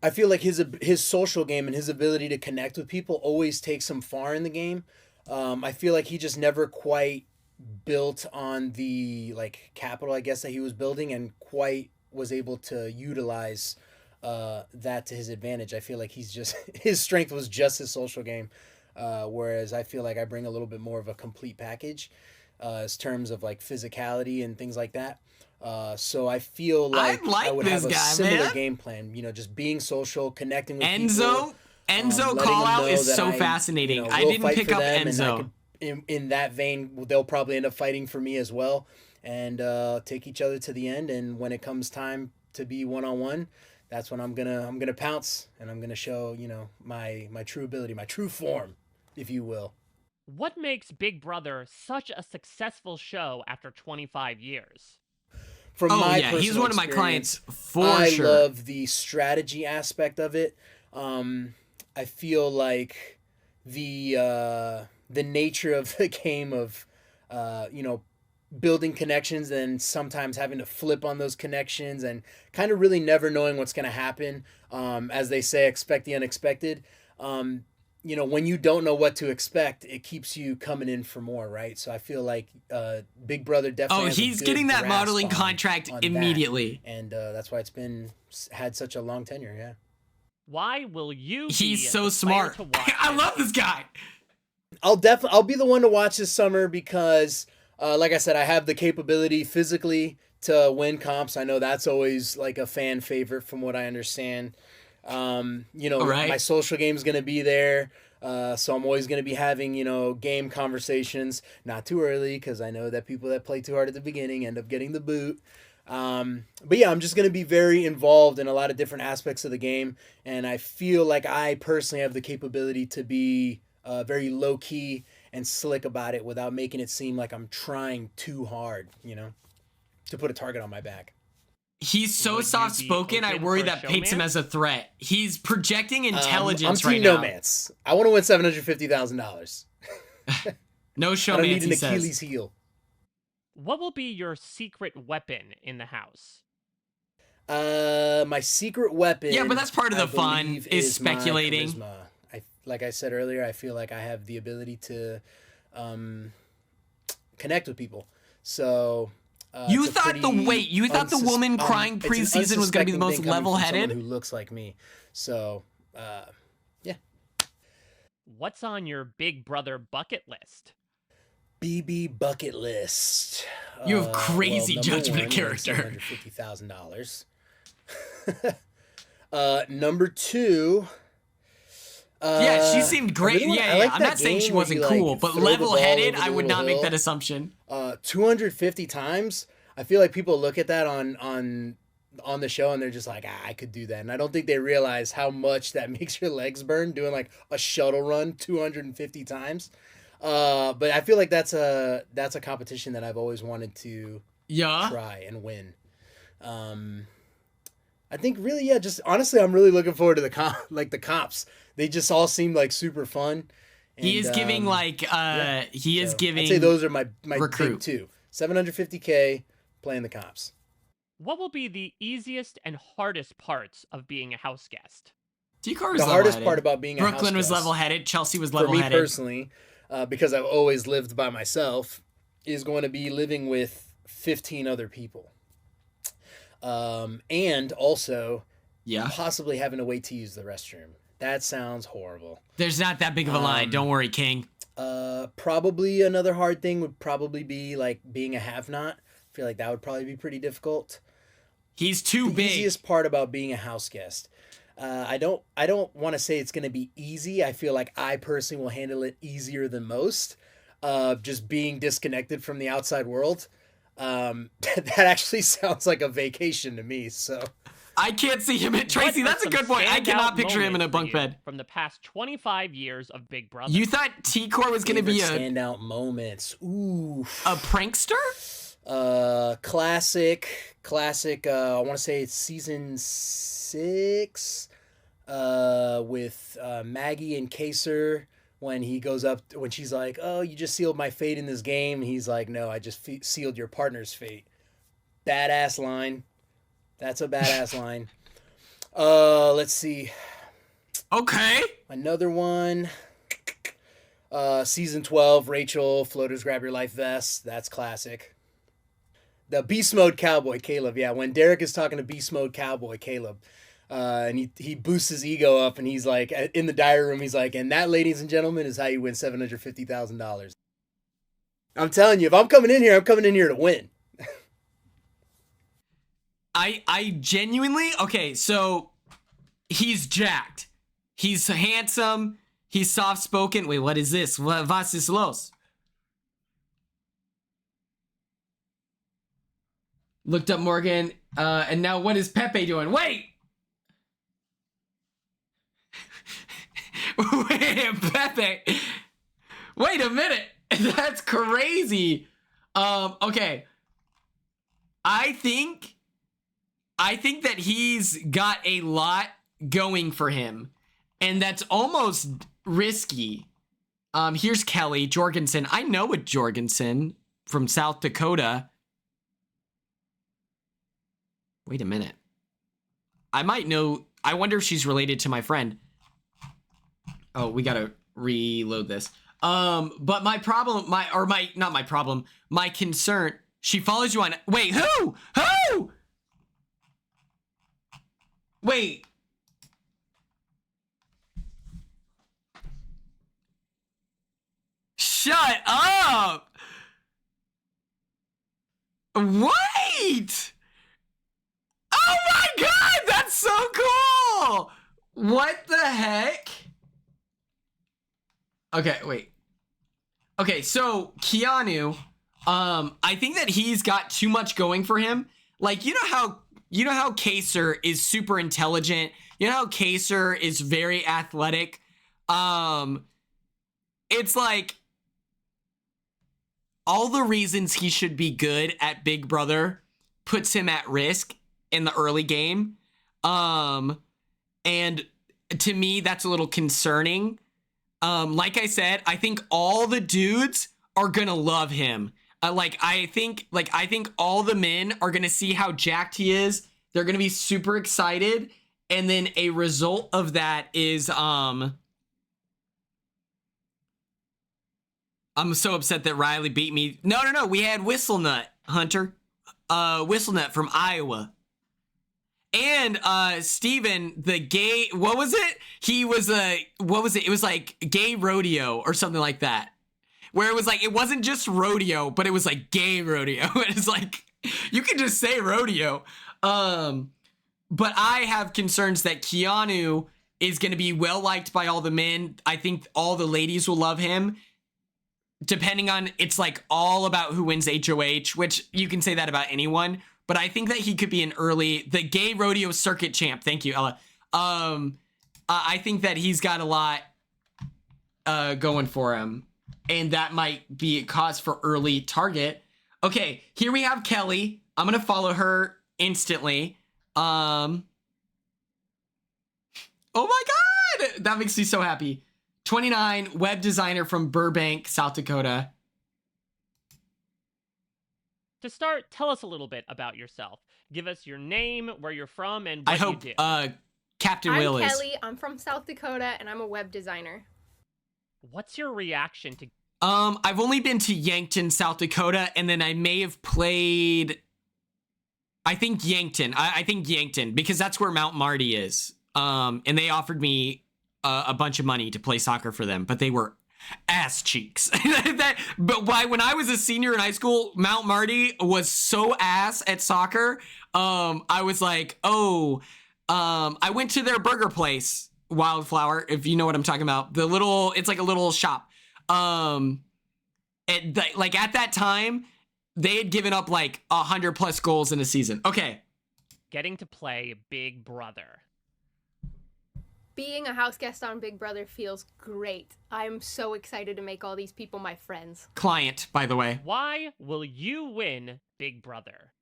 I feel like his social game and his ability to connect with people always takes him far in the game. I feel like he just never quite built on the like capital, I guess, that he was building, and quite was able to utilize that to his advantage. I feel like his strength was just his social game, whereas I feel like I bring a little bit more of a complete package as terms of like physicality and things like that. So I feel like I would have a similar game plan, just being social, connecting with people. Enzo call out is so fascinating. I didn't pick up Enzo. In that vein, they'll probably end up fighting for me as well, and take each other to the end. And when it comes time to be one-on-one, that's when I'm gonna pounce, and I'm gonna show my true ability, my true form, if you will. What makes Big Brother such a successful show after 25 years? From my he's one of my clients for sure. I love the strategy aspect of it. I feel like the nature of the game of you know, building connections and sometimes having to flip on those connections and kind of really never knowing what's going to happen. As they say, expect the unexpected. You know, when you don't know what to expect, it keeps you coming in for more, right? So I feel like Big Brother definitely. Oh, has a he's good getting that grasp modeling contract on immediately, that. And that's why it's had such a long tenure. Yeah. Why will you? He's so smart. I love this guy. I'll be the one to watch this summer because, like I said, I have the capability physically to win comps. I know that's always like a fan favorite from what I understand. You know, my social game is going to be there. So I'm always going to be having, you know, game conversations, not too early, because I know that people that play too hard at the beginning end up getting the boot. But yeah, I'm just going to be very involved in a lot of different aspects of the game. And I feel like I personally have the capability to be very low key and slick about it without making it seem like I'm trying too hard, you know, to put a target on my back. He's so soft-spoken, I worry that paints him as a threat. He's projecting intelligence I'm right now. Nomance. I want to win $750,000. No showmance, I don't need an he says. Achilles heel. What will be your secret weapon in the house? My secret weapon. Yeah, but that's part of the fun, is speculating. My charisma. Like I said earlier, I feel like I have the ability to connect with people. So you thought the woman crying preseason was going to be the most level-headed? Who looks like me. So, yeah. What's on your Big Brother bucket list? BB bucket list. You have crazy judgment character. $750,000. Number 2. Yeah, she seemed great. I'm not saying she wasn't cool, but level-headed, I would not make that assumption. 250 times. I feel like people look at that on the show and they're just like, I could do that. And I don't think they realize how much that makes your legs burn doing like a shuttle run 250 times. But I feel like that's a competition that I've always wanted to try and win. I think really, yeah, just honestly, I'm really looking forward to the comps. They just all seem like super fun. And, he is giving I'd say those are my recruit. big 2. 750K playing the comps. What will be the easiest and hardest parts of being a house guest? The hardest part about being a house guest. Brooklyn was level-headed. Chelsea was level-headed. For me personally, because I've always lived by myself, is going to be living with 15 other people. And also possibly having to wait to use the restroom. That sounds horrible. There's not that big of a line. Don't worry, King. Probably another hard thing would probably be like being a have-not. I feel like that would probably be pretty difficult. He's too big. The easiest part about being a house guest. I don't want to say it's going to be easy. I feel like I personally will handle it easier than most. Just being disconnected from the outside world. That actually sounds like a vacation to me. So I can't see him at Tracy. That's a good point. I cannot picture him in a bunk bed. From the past 25 years of Big Brother. You thought T-Core was going to be a standout moments. Ooh, a prankster? Classic. I want to say it's season 6. With Maggie and Kaser. When he goes up, when she's like, "Oh, you just sealed my fate in this game," and he's like, "No, I just sealed your partner's fate." Badass line. That's a badass line. Let's see. Okay. Another one. Season 12, Rachel, floaters grab your life vest. That's classic. The Beast Mode Cowboy, Caleb. Yeah, when Derek is talking to Beast Mode Cowboy, Caleb. And he boosts his ego up and he's like, in the diary room, he's like, and that, ladies and gentlemen, is how you win $750,000. I'm telling you, if I'm coming in here to win. I genuinely, okay, so he's jacked. He's handsome. He's soft-spoken. Wait, what is this? Was is los? Looked up Morgan, and now what is Pepe doing? Wait! Wait, Pepe. Wait a minute. That's crazy. Okay. I think that he's got a lot going for him, and that's almost risky. Here's Kelly Jorgensson. I know a Jorgensson. from South Dakota. Wait a minute. I might know. I wonder if she's related to my friend. Oh, we gotta reload this. But my problem, not my problem, my concern, she follows you on, wait, who? Who? Wait. Shut up. Wait. Oh my God, that's so cool. What the heck? Okay, wait. Okay, so Keanu, I think that he's got too much going for him. Like, you know how Kaser is super intelligent. You know how Kaser is very athletic. It's like all the reasons he should be good at Big Brother puts him at risk in the early game. And to me, that's a little concerning. Like I said, I think all the dudes are gonna love him. I think all the men are gonna see how jacked he is. They're gonna be super excited, and then a result of that is I'm so upset that Riley beat me. No. We had Whistlenut, Hunter. Whistlenut from Iowa. And Steven, the gay, what was it? He was what was it? It was like gay rodeo or something like that. Where it was like, it wasn't just rodeo, but it was like gay rodeo. It's like, you could just say rodeo. But I have concerns that Keanu is going to be well liked by all the men. I think all the ladies will love him. Depending on, it's like all about who wins HOH, which you can say that about anyone. But I think that he could be the gay rodeo circuit champ. Thank you, Ella. I think that he's got a lot going for him. And that might be a cause for early target. Okay, here we have Kelly. I'm going to follow her instantly. Oh my God! That makes me so happy. 29, web designer from Burbank, South Dakota. To start, tell us a little bit about yourself. Give us your name, where you're from, and what you do. Captain Will is. I'm Kelly. I'm from South Dakota, and I'm a web designer. What's your reaction to... I've only been to Yankton, South Dakota, and then I may have played... I think Yankton. I think Yankton, because that's where Mount Marty is. And they offered me a bunch of money to play soccer for them, but they were ass cheeks. But when I was a senior in high school, Mount Marty was so ass at soccer. I was like, I went to their burger place, Wildflower, if you know what I'm talking about. It's like a little shop. At that time, they had given up like 100+ goals in a season. Okay. Getting to play Big Brother. Being a house guest on Big Brother feels great. I'm so excited to make all these people my friends. Client, by the way. Why will you win Big Brother?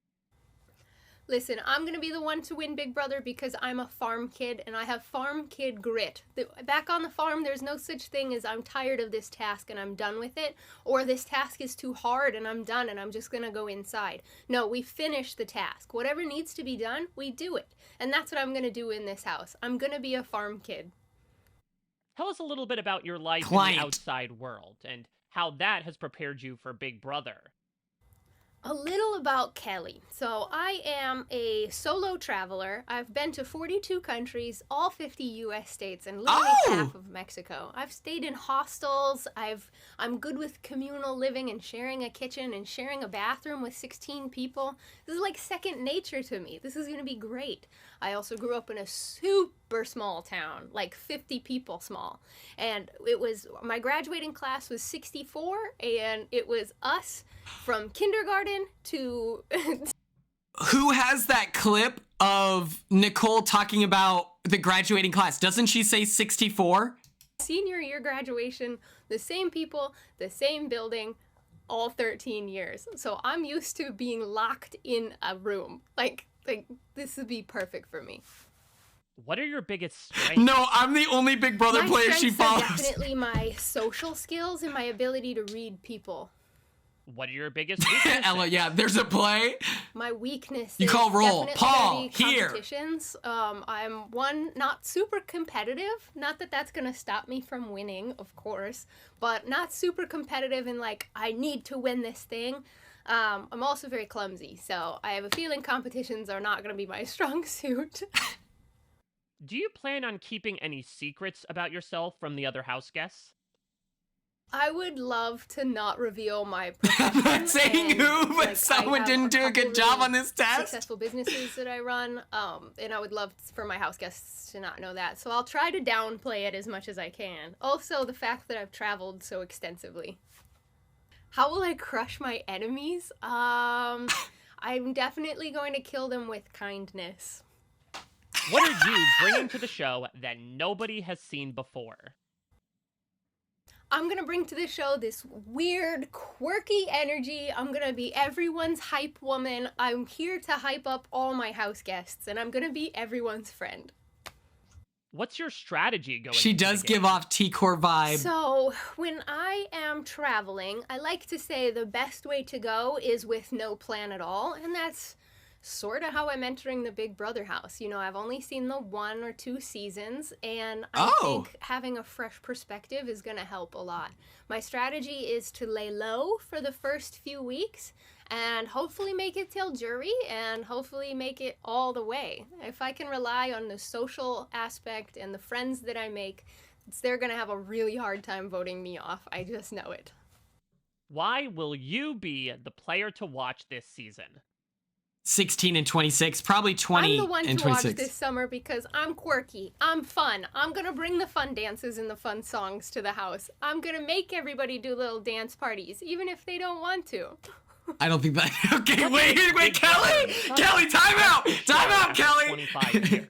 Listen, I'm going to be the one to win Big Brother because I'm a farm kid and I have farm kid grit. Back on the farm, there's no such thing as I'm tired of this task and I'm done with it, or this task is too hard and I'm done and I'm just going to go inside. No, we finish the task. Whatever needs to be done, we do it. And that's what I'm going to do in this house. I'm going to be a farm kid. Tell us a little bit about your life in the outside world and how that has prepared you for Big Brother. A little about Kelly. So I am a solo traveler. I've been to 42 countries, all 50 U.S. states, and literally half of Mexico. I've stayed in hostels. I'm good with communal living and sharing a kitchen and sharing a bathroom with 16 people. This is like second nature to me. This is going to be great. I also grew up in a super small town, like 50 people small. And my graduating class was 64, and it was us from kindergarten to... Who has that clip of Nicole talking about the graduating class? Doesn't she say 64? Senior year graduation, the same people, the same building, all 13 years. So I'm used to being locked in a room. Like this would be perfect for me. What are your biggest strengths? No, I'm the only Big Brother player she follows. Definitely my social skills and my ability to read people. What are your biggest weaknesses? Ella, yeah, there's a play. My weakness You is call roll. definitely Paul, gonna be here. competitions. I'm not super competitive. Not that that's gonna stop me from winning, of course, but not super competitive in like I need to win this thing. I'm also very clumsy, so I have a feeling competitions are not gonna be my strong suit. Do you plan on keeping any secrets about yourself from the other house guests? I would love to not reveal my profession. I'm not saying and, who, but like, someone I have didn't do a couple good job really on this test. Successful businesses that I run, and I would love for my house guests to not know that. So I'll try to downplay it as much as I can. Also, the fact that I've traveled so extensively. How will I crush my enemies? I'm definitely going to kill them with kindness. What are you bringing to the show that nobody has seen before? I'm gonna bring to the show this weird, quirky energy. I'm gonna be everyone's hype woman. I'm here to hype up all my house guests, and I'm gonna be everyone's friend. What's your strategy going? She into does the game? give off T-Core vibe. So, when I am traveling, I like to say the best way to go is with no plan at all, and that's sort of how I'm entering the Big Brother house. You know, I've only seen the 1 or 2 seasons, and I think having a fresh perspective is going to help a lot. My strategy is to lay low for the first few weeks, and hopefully make it till jury, and hopefully make it all the way. If I can rely on the social aspect and the friends that I make, they're going to have a really hard time voting me off. I just know it. Why will you be the player to watch this season? 16 and 26, probably 20 I'm the one and to watch 26. this summer because I'm quirky. I'm fun. I'm going to bring the fun dances and the fun songs to the house. I'm going to make everybody do little dance parties, even if they don't want to. I don't think that. Okay, wait, Kelly! Kelly, time out! Time out, Kelly! 25 years.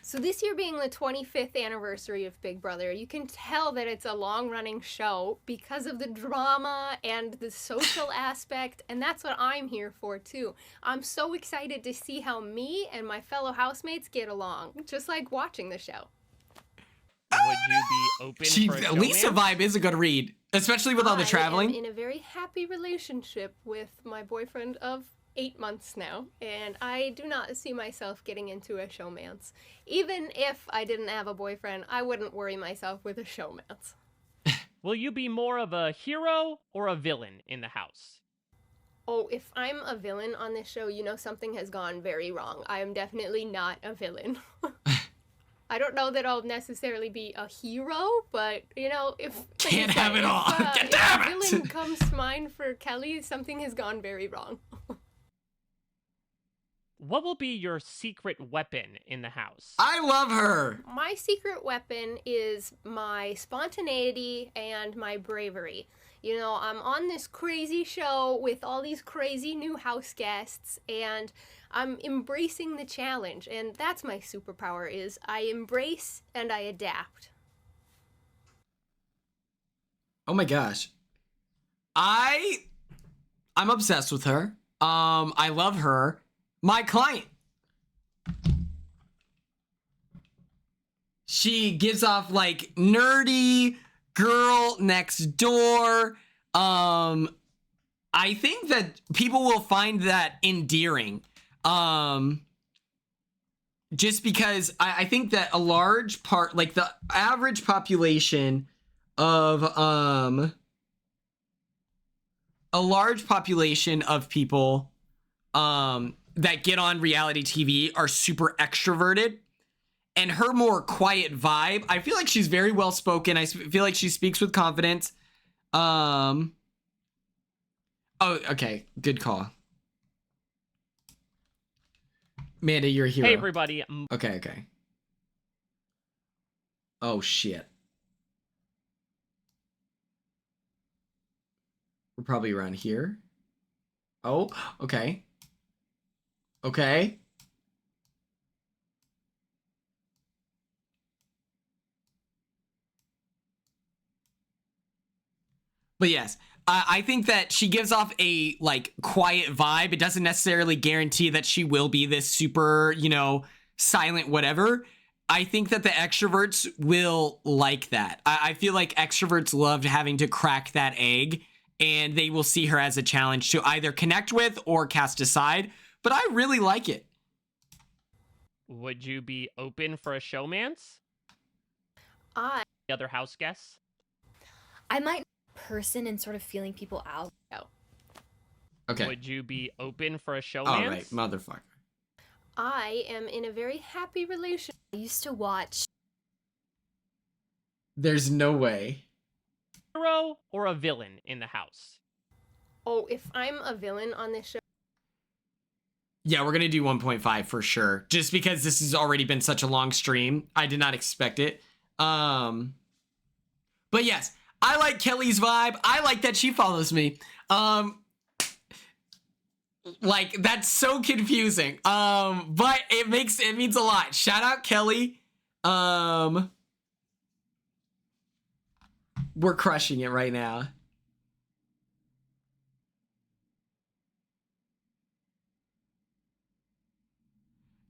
So this year being the 25th anniversary of Big Brother, you can tell that it's a long-running show because of the drama and the social aspect, and that's what I'm here for too. I'm so excited to see how me and my fellow housemates get along, just like watching the show. Would you be open for a Lisa showman? vibe is a good read, especially with all the traveling. I am in a very happy relationship with my boyfriend of 8 months now, and I do not see myself getting into a showmance. Even if I didn't have a boyfriend, I wouldn't worry myself with a showmance. Will you be more of a hero or a villain in the house? Oh, if I'm a villain on this show, you know something has gone very wrong. I am definitely not a villain. I don't know that I'll necessarily be a hero, but, you know, if... Can't have it all. If a villain comes to mind for Kelly, something has gone very wrong. What will be your secret weapon in the house? I love her. My secret weapon is my spontaneity and my bravery. You know, I'm on this crazy show with all these crazy new house guests, and I'm embracing the challenge, and that's my superpower, is I embrace and I adapt. Oh my gosh. I'm obsessed with her. I love her. My client. She gives off like nerdy girl next door. I think that people will find that endearing. Just because I think that a large part, like the average population of people that get on reality TV are super extroverted, and her more quiet vibe, I feel like she's very well spoken. I feel like she speaks with confidence. Oh, okay, good call. Amanda, you're a hero. Hey everybody. Okay. Oh shit. We're probably around here. Oh, okay. Okay. But yes, I think that she gives off a like quiet vibe. It doesn't necessarily guarantee that she will be this super, you know, silent whatever. I think that the extroverts will like that. I feel like extroverts loved having to crack that egg and they will see her as a challenge to either connect with or cast aside. But I really like it. Would you be open for a showmance? The other house guests? I might person and sort of feeling people out. No. Okay. Would you be open for a showmance? All right, motherfucker. I am in a very happy relationship. I used to watch. There's no way. Hero or a villain in the house? Oh, if I'm a villain on this show. Yeah, we're going to do 1.5 for sure. Just because this has already been such a long stream. I did not expect it. But yes, I like Kelly's vibe. I like that she follows me. Like, that's so confusing. But it means a lot. Shout out Kelly. We're crushing it right now.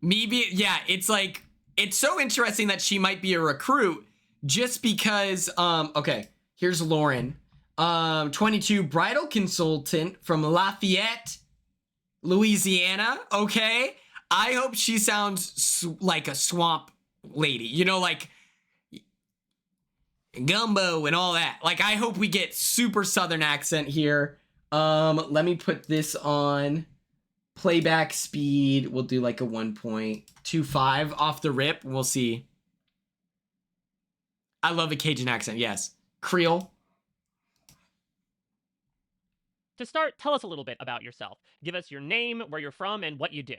It's like, it's so interesting that she might be a recruit just because, okay, here's Lauren. 22, bridal consultant from Lafayette, Louisiana. Okay. I hope she sounds like a swamp lady, you know, like gumbo and all that. Like, I hope we get super Southern accent here. Let me put this on playback speed. We'll do like a 1.25 off the rip. We'll see. I love a Cajun accent. Yes. Creole. To start, tell us a little bit about yourself. Give us your name, where you're from, and what you do.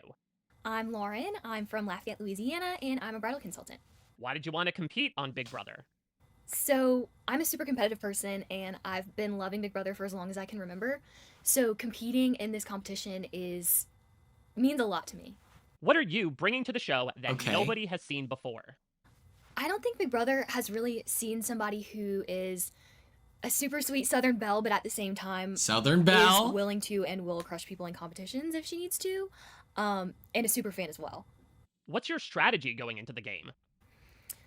I'm Lauren. I'm from Lafayette, Louisiana, and I'm a bridal consultant. Why did you want to compete on Big Brother? So I'm a super competitive person, and I've been loving Big Brother for as long as I can remember. So competing in this competition means a lot to me. What are you bringing to the show that nobody has seen before? I don't think Big Brother has really seen somebody who is a super sweet Southern belle, but at the same time Southern belle is willing to and will crush people in competitions if she needs to, and a super fan as well. What's your strategy going into the game?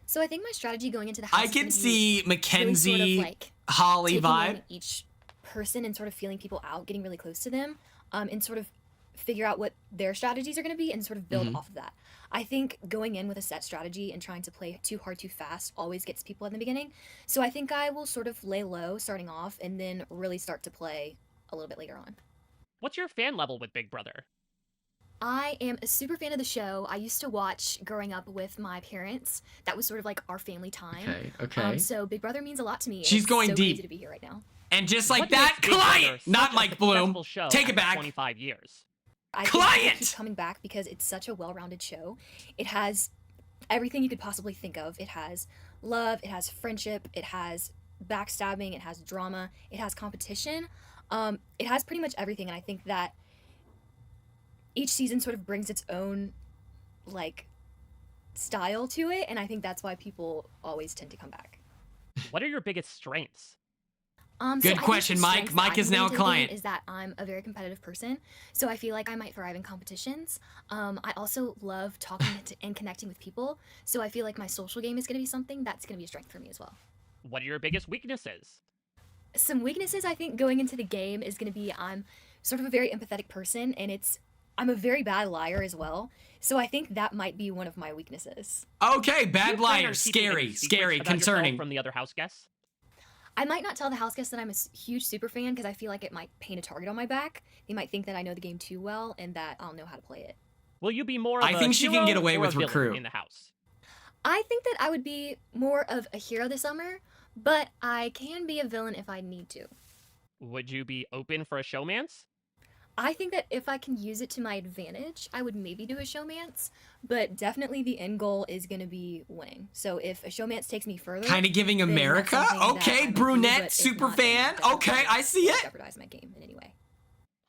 So I think my strategy going into the house I can see Mackenzie, really sort of like Holly taking vibe. in each person and sort of feeling people out, getting really close to them, and sort of figure out what their strategies are going to be and sort of build off of that. I think going in with a set strategy and trying to play too hard too fast always gets people in the beginning. So I think I will sort of lay low starting off and then really start to play a little bit later on. What's your fan level with Big Brother? I am a super fan of the show. I used to watch growing up with my parents. That was sort of like our family time. Okay. So Big Brother means a lot to me. She's it's going so deep. Crazy to be here right now. And just like What that, makes Big client, Brother not such a Mike Bloom. successful show Take it after back. 25 years. I think I keep coming back because it's such a well-rounded show. It has everything you could possibly think of. It has love, it has friendship, it has backstabbing, it has drama, it has competition. It has pretty much everything, and I think that each season sort of brings its own like style to it, and I think that's why people always tend to come back. What are your biggest strengths? Good question, Mike. Mike is now a client. Is that I'm a very competitive person, so I feel like I might thrive in competitions. I also love talking and connecting with people, so I feel like my social game is going to be something that's going to be a strength for me as well. What are your biggest weaknesses? Some weaknesses I think going into the game is going to be I'm sort of a very empathetic person, and I'm a very bad liar as well. So I think that might be one of my weaknesses. Okay, bad liar, scary, concerning. From the other house guests? I might not tell the house guests that I'm a huge super fan because I feel like it might paint a target on my back. They might think that I know the game too well and that I'll know how to play it. Will you be more of I think she can get away with recruit in the house? I think that I would be more of a hero this summer, but I can be a villain if I need to. Would you be open for a showmance? I think that if I can use it to my advantage, I would maybe do a showmance, but definitely the end goal is going to be winning. So if a showmance takes me further, kind of giving America. Okay, brunette super fan. Okay, I see it. Jeopardize my game in any way.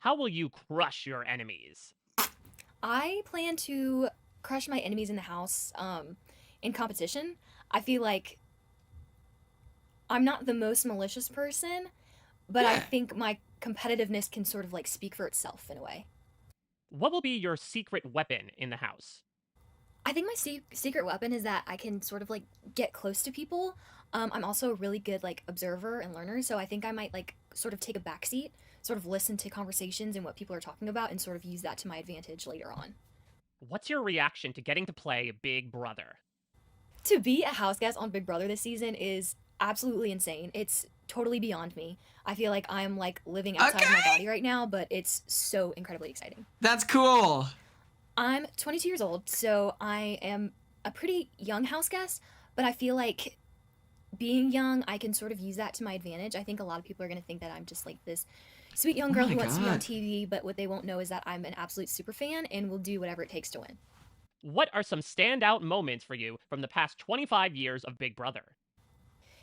How will you crush your enemies? I plan to crush my enemies in the house in competition. I feel like I'm not the most malicious person, but I think my competitiveness can sort of like speak for itself in a way. What will be your secret weapon in the house? I think my secret weapon is that I can sort of like get close to people. I'm also a really good like observer and learner, so I think I might like sort of take a backseat, sort of listen to conversations and what people are talking about, and sort of use that to my advantage later on. What's your reaction to getting to play Big Brother? To be a house guest on Big Brother this season is absolutely insane. It's totally beyond me. I feel like I'm like living outside of my body right now, but it's so incredibly exciting. That's cool. I'm 22 years old, so I am a pretty young house guest, but I feel like being young, I can sort of use that to my advantage. I think a lot of people are going to think that I'm just like this sweet young girl who wants to be on TV, but what they won't know is that I'm an absolute super fan and will do whatever it takes to win. What are some standout moments for you from the past 25 years of Big Brother?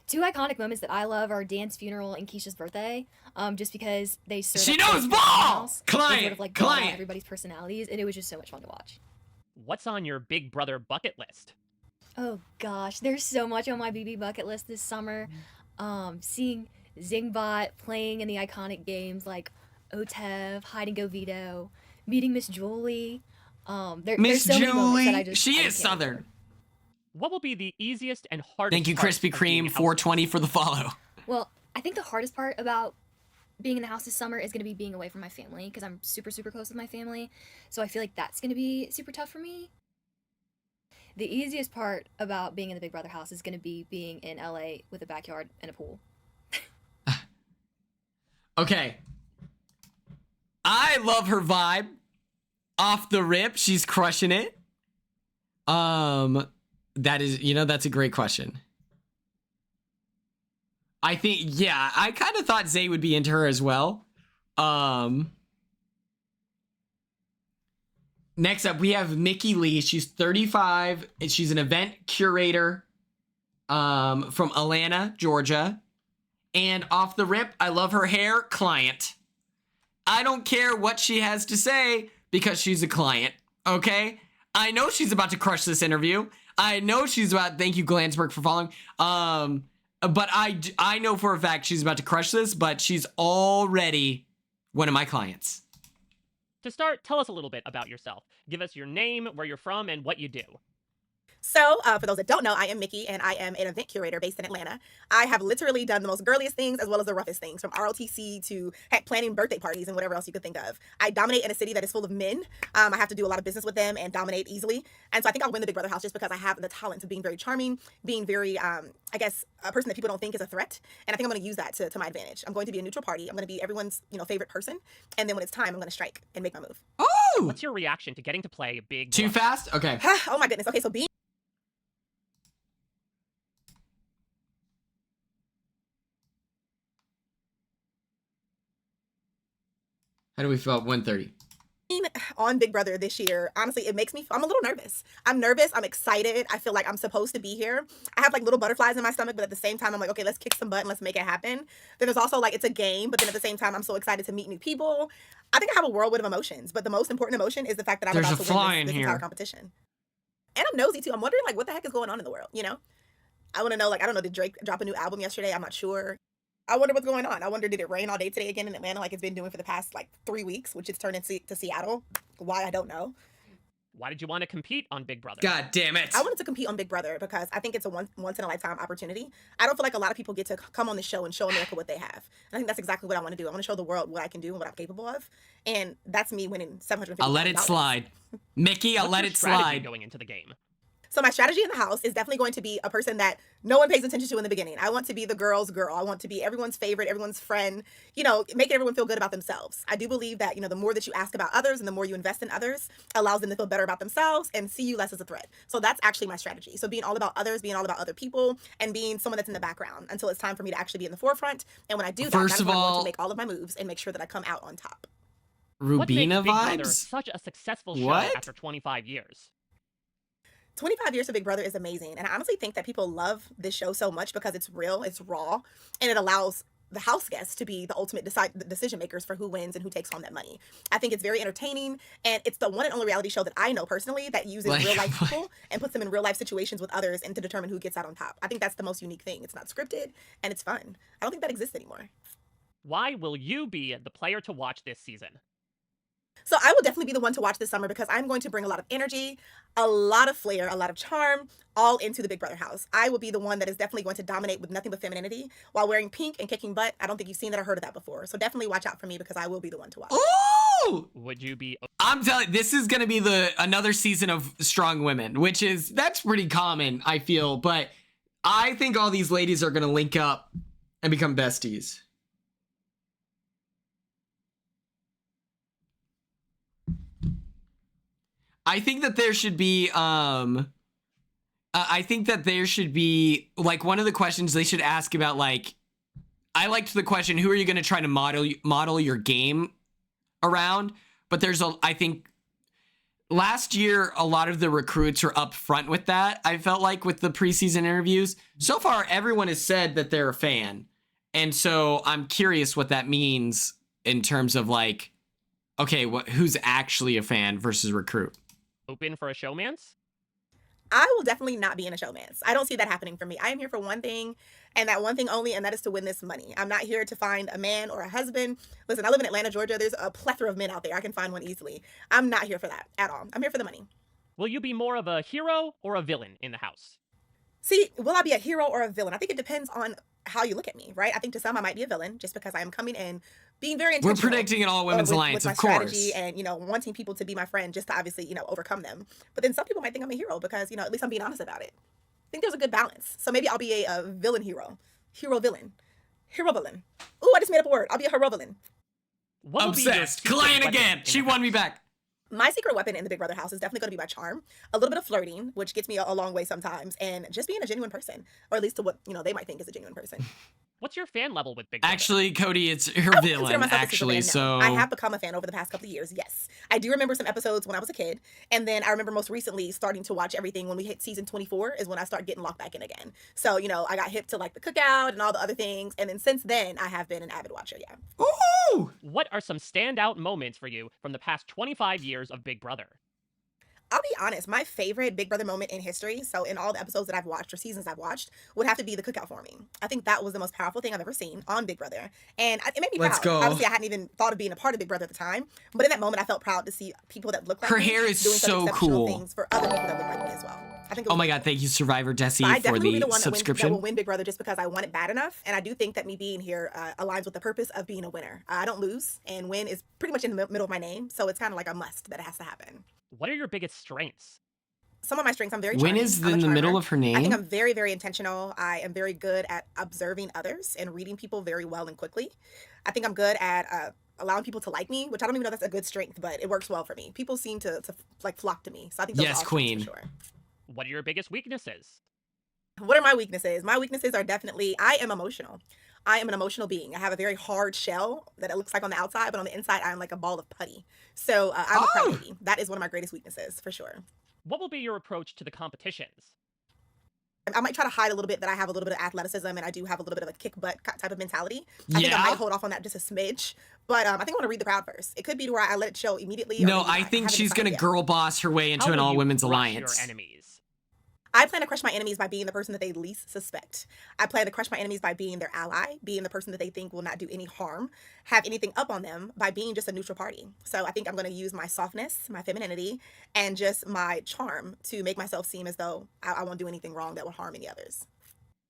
Two iconic moments that I love are Dan's funeral and Keisha's birthday, just because they She knows ball! Client! Sort of like brought out everybody's personalities, and it was just so much fun to watch. What's on your Big Brother bucket list? Oh gosh, there's so much on my BB bucket list this summer. Seeing Zingbot playing in the iconic games like OTEV, Hide and Go Veto, meeting Miss Julie. Miss there's so many moments that I Julie, just, she I is can't Southern. What will be the easiest and hardest Thank you, part Krispy of being Kreme, a house 420 for the follow. Well, I think the hardest part about being in the house this summer is going to be being away from my family, because I'm super, super close with my family. So I feel like that's going to be super tough for me. The easiest part about being in the Big Brother house is going to be being in LA with a backyard and a pool. Okay. I love her vibe. Off the rip, she's crushing it. That is, that's a great question. I think, yeah, I kind of thought Zay would be into her as well. Next up, we have Mickey Lee. She's 35, and she's an event curator from Atlanta, Georgia. And off the rip, I love her hair. Client. I don't care what she has to say because she's a client, okay? I know she's about to crush this interview. I know she's about... Thank you, Glansberg, for following. But I know for a fact she's about to crush this, but she's already one of my clients. To start, tell us a little bit about yourself. Give us your name, where you're from, and what you do. So, for those that don't know, I am Mickey, and I am an event curator based in Atlanta. I have literally done the most girliest things as well as the roughest things, from ROTC to heck, planning birthday parties and whatever else you could think of. I dominate in a city that is full of men. I have to do a lot of business with them and dominate easily. And so I think I'll win the Big Brother house just because I have the talent of being very charming, being very, I guess, a person that people don't think is a threat. And I think I'm going to use that to my advantage. I'm going to be a neutral party. I'm going to be everyone's, favorite person. And then when it's time, I'm going to strike and make my move. Oh! What's your reaction to getting to play Big Too Brother? fast? Okay. Oh my goodness. Okay, so being... How do we feel about 130? On Big Brother this year, honestly, it makes me, I'm a little nervous. I'm nervous. I'm excited. I feel like I'm supposed to be here. I have like little butterflies in my stomach, but at the same time, I'm like, okay, let's kick some butt and let's make it happen. Then there's also like, it's a game, but then at the same time, I'm so excited to meet new people. I think I have a whirlwind of emotions, but the most important emotion is the fact that I'm about to win this entire competition. And I'm nosy too. I'm wondering like, what the heck is going on in the world, I want to know, like, I don't know, did Drake drop a new album yesterday? I'm not sure. I wonder what's going on. I wonder, did it rain all day today again in Atlanta like it's been doing for the past, 3 weeks, which it's turned into Seattle? Why, I don't know. Why did you want to compete on Big Brother? God damn it. I wanted to compete on Big Brother because I think it's a once-in-a-lifetime opportunity. I don't feel like a lot of people get to come on the show and show America what they have. And I think that's exactly what I want to do. I want to show the world what I can do and what I'm capable of. And that's me winning $750. I'll let it slide. Mickey, I'll let it slide. Going into the game? So my strategy in the house is definitely going to be a person that no one pays attention to in the beginning. I want to be the girl's girl. I want to be everyone's favorite, everyone's friend, making everyone feel good about themselves. I do believe that, the more that you ask about others and the more you invest in others allows them to feel better about themselves and see you less as a threat. So that's actually my strategy. So being all about others, being all about other people, and being someone that's in the background until it's time for me to actually be in the forefront. And when I do that, that's when I'm going to make all of my moves and make sure that I come out on top. Rubina what makes Big Brother vibes? Such a successful show What? after 25 years. 25 years of Big Brother is amazing. And I honestly think that people love this show so much because it's real, it's raw, and it allows the house guests to be the ultimate decision makers for who wins and who takes home that money. I think it's very entertaining, and it's the one and only reality show that I know personally that uses real life people and puts them in real life situations with others and to determine who gets out on top. I think that's the most unique thing. It's not scripted and it's fun. I don't think that exists anymore. Why will you be the player to watch this season? So I will definitely be the one to watch this summer because I'm going to bring a lot of energy, a lot of flair, a lot of charm, all into the Big Brother house. I will be the one that is definitely going to dominate with nothing but femininity while wearing pink and kicking butt. I don't think you've seen that or heard of that before. So definitely watch out for me because I will be the one to watch. Ooh! Would you be? I'm telling you, this is gonna be another season of strong women, that's pretty common, I feel, but I think all these ladies are gonna link up and become besties. I think that there should be like one of the questions they should ask about, like, I liked the question, who are you going to try to model your game around? But I think last year, a lot of the recruits were up front with that. I felt like with the preseason interviews so far, everyone has said that they're a fan. And so I'm curious what that means in terms of like, okay, who's actually a fan versus recruit? Open for a showmance? I will definitely not be in a showmance. I don't see that happening for me. I am here for one thing and that one thing only, and that is to win this money. I'm not here to find a man or a husband. Listen, I live in Atlanta, Georgia. There's a plethora of men out there. I can find one easily. I'm not here for that at all. I'm here for the money. Will you be more of a hero or a villain in the house? See, will I be a hero or a villain? I think it depends on how you look at me, right? I think to some I might be a villain just because I am coming in being very intentional. We're predicting an all women's alliance, with my of course. strategy and, wanting people to be my friend just to obviously, overcome them. But then some people might think I'm a hero because, at least I'm being honest about it. I think there's a good balance. So maybe I'll be a villain hero. Hero villain. Hero villain. Ooh, I just made up a word. I'll be a hero villain. Obsessed. Kalyan again. She won me back. My secret weapon in the Big Brother house is definitely going to be my charm, a little bit of flirting, which gets me a long way sometimes, and just being a genuine person, or at least to what, they might think is a genuine person. What's your fan level with Big Brother? Actually, Cody, it's her villain, actually, so... I have become a fan over the past couple of years, yes. I do remember some episodes when I was a kid, and then I remember most recently starting to watch everything when we hit season 24 is when I start getting locked back in again. So, I got hip to, like, the cookout and all the other things, and then since then, I have been an avid watcher, yeah. Ooh! What are some standout moments for you from the past 25 years of Big Brother? I'll be honest, my favorite Big Brother moment in history, so in all the episodes that I've watched or seasons I've watched, would have to be the cookout for me. I think that was the most powerful thing I've ever seen on Big Brother. And it made me proud. Let's go. Obviously, I hadn't even thought of being a part of Big Brother at the time, but in that moment, I felt proud to see people that look like her me hair is doing such so exceptional cool. things for other people that look like me as well. I think Oh my god, thank you, Survivor Desi, I for definitely will be the the one subscription. that will win Big Brother just because I want it bad enough. And I do think that me being here aligns with the purpose of being a winner. I don't lose, and win is pretty much in the middle of my name, so it's kind of like a must that it has to happen. What are your biggest strengths? Some of my strengths, I'm very Win charming. is I'm a in the middle charmer. of her name? I think I'm very, very intentional. I am very good at observing others and reading people very well and quickly. I think I'm good at allowing people to like me, which I don't even know if that's a good strength, but it works well for me. People seem to like flock to me, so I think those are all strengths Queen. for sure. What are your biggest weaknesses? What are my weaknesses? My weaknesses are definitely, I am emotional. I am an emotional being. I have a very hard shell that it looks like on the outside, but on the inside, I'm like a ball of putty. So I'm a crybaby. That is one of my greatest weaknesses, for sure. What will be your approach to the competitions? I might try to hide a little bit that I have a little bit of athleticism and I do have a little bit of a kick butt type of mentality. I think I might hold off on that just a smidge, but I think I want to read the crowd first. It could be to where I let it show immediately. No, I think she's going to girl boss her way into an all-women's alliance. Your enemies? I plan to crush my enemies by being the person that they least suspect. I plan to crush my enemies by being their ally, being the person that they think will not do any harm, have anything up on them, by being just a neutral party. So I think I'm going to use my softness, my femininity, and just my charm to make myself seem as though I won't do anything wrong that will harm any others.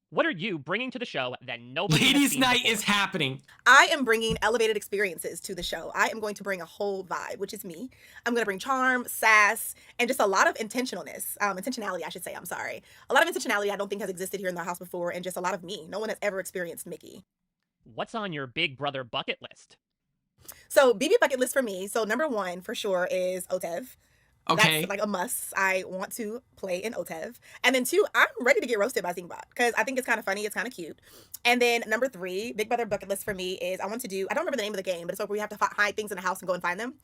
What are you bringing to the show that nobody has Ladies' seen night before? is happening. I am bringing elevated experiences to the show. I am going to bring a whole vibe, which is me. I'm going to bring charm, sass, and just a lot of intentionality, I should say. I'm sorry. A lot of intentionality I don't think has existed here in the house before, and just a lot of me. No one has ever experienced Mickey. What's on your Big Brother bucket list? So BB bucket list for me. So number one for sure is Otev. Okay. That's like a must. I want to play in Otev. And then two, I'm ready to get roasted by Zingbot because I think it's kind of funny. It's kind of cute. And then number three, Big Brother bucket list for me is I want to do, I don't remember the name of the game, but it's where we have to hide things in the house and go and find them.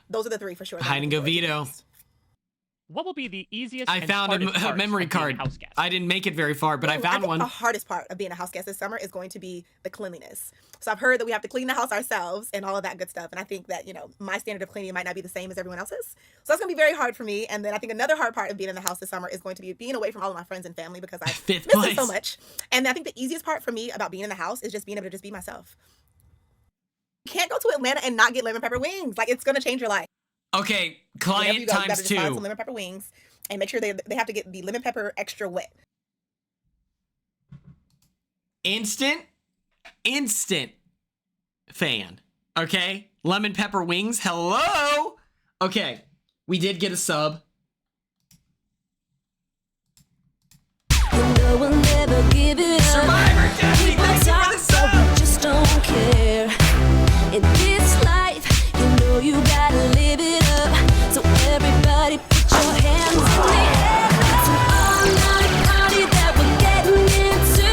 Those are the three for sure. Hide and go veto. What will be the easiest I found a memory card. I didn't make it very far, but I found one. The hardest part of being a house guest this summer is going to be the cleanliness. So I've heard that we have to clean the house ourselves and all of that good stuff. And I think that, my standard of cleaning might not be the same as everyone else's. So that's going to be very hard for me. And then I think another hard part of being in the house this summer is going to be being away from all of my friends and family because I miss them so much. And I think the easiest part for me about being in the house is just being able to just be myself. You can't go to Atlanta and not get lemon pepper wings. Like, it's going to change your life. Okay, Whenever client you go, you gotta times just find 2. some lemon pepper wings and make sure they have to get the lemon pepper extra wet. Instant fan. Okay, lemon pepper wings. Hello. Okay, we did get a sub. We'll never give it Survivor Jesse, thank you for the sub. Just don't care. In this life, you know you gotta live it up. So everybody put your hands in the air. It's an all-night party that we're getting into.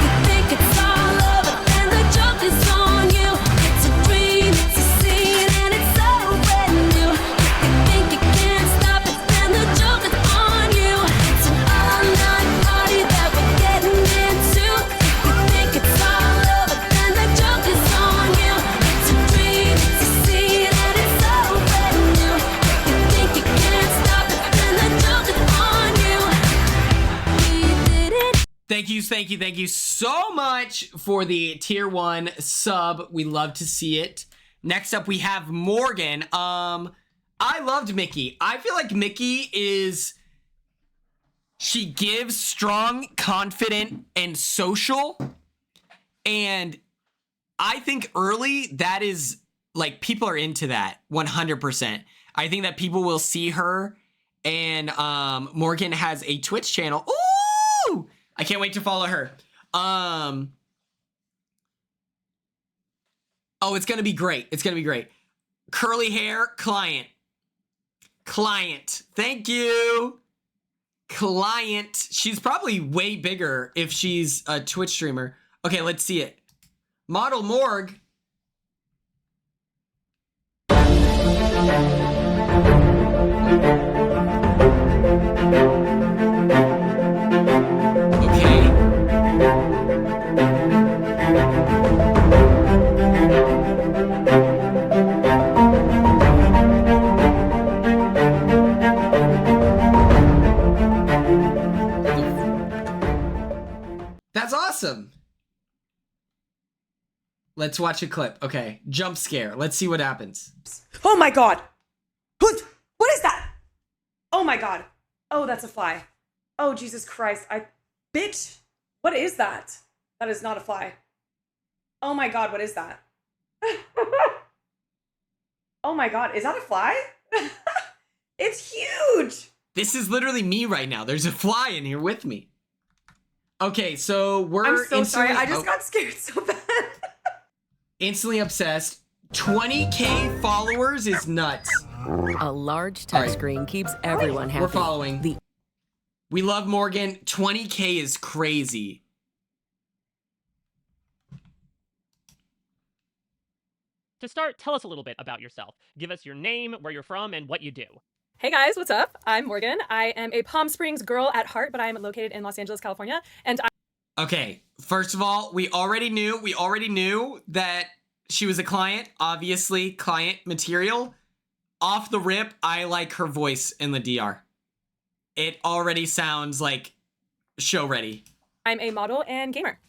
You think it's all over, and the joke is on you. It's a dream, it's a scene, and it's so brand new. You think you can't stop it, and the joke is on you. It's an all-night party that we're getting into. You think it's all over, and the joke is on you. It's a dream, it's a scene, and it's so brand new. You think you can't stop it, and the joke is on you. We did it. Thank you so much for the tier 1 sub. We love to see it. Next up, we have Morgan. I loved Mickey. I feel like Mickey she gives strong, confident, and social. And I think early that is like people are into that 100%. I think that people will see her, and Morgan has a Twitch channel. Ooh! I can't wait to follow her. Oh, it's gonna be great. It's gonna be great. Curly hair, client. Thank you. Client. She's probably way bigger if she's a Twitch streamer. Okay, let's see it. Model Morg. That's awesome. Let's watch a clip. Okay, jump scare. Let's see what happens. Oh my god! What is that? Oh my god. Oh, that's a fly. Oh, Jesus Christ. Bitch! What is that? That is not a fly. Oh my god, what is that? Oh my god, is that a fly? It's huge! This is literally me right now. There's a fly in here with me. Okay, so we're I'm so sorry. instantly- I just got scared so bad. Instantly obsessed. 20K followers is nuts. A large touchscreen keeps everyone happy. We're following. We love Morgan. 20K is crazy. To start, tell us a little bit about yourself. Give us your name, where you're from, and what you do. Hey guys, what's up? I'm Morgan. I am a Palm Springs girl at heart, but I am located in Los Angeles, California. And Okay, first of all, we already knew that she was a client. Obviously, client material. Off the rip, I like her voice in the DR. It already sounds like show ready. I'm a model and gamer.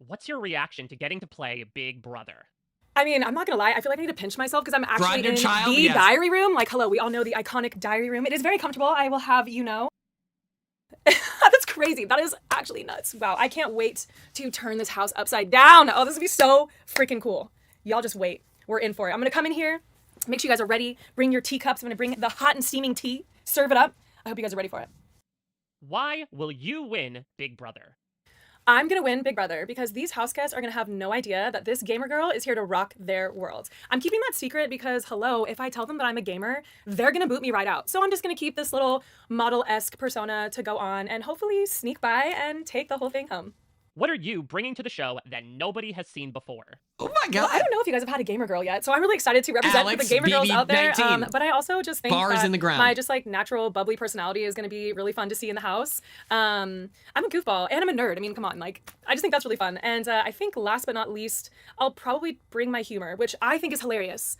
What's your reaction to getting to play Big Brother? I mean, I'm not gonna lie, I feel like I need to pinch myself because I'm actually in child? the Yes. diary room. Like, hello, we all know the iconic diary room. It is very comfortable, I will have you know. That's crazy. That is actually nuts. Wow, I can't wait to turn this house upside down. Oh, this is gonna be so freaking cool. Y'all just wait. We're in for it. I'm gonna come in here, make sure you guys are ready. Bring your teacups. I'm gonna bring the hot and steaming tea. Serve it up. I hope you guys are ready for it. Why will you win Big Brother? I'm gonna win Big Brother because these house guests are gonna have no idea that this gamer girl is here to rock their world. I'm keeping that secret because, hello, if I tell them that I'm a gamer, they're gonna boot me right out. So I'm just gonna keep this little model-esque persona to go on and hopefully sneak by and take the whole thing home. What are you bringing to the show that nobody has seen before? Oh my god! Well, I don't know if you guys have had a gamer girl yet, so I'm really excited to represent Alex, the gamer girls out there. BB27. But I also just think Bars that in the ground. my just like natural bubbly personality is going to be really fun to see in the house. I'm a goofball and I'm a nerd. I mean, come on, like I just think that's really fun. And I think last but not least, I'll probably bring my humor, which I think is hilarious.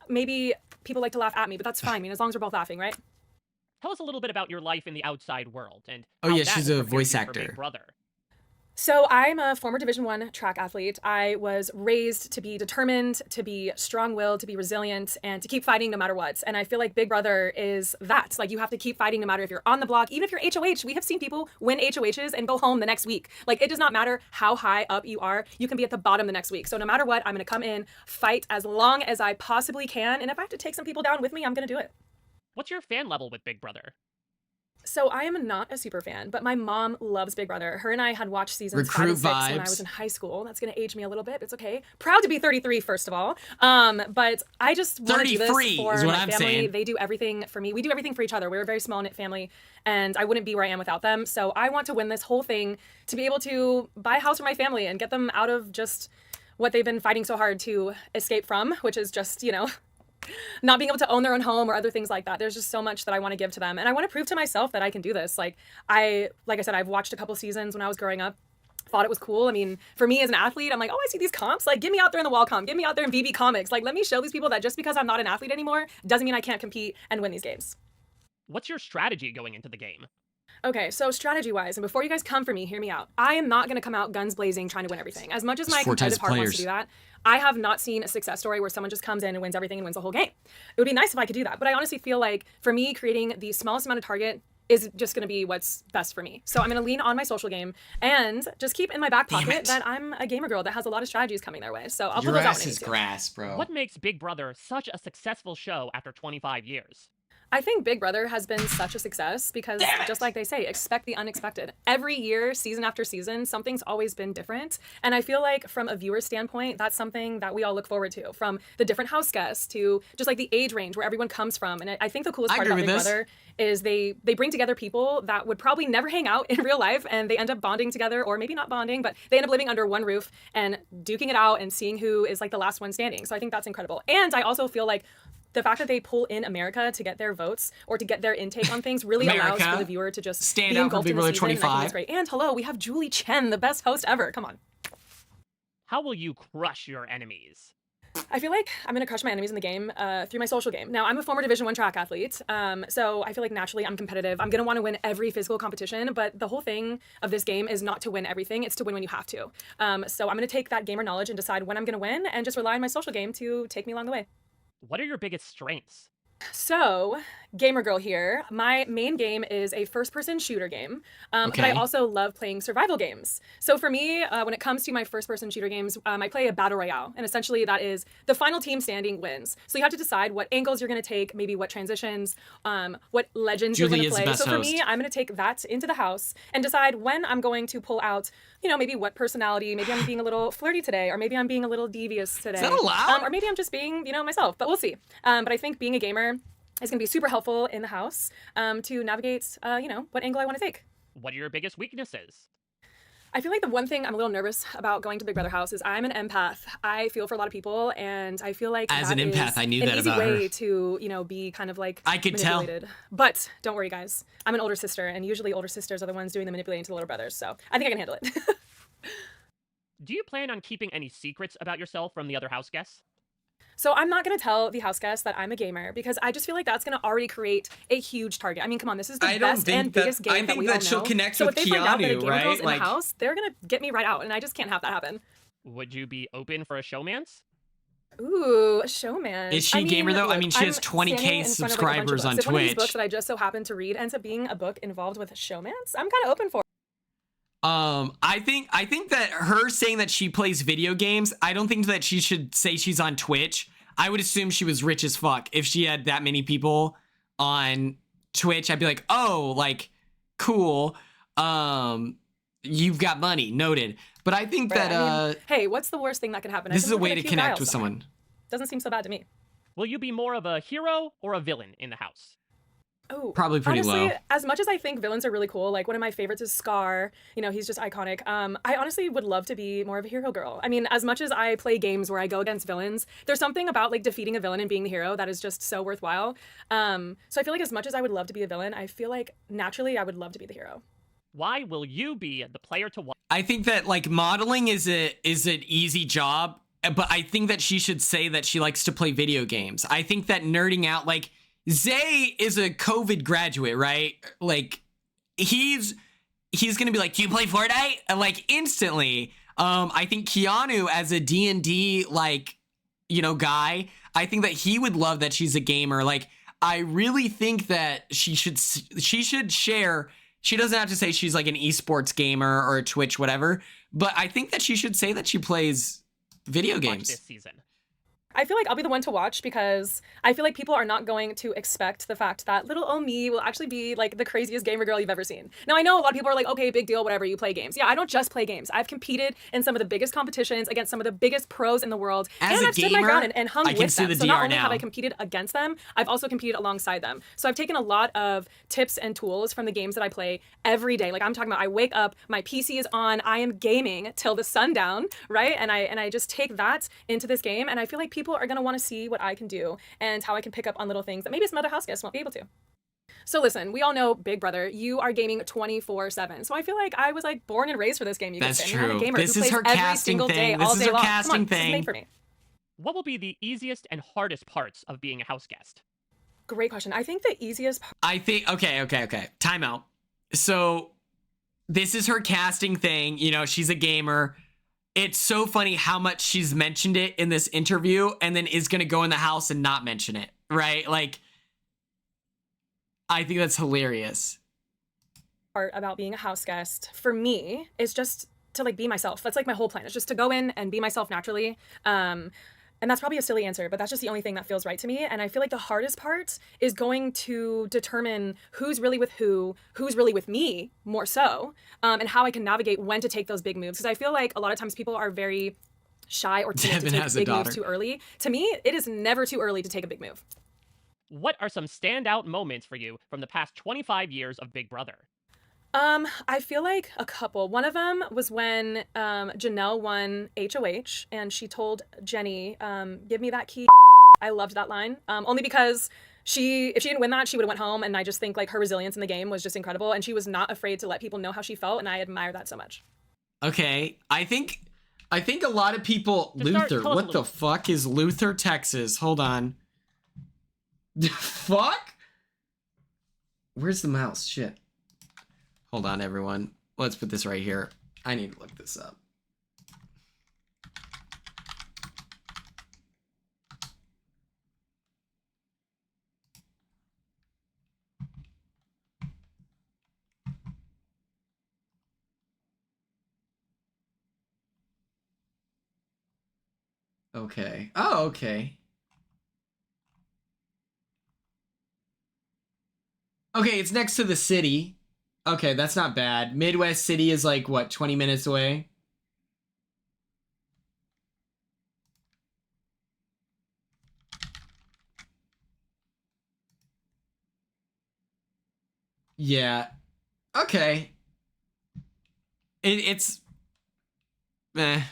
Maybe people like to laugh at me, but that's fine. I mean, as long as we're both laughing, right? Tell us a little bit about your life in the outside world and Oh how yeah, that she's has a prepared voice you for Big actor. Brother. So I'm a former Division I track athlete. I was raised to be determined, to be strong-willed, to be resilient, and to keep fighting no matter what. And I feel like Big Brother is that. Like, you have to keep fighting no matter if you're on the block, even if you're HOH. We have seen people win HOHs and go home the next week. Like, it does not matter how high up you are. You can be at the bottom the next week. So no matter what, I'm going to come in, fight as long as I possibly can. And if I have to take some people down with me, I'm going to do it. What's your fan level with Big Brother? So I am not a super fan, but my mom loves Big Brother. Her and I had watched seasons 5 and 6 when I was in high school. That's going to age me a little bit. It's okay. Proud to be 33, first of all. But I just want to do this for my family. They do everything for me. We do everything for each other. We're a very small-knit family, and I wouldn't be where I am without them. So I want to win this whole thing to be able to buy a house for my family and get them out of just what they've been fighting so hard to escape from, which is just, not being able to own their own home or other things like that. There's just so much that I want to give to them. And I want to prove to myself that I can do this. Like I said, I've watched a couple seasons when I was growing up, thought it was cool. I mean, for me as an athlete, I'm like, oh, I see these comps. Like, get me out there in the wall comp. Get me out there in BB comics. Like, let me show these people that just because I'm not an athlete anymore doesn't mean I can't compete and win these games. What's your strategy going into the game? Okay, so strategy-wise, and before you guys come for me, hear me out. I am not going to come out guns blazing trying to win everything. As much as my competitive heart wants to do that, I have not seen a success story where someone just comes in and wins everything and wins the whole game. It would be nice if I could do that, but I honestly feel like, for me, creating the smallest amount of target is just going to be what's best for me. So I'm going to lean on my social game and just keep in my back pocket that I'm a gamer girl that has a lot of strategies coming their way. So I'll put those out when I need to. Grass, bro. What makes Big Brother such a successful show after 25 years? I think Big Brother has been such a success because, just like they say, expect the unexpected. Every year, season after season, something's always been different. And I feel like from a viewer standpoint, that's something that we all look forward to. From the different house guests to just like the age range where everyone comes from. And I think the coolest part about Big Brother is they bring together people that would probably never hang out in real life, and they end up bonding together, or maybe not bonding, but they end up living under one roof and duking it out and seeing who is like the last one standing. So I think that's incredible. And I also feel like the fact that they pull in America to get their votes or to get their intake on things really allows for the viewer to just stand be out for engulfed Big in the Brother season. 25. And I think it's great. And hello, we have Julie Chen, the best host ever. Come on. How will you crush your enemies? I feel like I'm going to crush my enemies in the game through my social game. Now, I'm a former Division I track athlete, so I feel like naturally I'm competitive. I'm going to want to win every physical competition, but the whole thing of this game is not to win everything. It's to win when you have to. So I'm going to take that gamer knowledge and decide when I'm going to win and just rely on my social game to take me along the way. What are your biggest strengths? So, gamer girl here. My main game is a first-person shooter game, but I also love playing survival games. So for me, when it comes to my first-person shooter games, I play a battle royale, and essentially that is the final team standing wins. So you have to decide what angles you're going to take, maybe what transitions, what legends you're going to play. So for me, I'm going to take that into the house and decide when I'm going to pull out, maybe what personality. Maybe I'm being a little flirty today, or maybe I'm being a little devious today. Is that allowed? Or maybe I'm just being, myself. But we'll see. But I think being a gamer is going to be super helpful in the house to navigate, what angle I want to take. What are your biggest weaknesses? I feel like the one thing I'm a little nervous about going to Big Brother house is I'm an empath. I feel for a lot of people, and I feel like as an empath, I knew that about her. An easy way to, be kind of like I could tell. But don't worry, guys. I'm an older sister, and usually older sisters are the ones doing the manipulating to the older brothers, so I think I can handle it. Do you plan on keeping any secrets about yourself from the other house guests? So I'm not going to tell the house guests that I'm a gamer because I just feel like that's going to already create a huge target. I mean, come on, this is the best and biggest game that we all know. She'll connect so with if they find out that a gamer girl's in right? the house, they're going to get me right out, and I just can't have that happen. Would you be open for a showmance? Ooh, a showman. Is she a gamer though? I mean, she has 20K subscribers on Twitch. If one of these books that I just so happen to read ends up being a book involved with a showmance, I'm kind of open for it. I think that her saying that she plays video games, I don't think that she should say she's on Twitch. I would assume she was rich as fuck. If she had that many people on Twitch, I'd be like, oh, like, cool. You've got money, noted. But I think that hey, what's the worst thing that could happen? This is a way to connect with someone. Doesn't seem so bad to me. Will you be more of a hero or a villain in the house? Oh, probably pretty honestly, low. As much as I think villains are really cool, like one of my favorites is Scar. He's just iconic. I honestly would love to be more of a hero girl. I mean, as much as I play games where I go against villains, there's something about like defeating a villain and being the hero that is just so worthwhile. So I feel like as much as I would love to be a villain, I feel like naturally I would love to be the hero. Why will you be the player to watch? I think that like modeling is an easy job, but I think that she should say that she likes to play video games. I think that nerding out, like, Zay is a COVID graduate, right? Like, he's he's gonna be like, do you play Fortnite? And like instantly. I think Keanu as a D&D like, you know, guy, I think that he would love that she's a gamer. Like, I really think that she should share. She doesn't have to say she's like an esports gamer or a Twitch, whatever. But I think that she should say that she plays video games this season. I feel like I'll be the one to watch because I feel like people are not going to expect the fact that little old me will actually be like the craziest gamer girl you've ever seen. Now, I know a lot of people are like, okay, big deal, whatever, you play games. Yeah, I don't just play games. I've competed in some of the biggest competitions against some of the biggest pros in the world. As and a I've stood my gamer, ground and hung I can with see them. the So not DR only have now. I competed against them, I've also competed alongside them. So I've taken a lot of tips and tools from the games that I play every day. Like I'm talking about, I wake up, my PC is on, I am gaming till the sundown, right? And I just take that into this game, and I feel like people are gonna want to see what I can do and how I can pick up on little things that maybe some other house guests won't be able to. So listen, we all know Big Brother, you are gaming 24/7. So I feel like I was like born and raised for this game. You That's could say. I mean, I'm true. a gamer This who is plays her every casting single thing. day, This all is day her long. casting Come on, this is thing. made for me. What will be the easiest and hardest parts of being a house guest? Great question. I think the easiest part. I think, okay. Time out. So this is her casting thing. You know, she's a gamer. It's so funny how much she's mentioned it in this interview and then is going to go in the house and not mention it, right? Like, I think that's hilarious. Part about being a house guest for me is just to like be myself. That's like my whole plan. It's just to go in and be myself naturally. And that's probably a silly answer, but that's just the only thing that feels right to me. And I feel like the hardest part is going to determine who's really with who's really with me more so, and how I can navigate when to take those big moves. Because I feel like a lot of times people are very shy or timid to Devin take has a big moves daughter. too early. To me, it is never too early to take a big move. What are some standout moments for you from the past 25 years of Big Brother? I feel like a couple. One of them was when Janelle won HOH and she told Jenny, give me that key. I loved that line. Only because if she didn't win that, she would have went home, and I just think like her resilience in the game was just incredible, and she was not afraid to let people know how she felt, and I admire that so much. Okay, I think a lot of people. To start, Luther, tell us what a the little. fuck is Luther, Texas? Hold on. Fuck? Where's the mouse? Shit. Hold on, everyone. Let's put this right here. I need to look this up. Okay. Oh, okay. Okay, it's next to the city. Okay, that's not bad. Midwest City is like, what, 20 minutes away? Yeah. Okay. It's... I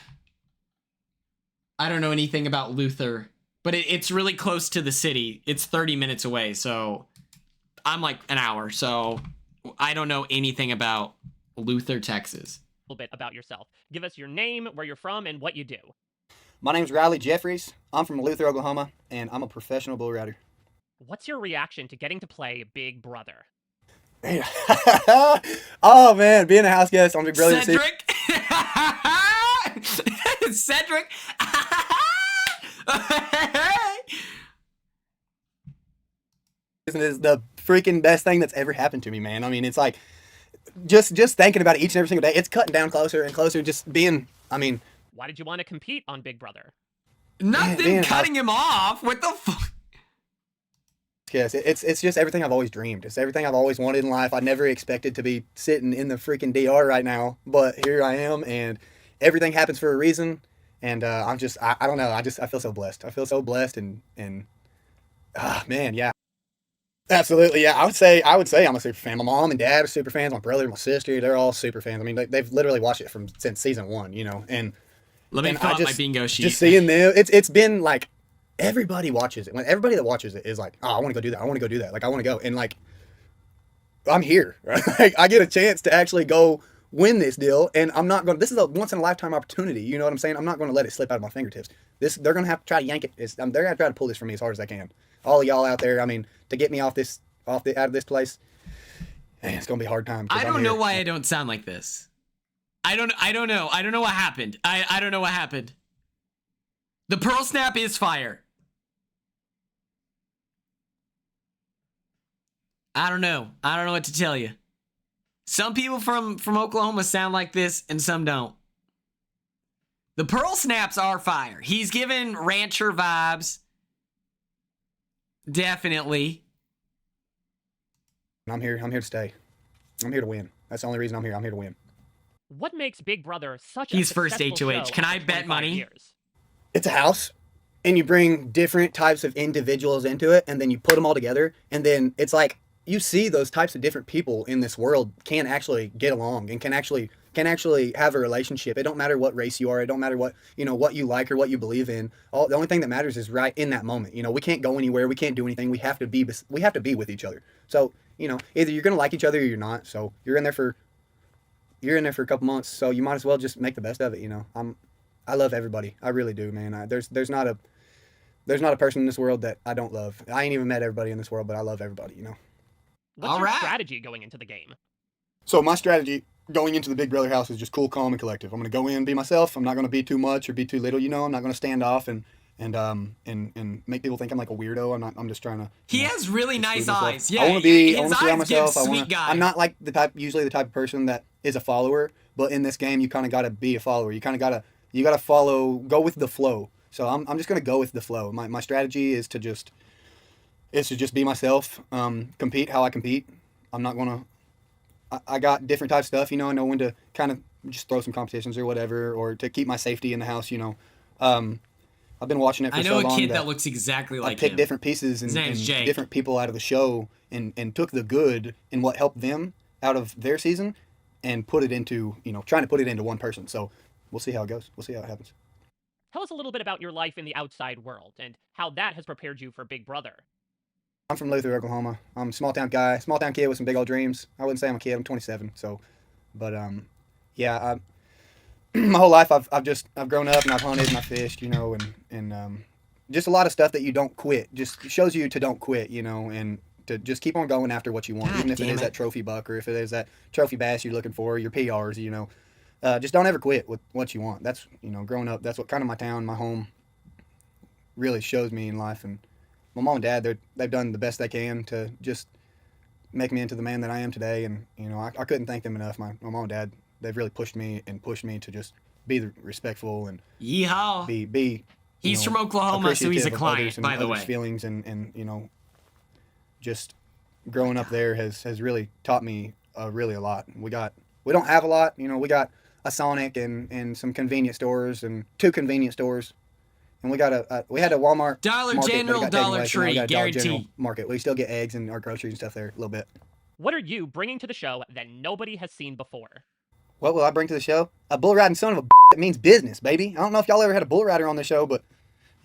don't know anything about Luther, but it's really close to the city. It's 30 minutes away, so I'm like an hour, so I don't know anything about Luther, Texas. A little bit about yourself. Give us your name, where you're from, and what you do. My name's Riley Jeffries. I'm from Luther, Oklahoma, and I'm a professional bull rider. What's your reaction to getting to play Big Brother? Oh man, being a house guest on Big Brother. Cedric! Cedric! Is the freaking best thing that's ever happened to me, man. I mean, it's like just thinking about it each and every single day. It's cutting down closer and closer. Just being, I mean, Why did you want to compete on Big Brother? Nothing Man, cutting him off. What the fuck? yes, it's just everything I've always dreamed. It's everything I've always wanted in life. I never expected to be sitting in the freaking DR right now, but here I am, and everything happens for a reason. And I'm just, I don't know. I feel so blessed. I feel so blessed, and man, yeah. Absolutely, yeah. I would say I'm a super fan. My mom and dad are super fans. My brother, my sister, they're all super fans. I mean, they've literally watched it since season 1, you know. And let me fill out my bingo sheet. Just seeing them, it's been like everybody watches it. When everybody that watches it is like, oh, I want to go do that. I want to go do that. Like, I want to go, and like, I'm here. Right? Like, I get a chance to actually go win this deal, and I'm not going. This is a once in a lifetime opportunity. You know what I'm saying? I'm not going to let it slip out of my fingertips. They're going to have to try to yank it. They're going to try to pull this from me as hard as they can. All of y'all out there, I mean, to get me out of this place, Man, it's gonna be a hard time. I don't know why I don't sound like this. I don't know. I don't know what happened. I don't know what happened. The Pearl Snap is fire. I don't know. I don't know what to tell you. Some people from Oklahoma sound like this and some don't. The Pearl Snaps are fire. He's given rancher vibes. Definitely. I'm here to stay. I'm here to win. That's the only reason I'm here. I'm here to win. What makes Big Brother such a He's first successful HOH. show Can I after bet 25 money? years? It's a house, and you bring different types of individuals into it, and then you put them all together, and then it's like you see those types of different people in this world can actually get along and can actually have a relationship. It don't matter what race you are. It don't matter what you like or what you believe in. The only thing that matters is right in that moment. We can't go anywhere. We can't do anything. We have to be with each other. So either you're gonna like each other or you're not. So you're in there for a couple months. So you might as well just make the best of it. I love everybody. I really do, man. There's not a person in this world that I don't love. I ain't even met everybody in this world, but I love everybody. What's your strategy going into the game? So my strategy going into the Big Brother house is just cool, calm, and collective. I'm gonna go in, be myself. I'm not gonna be too much or be too little. I'm not gonna stand off and make people think I'm like a weirdo. I'm just trying to. He has really nice eyes. Yeah, I want to be around eyes give myself. sweet guy. I'm not like usually the type of person that is a follower, but in this game you kind of gotta be a follower. You kind of gotta follow, go with the flow. So I'm just gonna go with the flow. My strategy is to just be myself, compete how I compete. I'm not gonna. I got different types of stuff, I know when to kind of just throw some competitions or whatever, or to keep my safety in the house, I've been watching it for so long. I know a kid that looks exactly like him. I picked different pieces and different people out of the show and took the good and what helped them out of their season and put it into, trying to put it into one person. So we'll see how it goes. We'll see how it happens. Tell us a little bit about your life in the outside world and how that has prepared you for Big Brother. I'm from Luther, Oklahoma. I'm a small town guy, small town kid with some big old dreams. I wouldn't say I'm a kid. I'm 27. So, but yeah, my whole life I've grown up and I've hunted and I fished, and just a lot of stuff that you don't quit. Just shows you to don't quit, and to just keep on going after what you want, even if it is that trophy buck or if it is that trophy bass you're looking for, your PRs, just don't ever quit with what you want. That's growing up. That's what kind of my town, my home, really shows me in life. And my mom and dad, they've done the best they can to just make me into the man that I am today. And, I couldn't thank them enough. My mom and dad, they've really pushed me to just be respectful and yeehaw. Be he's from Oklahoma, so he's a client, by the way. Feelings and just growing up there has really taught me really a lot. We don't have a lot, we got a Sonic and some convenience stores and 2 convenience stores. And we had a Walmart Dollar market, General, Dollar Tree, we got a Dollar General guarantee. market. We still get eggs and our groceries and stuff there a little bit. What are you bringing to the show that nobody has seen before? What will I bring to the show? A bull riding son of a that means business, baby. I don't know if y'all ever had a bull rider on the show, but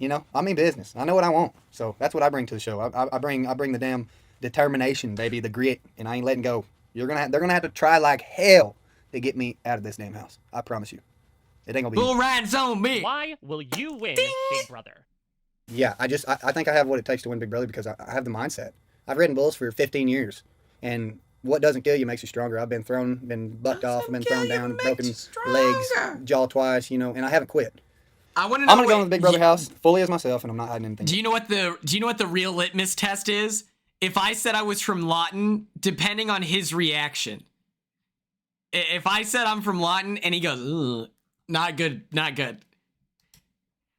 I mean business. I know what I want, so that's what I bring to the show. I bring the damn determination, baby, the grit, and I ain't letting go. They're gonna have to try like hell to get me out of this damn house. I promise you. It ain't gonna be bull riding's on me. Why will you win Big Brother? Yeah, I think I have what it takes to win Big Brother because I have the mindset. I've ridden bulls for 15 years, and what doesn't kill you makes you stronger. I've been bucked off, been thrown down, broken legs, jaw twice, and I haven't quit. I want to know. I'm gonna go in the Big Brother house fully as myself, and I'm not hiding anything. Do you know what the real litmus test is? If I said I was from Lawton, depending on his reaction. If I said I'm from Lawton and he goes, ugh, not good, not good.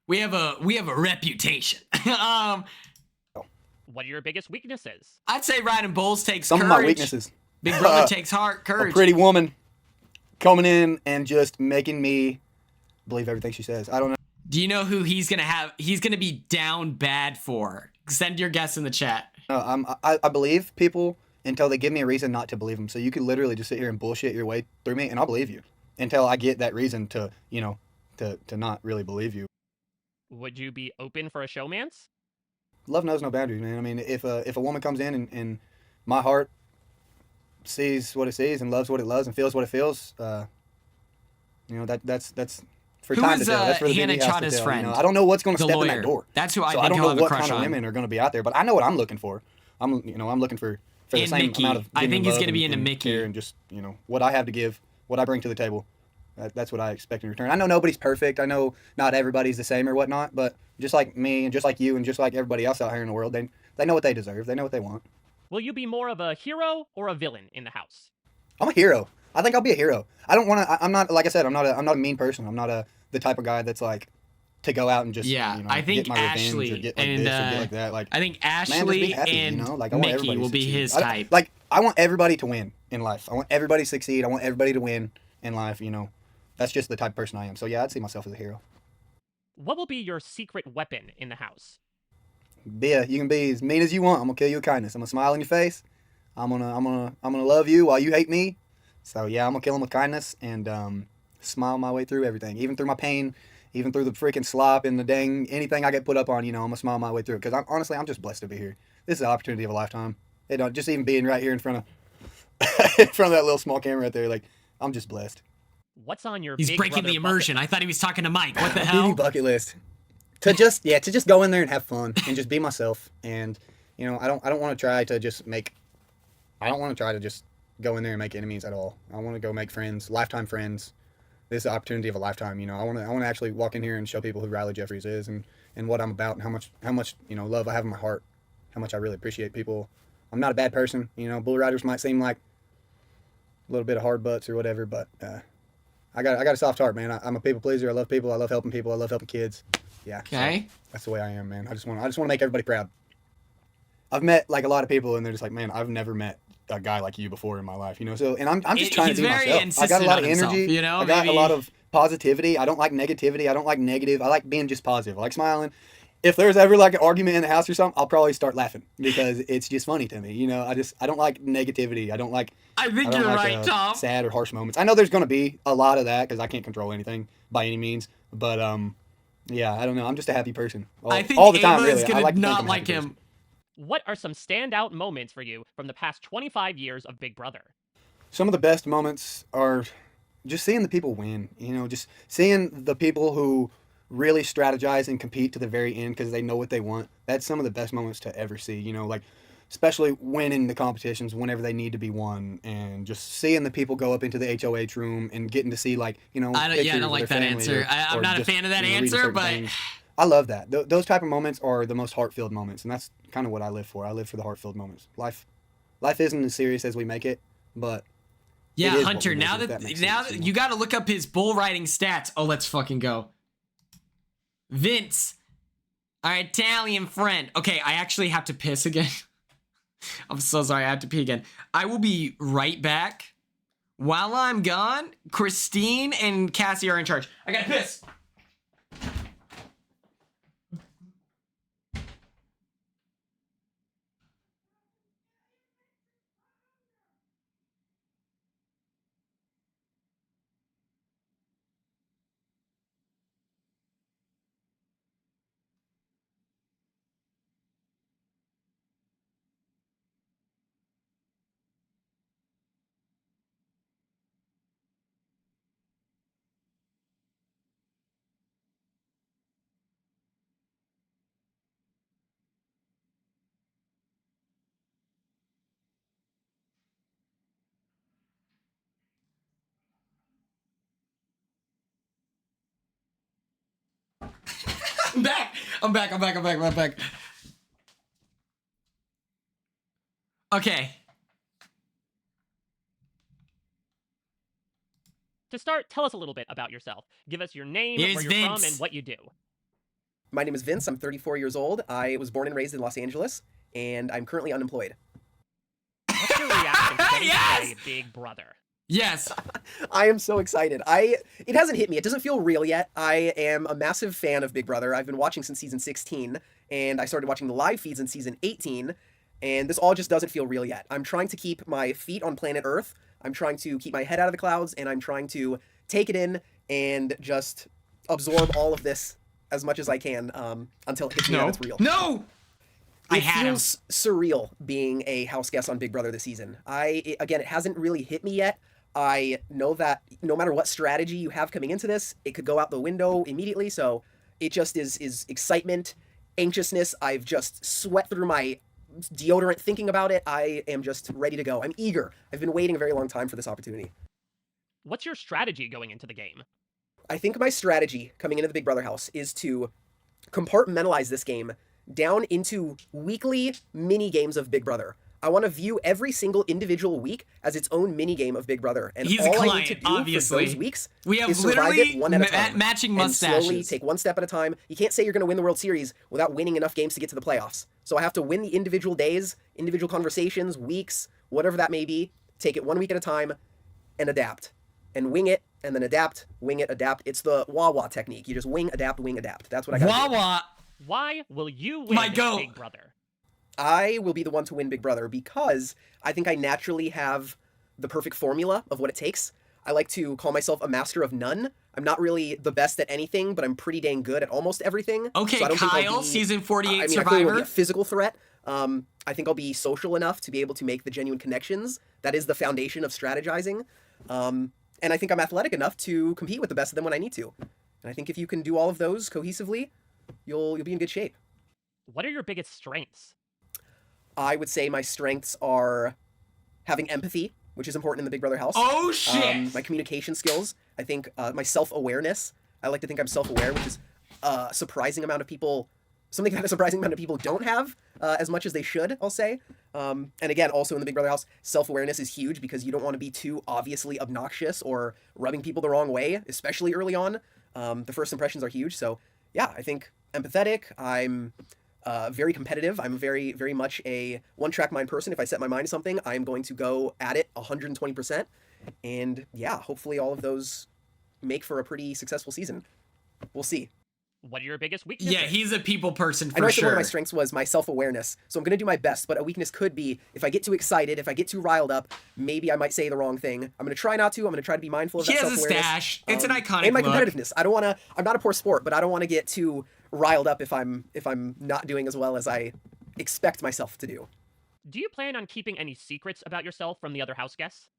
We have a reputation. What are your biggest weaknesses? I'd say riding bulls takes some courage. of my weaknesses. Big Brother takes courage. A pretty woman coming in and just making me believe everything she says. I don't know. Do you know who he's gonna be down bad for? Send your guess in the chat. I believe people until they give me a reason not to believe them. So you could literally just sit here and bullshit your way through me, and I'll believe you until I get that reason to not really believe you. Would you be open for a showmance? Love knows no boundaries, man. I mean, if a woman comes in and my heart sees what it sees and loves what it loves and feels what it feels, that's for Who time is, to tell. That's for the Hannah BB house to Chada's tell. friend? I don't know what's going to The step lawyer. in that door. That's who I so think I don't he'll know have a what crush kind of on. women are going to be out there, but I know what I'm looking for. I'm looking for for the And same Mickey. amount of I think he's going gonna be into Mickey. and just what I have to give, what I bring to the table. That's what I expect in return. I know nobody's perfect. I know not everybody's the same or whatnot, but just like me and just like you and just like everybody else out here in the world, they know what they deserve. They know what they want. Will you be more of a hero or a villain in the house? I'm a hero. I think I'll be a hero. I don't want to. I'm not, like I said, I'm not a mean person. I'm not the type of guy that's like to go out and just I think get my Ashley revenge or get like and this or get like that. Like I think man, just Ashley be happy, and like I want Mickey everybody to will be succeed. his I- type. Like I want everybody to win in life. I want everybody to succeed. I want everybody to win in life. That's just the type of person I am. So yeah, I'd see myself as a hero. What will be your secret weapon in the house? You can be as mean as you want. I'm gonna kill you with kindness. I'm gonna smile in your face. I'm gonna love you while you hate me. So yeah, I'm gonna kill him with kindness and smile my way through everything, even through my pain, even through the freaking slop and the dang anything I get put up on. I'm gonna smile my way through it because honestly, I'm just blessed to be here. This is an opportunity of a lifetime. Just even being right here in front of that little small camera right there, like I'm just blessed. What's on your He's Big breaking Brother the immersion. I thought he was talking to Mike. What the BB hell? bucket list. To just go in there and have fun and just be myself. And I don't want to try to just go in there and make enemies at all. I want to go make friends, lifetime friends. This is the opportunity of a lifetime. I want to actually walk in here and show people who Riley Jeffries is and what I'm about and how much love I have in my heart, how much I really appreciate people. I'm not a bad person. Bull Riders might seem like a little bit of hard butts or whatever, but I got a soft heart, man. I'm a people pleaser. I love people. I love helping people. I love helping kids. Yeah. Okay. So that's the way I am, man. I just want to make everybody proud. I've met like a lot of people, and they're just like, man, I've never met a guy like you before in my life, So, and I'm just trying to be myself. I got a lot of energy. I got a lot of positivity. I don't like negativity. I don't like negative. I like being just positive. I like smiling. If there's ever like an argument in the house or something, I'll probably start laughing because it's just funny to me. I don't like negativity. I don't like. I think you're right, Tom. Sad or harsh moments. I know there's going to be a lot of that because I can't control anything by any means. But yeah, I don't know. I'm just a happy person. I think all the time, Ava really. is I gonna like to think not I'm a like happy him. person. What are some standout moments for you from the past 25 years of Big Brother? Some of the best moments are just seeing the people win. Just seeing the people who really strategize and compete to the very end because they know what they want. That's some of the best moments to ever see. Like especially winning the competitions whenever they need to be won, and just seeing the people go up into the HOH room and getting to see I don't like that answer. I'm not a fan of that answer, but things. I love that. Those type of moments are the most heart-filled moments, and that's kind of what I live for. I live for the heart-filled moments. Life isn't as serious as we make it, but yeah, Hunter. Now that you got to look up his bull riding stats. Oh, let's fucking go. Vince, our Italian friend. Okay, I actually have to piss again. I'm so sorry, I have to pee again. I will be right back. While I'm gone, Christine and Cassie are in charge. I gotta piss. I'm back. Okay. To start, tell us a little bit about yourself. Give us your name, Here's where you're Vince. from, and what you do. My name is Vince. I'm 34 years old. I was born and raised in Los Angeles, and I'm currently unemployed. What's your reaction to getting Yes! to play Big Brother? Yes. I am so excited. It hasn't hit me. It doesn't feel real yet. I am a massive fan of Big Brother. I've been watching since season 16, and I started watching the live feeds in season 18, and this all just doesn't feel real yet. I'm trying to keep my feet on planet Earth. I'm trying to keep my head out of the clouds, and I'm trying to take it in and just absorb all of this as much as I can until it hits me that it's real. No! It feels surreal being a house guest on Big Brother this season. Again, it hasn't really hit me yet. I know that no matter what strategy you have coming into this, it could go out the window immediately. So it just is excitement, anxiousness. I've just sweat through my deodorant thinking about it. I am just ready to go. I'm eager. I've been waiting a very long time for this opportunity. What's your strategy going into the game? I think my strategy coming into the Big Brother house is to compartmentalize this game down into weekly mini games of Big Brother. I want to view every single individual week as its own mini game of Big Brother, and He's all a client, I need to do obviously. for those weeks We have is survive literally it one at a time, matching and slowly mustaches. take one step at a time. You can't say you're going to win the World Series without winning enough games to get to the playoffs. So I have to win the individual days, individual conversations, weeks, whatever that may be. Take it 1 week at a time, and adapt, and wing it, and then adapt, wing it, adapt. It's the wah-wah technique. You just wing, adapt, wing, adapt. That's what I got. Wah-wah. Why will you win Big Brother? I will be the one to win Big Brother because I think I naturally have the perfect formula of what it takes. I like to call myself a master of none. I'm not really the best at anything, but I'm pretty dang good at almost everything. Okay, so I don't think I'll Kyle, be, season 48 I clearly Survivor. won't be a physical threat. I think I'll be social enough to be able to make the genuine connections. That is the foundation of strategizing. And I think I'm athletic enough to compete with the best of them when I need to. And I think if you can do all of those cohesively, you'll be in good shape. What are your biggest strengths? I would say my strengths are having empathy, which is important in the Big Brother house. Oh, shit! My communication skills. I think my self-awareness. I like to think I'm self-aware, which is a surprising amount of people, something that a surprising amount of people don't have as much as they should, I'll say. And again, also in the Big Brother house, self-awareness is huge because you don't want to be too obviously obnoxious or rubbing people the wrong way, especially early on. The first impressions are huge. So yeah, I think empathetic. I'm very competitive. I'm very, very much a one-track mind person. If I set my mind to something, I'm going to go at it 120%. And yeah, hopefully all of those make for a pretty successful season. We'll see. What are your biggest weaknesses? Yeah, he's a people person I know for I said one of my sure. strengths was my self-awareness, so I'm going to do my best, but a weakness could be if I get too excited, if I get too riled up, maybe I might say the wrong thing. I'm going to try not to. I'm going to try to be mindful of He that has a self-awareness. stash. It's an iconic And my look. competitiveness. I don't want to, I'm not a poor sport, but I don't want to get too riled up if I'm not doing as well as I expect myself to do. Do you plan on keeping any secrets about yourself from the other house guests?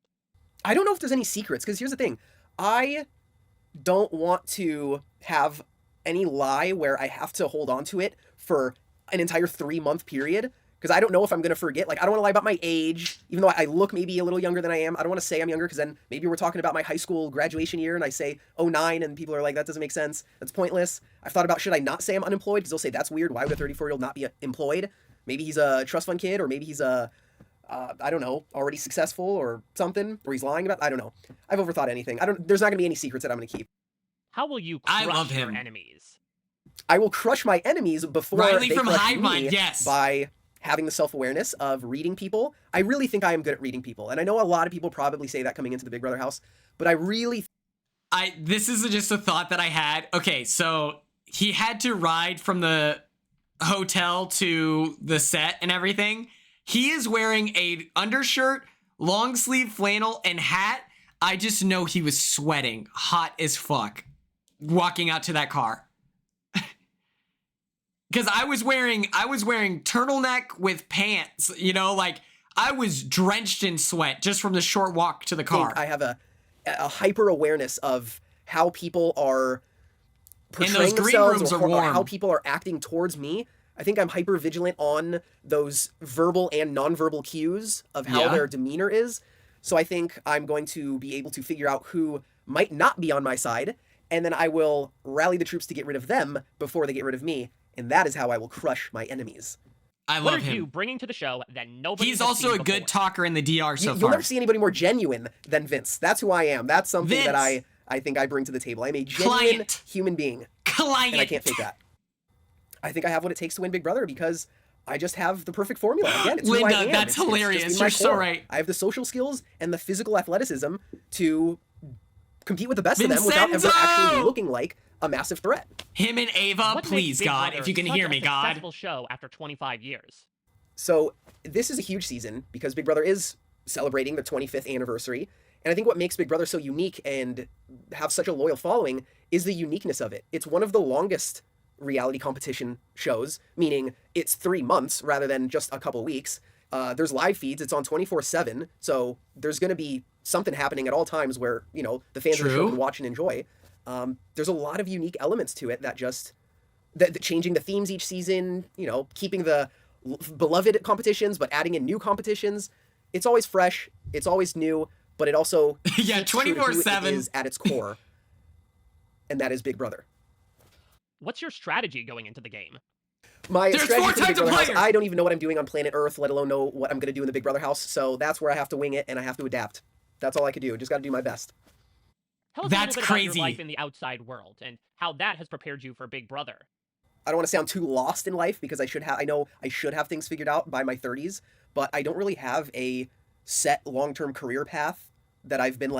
I don't know if there's any secrets, because here's the thing. I don't want to have any lie where I have to hold on to it for an entire 3-month period, because I don't know if I'm going to forget. Like, I don't want to lie about my age, even though I look maybe a little younger than I am. I don't want to say I'm younger, because then maybe we're talking about my high school graduation year, and I say 09, and people are like, that doesn't make sense. That's pointless. I've thought about, should I not say I'm unemployed? Because they'll say, that's weird. Why would a 34-year-old not be employed? Maybe he's a trust fund kid, or maybe he's a I don't know, already successful or something, or he's lying about. I don't know. I've overthought anything. There's not gonna be any secrets that I'm gonna keep. How will you crush love your him. enemies? I will crush my enemies before Riley they from crush Hive me Mind, yes. by having the self-awareness of reading people. I really think I am good at reading people, and I know a lot of people probably say that coming into the Big Brother house, but I really. This is just a thought that I had. Okay, so he had to ride from the hotel to the set and everything. He is wearing a undershirt, long sleeve flannel, and hat. I just know he was sweating hot as fuck walking out to that car. Because I was wearing turtleneck with pants, you know, like I was drenched in sweat just from the short walk to the car. I have a hyper awareness of how people are portraying green themselves rooms are or warm. how people are acting towards me. I think I'm hyper vigilant on those verbal and nonverbal cues of how Yeah. their demeanor is. So I think I'm going to be able to figure out who might not be on my side, and then I will rally the troops to get rid of them before they get rid of me, and that is how I will crush my enemies. I What love are him. you bringing to the show that nobody He's has also seen a good talker in the DR so You'll far. never see anybody more genuine than Vince. That's who I am. That's something Vince. that I think I bring to the table. I'm a genuine human being. Client. And I can't fake that. I think I have what it takes to win Big Brother because I just have the perfect formula. Again, it's Linda, who I am. that's It's hilarious. just in my You're so core. right. I have the social skills and the physical athleticism to compete with the best of them without ever Vincenzo! actually looking like a massive threat. Him and Ava, What please, makes Big God, Brother if you can such hear a me, God. successful show after 25 years. So this is a huge season because Big Brother is celebrating their 25th anniversary. And I think what makes Big Brother so unique and have such a loyal following is the uniqueness of it. It's one of the longest reality competition shows, meaning it's 3 months rather than just a couple weeks. There's live feeds. It's on 24/7. So there's going to be something happening at all times where, you know, the fans of the show True. can watch and enjoy. There's a lot of unique elements to it that just... that changing the themes each season, you know, keeping the beloved competitions, but adding in new competitions. It's always fresh. It's always new, but it also yeah, 24/7 is at its core, and that is Big Brother. What's your strategy going into the game? My There's strategy 4 for the Big types of Brother house, players. I don't even know what I'm doing on planet Earth, let alone know what I'm going to do in the Big Brother house. So that's where I have to wing it, and I have to adapt. That's all I can do. Just got to do my best. Tell us That's a little bit about crazy. your life in the outside world and how that has prepared you for Big Brother. I don't want to sound too lost in life because I know I should have things figured out by my 30s, but I don't really have a set long-term career path that I've been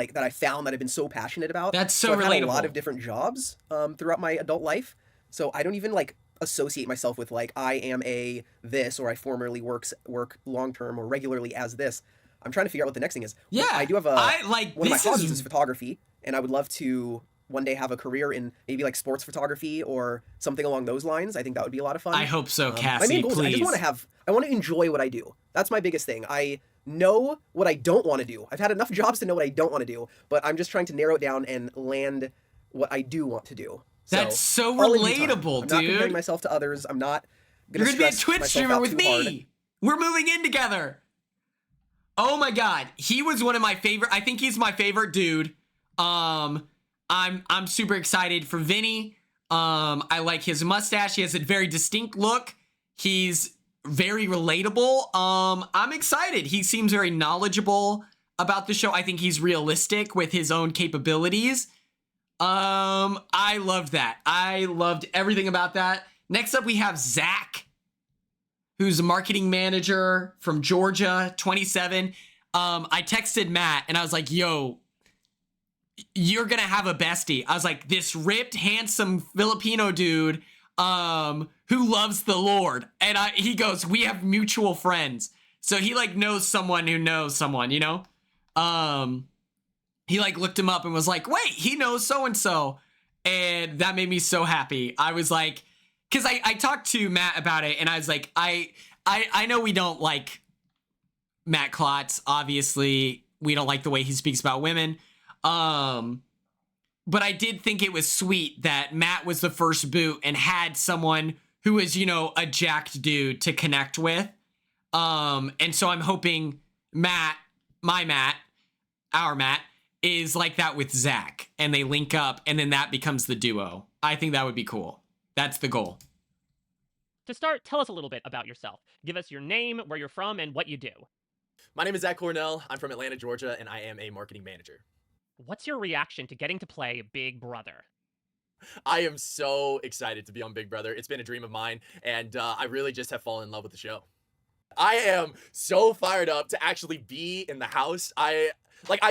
so passionate about. That's so I've had a lot relatable. of different jobs throughout my adult life. So I don't even associate myself with I am a this, or I formerly work long-term or regularly as this. I'm trying to figure out what the next thing is. Yeah, I do have one of my this hobbies is- is photography, and I would love to one day have a career in maybe sports photography or something along those lines. I think that would be a lot of fun. I hope so, My Cassie, main goal is please. I want to enjoy what I do. That's my biggest thing. I know what I don't want to do. I've had enough jobs to know what I don't want to do, but I'm just trying to narrow it down and land what I do want to do. That's so all in due time. relatable, I'm not comparing dude. myself to others. I'm not You're gonna gonna be a stress Twitch myself streamer out with too me. hard. We're moving in together. Oh my god, he was one of my favorite. I think he's my favorite dude. I'm super excited for Vinny. I like his mustache. He has a very distinct look. He's very relatable. I'm excited. He seems very knowledgeable about the show. I think he's realistic with his own capabilities. I loved that. I loved everything about that. Next up, we have Zach, who's a marketing manager from Georgia, 27. I texted Matt and I was like, yo, you're gonna have a bestie. I was like, this ripped, handsome Filipino dude who loves the Lord. And he goes, we have mutual friends. So he knows someone who knows someone, you know? He looked him up and was like, wait, he knows so-and-so. And that made me so happy. I was like, because I talked to Matt about it and I was like, I know we don't like Matt Klotz. Obviously, we don't like the way he speaks about women. But I did think it was sweet that Matt was the first boot and had someone who was, a jacked dude to connect with. And so I'm hoping our Matt, is like that with Zach, and they link up, and then that becomes the duo. I think that would be cool. That's the goal. To start, tell us a little bit about yourself. Give us your name, where you're from, and what you do. My name is Zach Cornell. I'm from Atlanta, Georgia, and I am a marketing manager. What's your reaction to getting to play Big Brother? I am so excited to be on Big Brother. It's been a dream of mine, and I really just have fallen in love with the show. I am so fired up to actually be in the house. I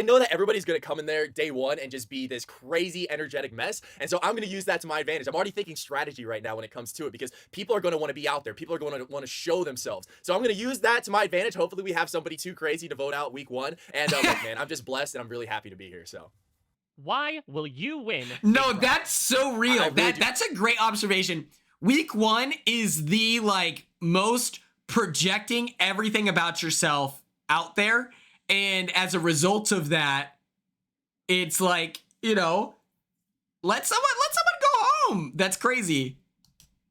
know that everybody's going to come in there day one and just be this crazy energetic mess. And so I'm going to use that to my advantage. I'm already thinking strategy right now when it comes to it because people are going to want to be out there. People are going to want to show themselves. So I'm going to use that to my advantage. Hopefully we have somebody too crazy to vote out week one. And look, man, I'm just blessed and I'm really happy to be here. So why will you win? No, that's so real. That's a great observation. Week one is the most projecting everything about yourself out there. And as a result of that, it's let someone go home. That's crazy.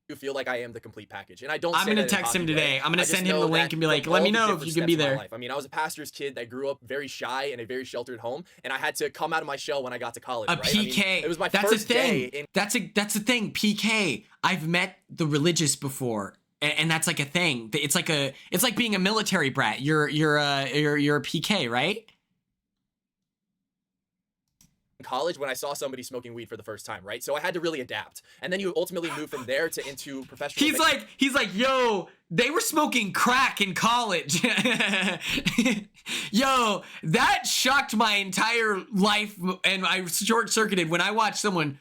I feel like I am the complete package. And I don't I'm going to text him today. I'm going to send him the link and be like, let me know if you can be there. I mean, I was a pastor's kid that grew up very shy in a very sheltered home. And I had to come out of my shell when I got to college. PK. I mean, it was my That's first a thing. day. That's a thing. PK. I've met the religious before. And that's a thing. It's like being a military brat. You're a PK, right? In college when I saw somebody smoking weed for the first time, right? So I had to really adapt. And then you ultimately move from there into professional. He's like, yo, they were smoking crack in college. Yo, that shocked my entire life. And I short-circuited when I watched someone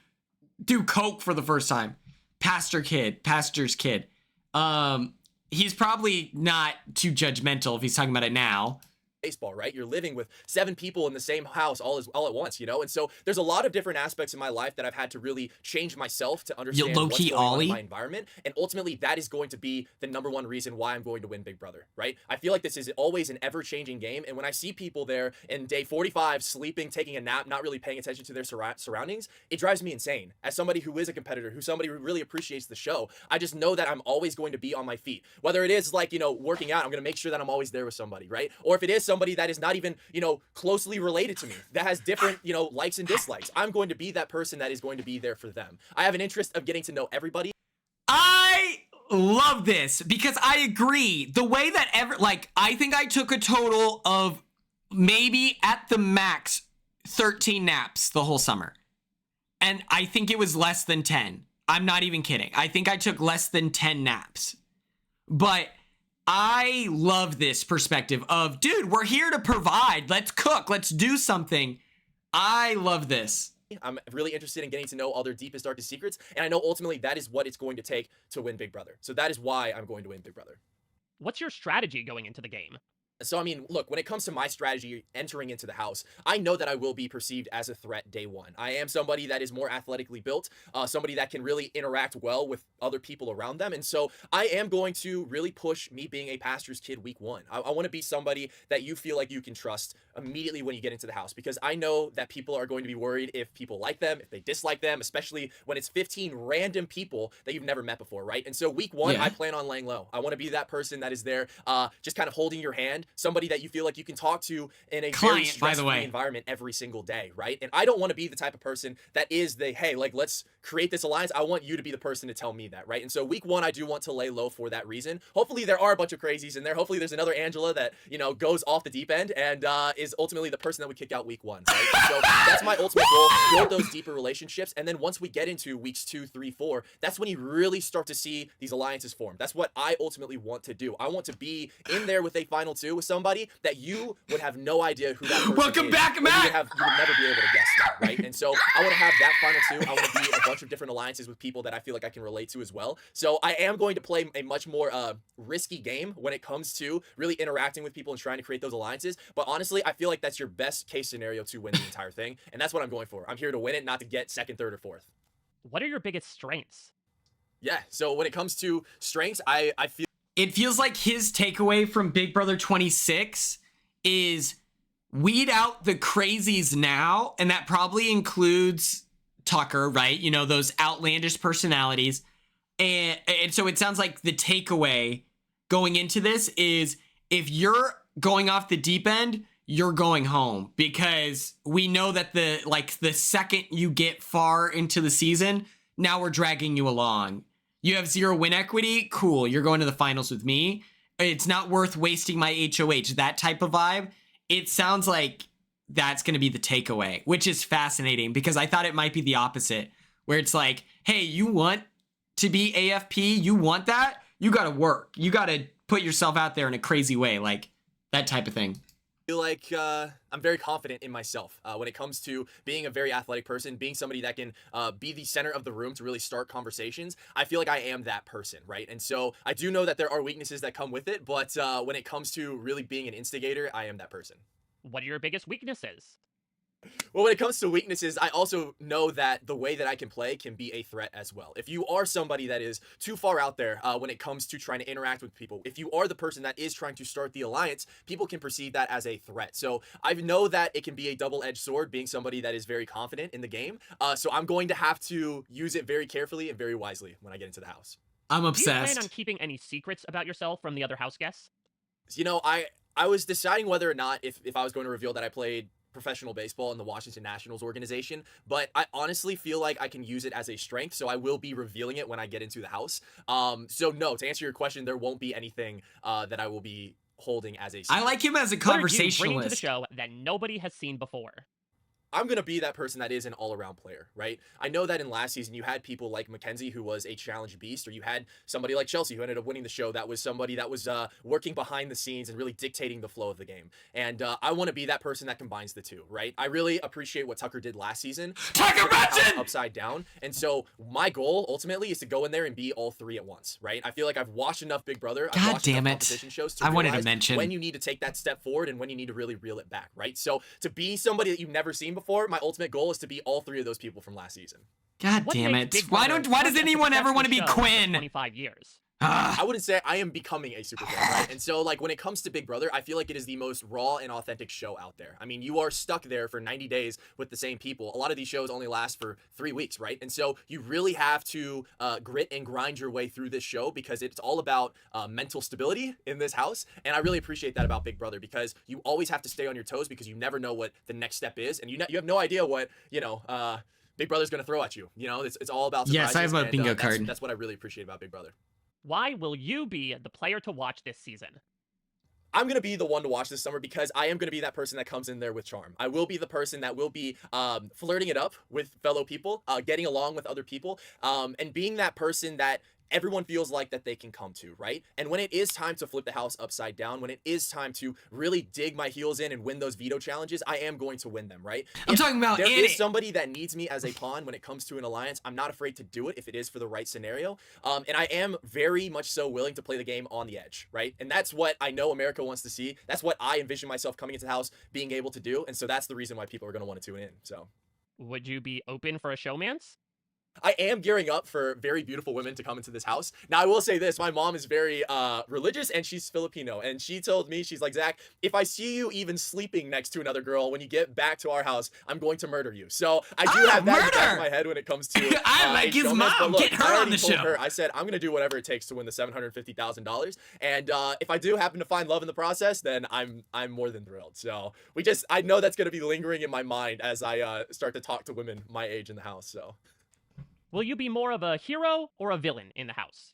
do coke for the first time. Pastor's kid. He's probably not too judgmental if he's talking about it now. baseball, right? You're living with 7 people in the same house all at once, you know? And so there's a lot of different aspects in my life that I've had to really change myself to understand what's going on in my environment. And ultimately that is going to be the #1 reason why I'm going to win Big Brother, right? I feel like this is always an ever-changing game. And when I see people there in day 45 sleeping, taking a nap, not really paying attention to their surroundings, it drives me insane. As somebody who is a competitor, who's somebody who really appreciates the show, I just know that I'm always going to be on my feet. Whether it is like, you know, working out, I'm going to make sure that I'm always there with somebody, right? Or if it is somebody that is not even, you know, closely related to me, that has different, you know, likes and dislikes, I'm going to be that person that is going to be there for them. I have an interest of getting to know everybody. I love this because I agree. The way that I think I took a total of maybe at the max 13 naps the whole summer. And I think it was less than 10. I'm not even kidding. I think I took less than 10 naps. But I love this perspective of, dude, we're here to provide. Let's cook. Let's do something. I love this. I'm really interested in getting to know all their deepest, darkest secrets. And I know ultimately that is what it's going to take to win Big Brother. So that is why I'm going to win Big Brother. What's your strategy going into the game? So, I mean, look, when it comes to my strategy entering into the house, I know that I will be perceived as a threat day 1. I am somebody that is more athletically built, somebody that can really interact well with other people around them. And so I am going to really push me being a pastor's kid week 1. I want to be somebody that you feel like you can trust immediately when you get into the house, because I know that people are going to be worried if people like them, if they dislike them, especially when it's 15 random people that you've never met before, right? And so week 1, I plan on laying low. I want to be that person that is there just kind of holding your hand, somebody that you feel like you can talk to in a very stress-free environment every single day, right? And I don't want to be the type of person that is the, hey, like, let's create this alliance. I want you to be the person to tell me that, right? And so week 1, I do want to lay low for that reason. Hopefully there are a bunch of crazies in there. Hopefully there's another Angela that, you know, goes off the deep end and is ultimately the person that would kick out week 1, right? And so that's my ultimate goal, build those deeper relationships. And then once we get into weeks 2, 3, 4, that's when you really start to see these alliances form. That's what I ultimately want to do. I want to be in there with a final 2 with somebody that you would have no idea who that person is. Welcome back, Matt! You would never be able to guess that, right? And so I want to have that final 2. I want to be in a bunch of different alliances with people that I feel like I can relate to as well. So I am going to play a much more risky game when it comes to really interacting with people and trying to create those alliances. But honestly, I feel like that's your best case scenario to win the entire thing. And that's what I'm going for. I'm here to win it, not to get 2nd, 3rd, or 4th. What are your biggest strengths? Yeah, so when it comes to strengths, I feel... It feels like his takeaway from Big Brother 26 is weed out the crazies now, and that probably includes Tucker, right? You know, those outlandish personalities. And so it sounds like the takeaway going into this is if you're going off the deep end, you're going home, because we know that the second you get far into the season, now we're dragging you along. You have 0 win equity, cool, you're going to the finals with me. It's not worth wasting my HOH, that type of vibe. It sounds like that's going to be the takeaway, which is fascinating because I thought it might be the opposite, where it's like, hey, you want to be AFP? You want that? You got to work. You got to put yourself out there in a crazy way, like that type of thing. I feel like I'm very confident in myself when it comes to being a very athletic person, being somebody that can be the center of the room to really start conversations. I feel like I am that person, right? And so I do know that there are weaknesses that come with it, but when it comes to really being an instigator, I am that person. What are your biggest weaknesses? Well, when it comes to weaknesses, I also know that the way that I can play can be a threat as well. If you are somebody that is too far out there when it comes to trying to interact with people, if you are the person that is trying to start the alliance, people can perceive that as a threat. So I know that it can be a double-edged sword being somebody that is very confident in the game. So I'm going to have to use it very carefully and very wisely when I get into the house. I'm obsessed. Do you plan on keeping any secrets about yourself from the other house guests? You know, I was deciding whether or not if I was going to reveal that I played professional baseball in the Washington Nationals organization, but I honestly feel like I can use it as a strength, so I will be revealing it when I get into the house. So no, to answer your question, there won't be anything that I will be holding as a strength. I like him as a conversationalist. What are you bringing to the show that nobody has seen before? I'm going to be that person that is an all-around player, right? I know that in last season you had people like Mackenzie, who was a challenge beast, or you had somebody like Chelsea, who ended up winning the show, that was somebody that was working behind the scenes and really dictating the flow of the game. And I want to be that person that combines the two, right? I really appreciate what Tucker did last season. Tucker upside down. And so my goal ultimately is to go in there and be all three at once, right? I feel like I've watched enough Big Brother. I've watched enough competition shows to I wanted to realize mention when you need to take that step forward and when you need to really reel it back, right? So to be somebody that you've never seen before, my ultimate goal is to be all three of those people from last season. God damn it. Why does anyone ever want to be Quinn? 25 years. I wouldn't say I am becoming a super fan, right? And so, like, when it comes to Big Brother, I feel like it is the most raw and authentic show out there. I mean, you are stuck there for 90 days with the same people. A lot of these shows only last for 3 weeks, right? And so you really have to grit and grind your way through this show, because it's all about mental stability in this house. And I really appreciate that about Big Brother, because you always have to stay on your toes, because you never know what the next step is. And you have no idea what, Big Brother's going to throw at you. You know, it's all about surprises. Yes, I have a bingo card. That's what I really appreciate about Big Brother. Why will you be the player to watch this season? I'm going to be the one to watch this summer, because I am going to be that person that comes in there with charm. I will be the person that will be flirting it up with fellow people, getting along with other people, and being that person that everyone feels like that they can come to, right? And when it is time to flip the house upside down, when it is time to really dig my heels in and win those veto challenges, I am going to win them, right? I'm talking about there is somebody that needs me as a pawn when it comes to an alliance. I'm not afraid to do it if it is for the right scenario. And I am very much so willing to play the game on the edge, right? And that's what I know America wants to see. That's what I envision myself coming into the house being able to do. And so that's the reason why people are going to want to tune in. So, would you be open for a showmance? I am gearing up for very beautiful women to come into this house. Now, I will say this. My mom is very religious, and she's Filipino. And she told me, she's like, Zach, if I see you even sleeping next to another girl when you get back to our house, I'm going to murder you. So I do have that in the back of my head when it comes to I like his mom. Look, get her on the show. I said, I'm going to do whatever it takes to win the $750,000. And if I do happen to find love in the process, then I'm more than thrilled. So I know that's going to be lingering in my mind as I start to talk to women my age in the house. So. Will you be more of a hero or a villain in the house?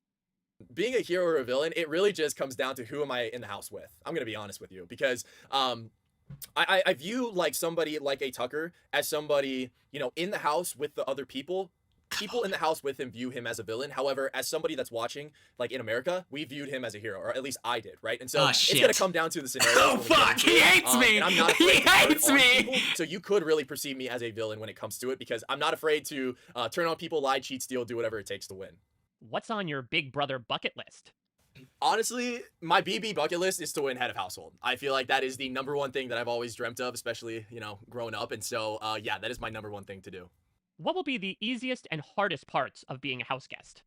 Being a hero or a villain, it really just comes down to who am I in the house with. I'm going to be honest with you, because I view like somebody like a Tucker as somebody, in the house with the other people. People in the house with him view him as a villain. However, as somebody that's watching, like in America, we viewed him as a hero, or at least I did, right? And so it's going to come down to the scenario. Oh, fuck! He hates me! He hates me! So you could really perceive me as a villain when it comes to it, because I'm not afraid to turn on people, lie, cheat, steal, do whatever it takes to win. What's on your Big Brother bucket list? Honestly, my BB bucket list is to win head of household. I feel like that is the number one thing that I've always dreamt of, especially, growing up. And so, yeah, that is my number one thing to do. What will be the easiest and hardest parts of being a house guest?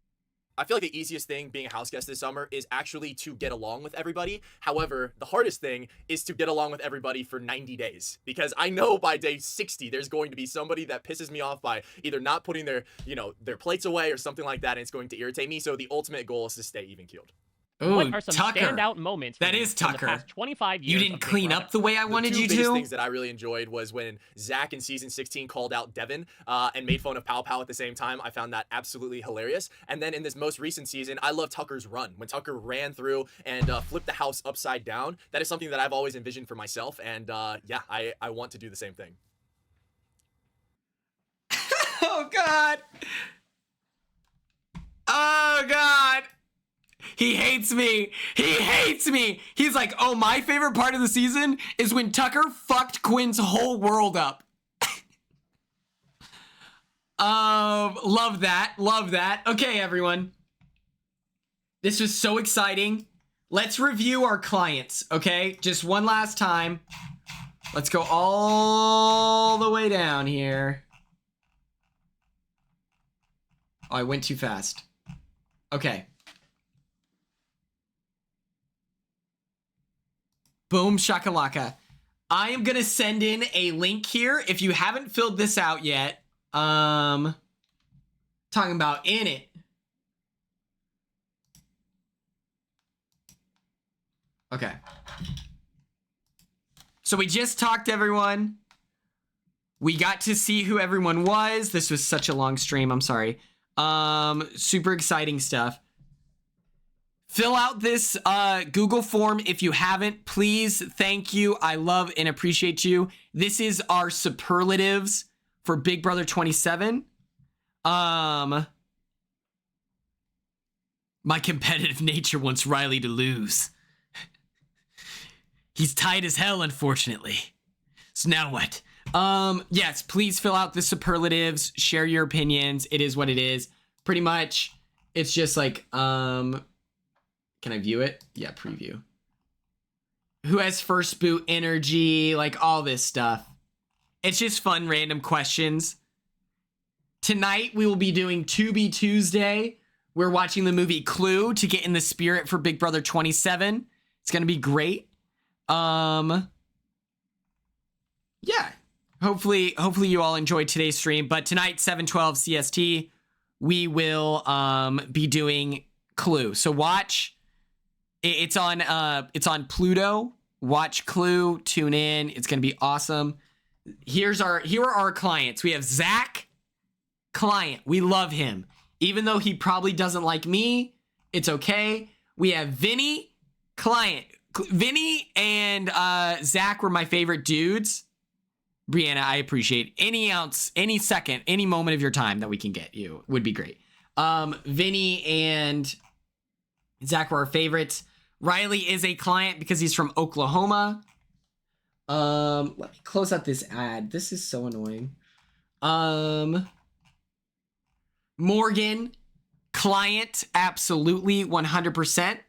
I feel like the easiest thing being a house guest this summer is actually to get along with everybody. However, the hardest thing is to get along with everybody for 90 days. Because I know by day 60, there's going to be somebody that pisses me off by either not putting their plates away or something like that, and it's going to irritate me. So the ultimate goal is to stay even-keeled. Ooh, what are some Tucker. standout moments That is from Tucker. the past 25 years You didn't clean up the way I wanted you The two biggest to? things that I really enjoyed was when Zach in season 16 called out Devin and made fun of Pow Pow at the same time. I found that absolutely hilarious. And then in this most recent season, I love Tucker's run. When Tucker ran through and flipped the house upside down, that is something that I've always envisioned for myself. And yeah, I want to do the same thing. Oh, God. Oh, God. He hates me. He hates me. He's like, oh, my favorite part of the season is when Tucker fucked Quinn's whole world up. Love that. Love that. Okay, everyone. This was so exciting. Let's review our clients, okay? Just one last time. Let's go all the way down here. Oh, I went too fast. Okay. Boom shakalaka. I am gonna send in a link here if you haven't filled this out yet. Talking about in it. Okay. So we just talked to everyone. We got to see who everyone was. This was such a long stream. I'm sorry. Super exciting stuff. Fill out this Google form if you haven't. Please, thank you. I love and appreciate you. This is our superlatives for Big Brother 27. My competitive nature wants Riley to lose. He's tight as hell, unfortunately. So now what? Yes, please fill out the superlatives. Share your opinions. It is what it is. Pretty much, it's just like, can I view it? Yeah, preview. Who has first boot energy? Like all this stuff. It's just fun, random questions. Tonight, we will be doing 2B Tuesday. We're watching the movie Clue to get in the spirit for Big Brother 27. It's going to be great. Yeah. Hopefully you all enjoyed today's stream. But tonight, 7:12 CST, we will be doing Clue. So watch. It's on Pluto. Watch Clue. Tune in. It's gonna be awesome. Here are our clients. We have Zach, client. We love him, even though he probably doesn't like me. It's okay. We have Vinny, client. Vinny and Zach were my favorite dudes. Brianna, I appreciate any ounce, any second, any moment of your time that we can get you would be great. Vinny and Zach were our favorites. Riley is a client because he's from Oklahoma. Let me close out this ad. This is so annoying. Morgan, client, absolutely, 100%.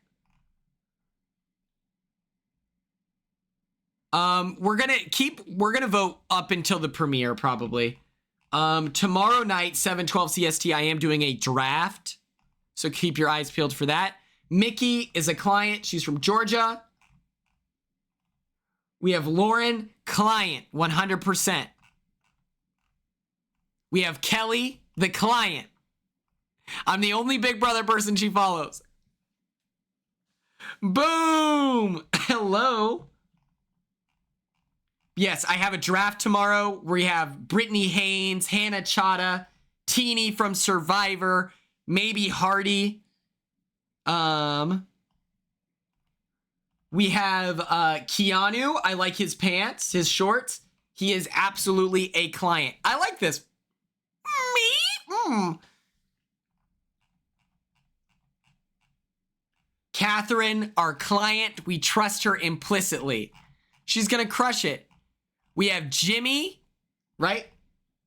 We're gonna vote up until the premiere, probably. Tomorrow night, 7:12 CST, I am doing a draft. So keep your eyes peeled for that. Mickey is a client. She's from Georgia. We have Lauren, client, 100%. We have Kelly, the client. I'm the only Big Brother person she follows. Boom! Hello. Yes, I have a draft tomorrow. We have Brittany Haynes, Hannah Chata, Teeny from Survivor, maybe Hardy. We have Keanu. I like his pants, his shorts. He is absolutely a client. I like this. Me? Katherine, our client. We trust her implicitly. She's gonna crush it. We have Jimmy, right?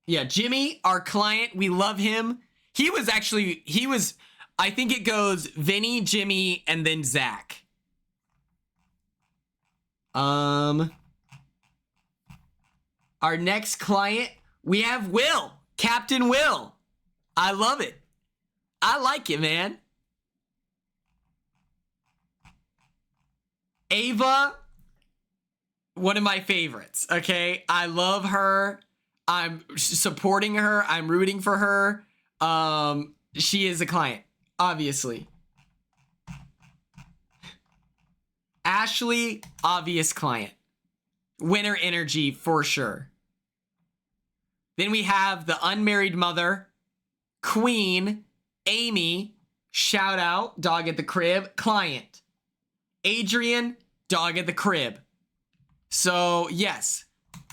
Yeah, Jimmy, our client. We love him. He was, I think it goes Vinny, Jimmy, and then Zach. Our next client, we have Will, Captain Will. I love it. I like it, man. Ava, one of my favorites, okay? I love her. I'm supporting her. I'm rooting for her. She is a client, obviously. Ashley, obvious client. Winner energy for sure. Then we have the unmarried mother, Queen, Amy, shout out, dog at the crib, client. Adrian, dog at the crib. So yes,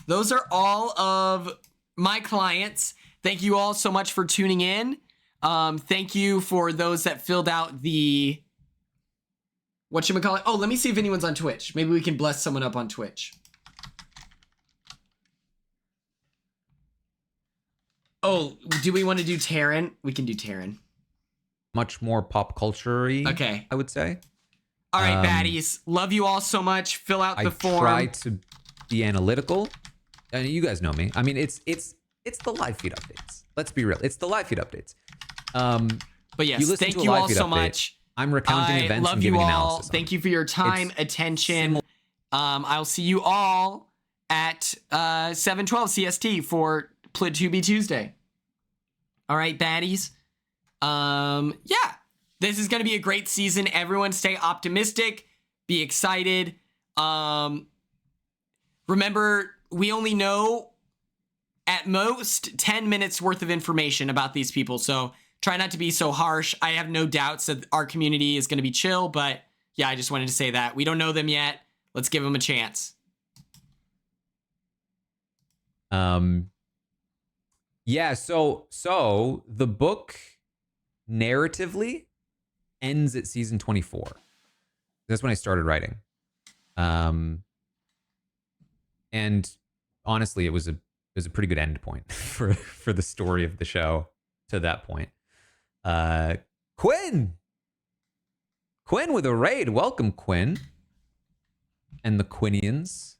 those are all of my clients. Thank you all so much for tuning in. Thank you for those that filled out the, whatchamacallit? Oh, let me see if anyone's on Twitch. Maybe we can bless someone up on Twitch. Oh, do we want to do Taryn? We can do Taryn. Much more pop culture-y, okay, I would say. All right, baddies. Love you all so much. Fill out the form. I try to be analytical. And you guys know me. I mean, it's the live feed updates. Let's be real. It's the live feed updates. But yes, thank you all so much. I'm recounting events and giving analysis. Thank you for your time, attention. I'll see you all at 7:12 CST for Plid 2B Tuesday. All right, baddies. Yeah. This is going to be a great season. Everyone stay optimistic. Be excited. Remember, we only know at most 10 minutes worth of information about these people. So Try not to be so harsh. I have no doubts that our community is going to be chill, but yeah, I just wanted to say that. We don't know them yet. Let's give them a chance. Yeah, so the book narratively ends at season 24. That's when I started writing. And honestly, it was a pretty good end point for the story of the show to that point. Quinn with a raid. Welcome, Quinn. And the Quinians.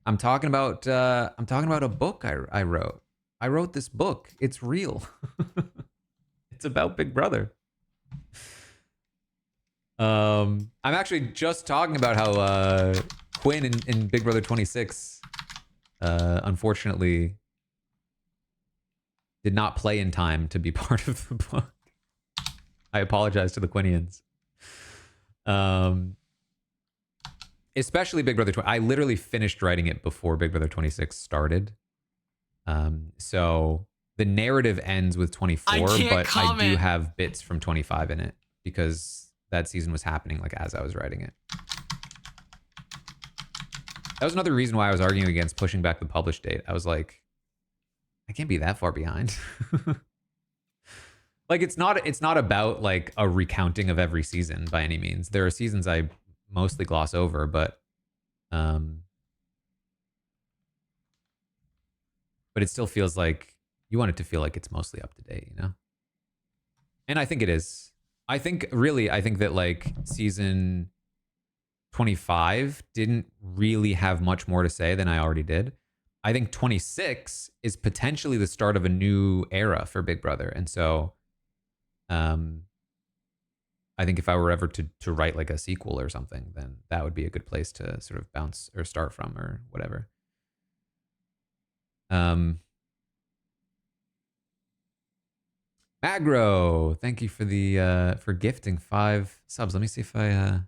I'm talking about a book I wrote. I wrote this book. It's real. It's about Big Brother. I'm actually just talking about how Quinn in Big Brother 26 unfortunately did not play in time to be part of the book. I apologize to the Quinians. Especially Big Brother 20. I literally finished writing it before Big Brother 26 started. So the narrative ends with 24, but I do have bits from 25 in it because that season was happening like as I was writing it. That was another reason why I was arguing against pushing back the publish date. I was like, I can't be that far behind. Like it's not about like a recounting of every season by any means. There are seasons I mostly gloss over, but it still feels like you want it to feel like it's mostly up to date, you know? And I think it is. I think that like season 25 didn't really have much more to say than I already did. I think 26 is potentially the start of a new era for Big Brother. And so I think if I were ever to write like a sequel or something, then that would be a good place to sort of bounce or start from or whatever. Magro, thank you for the for gifting 5 subs. Let me see if I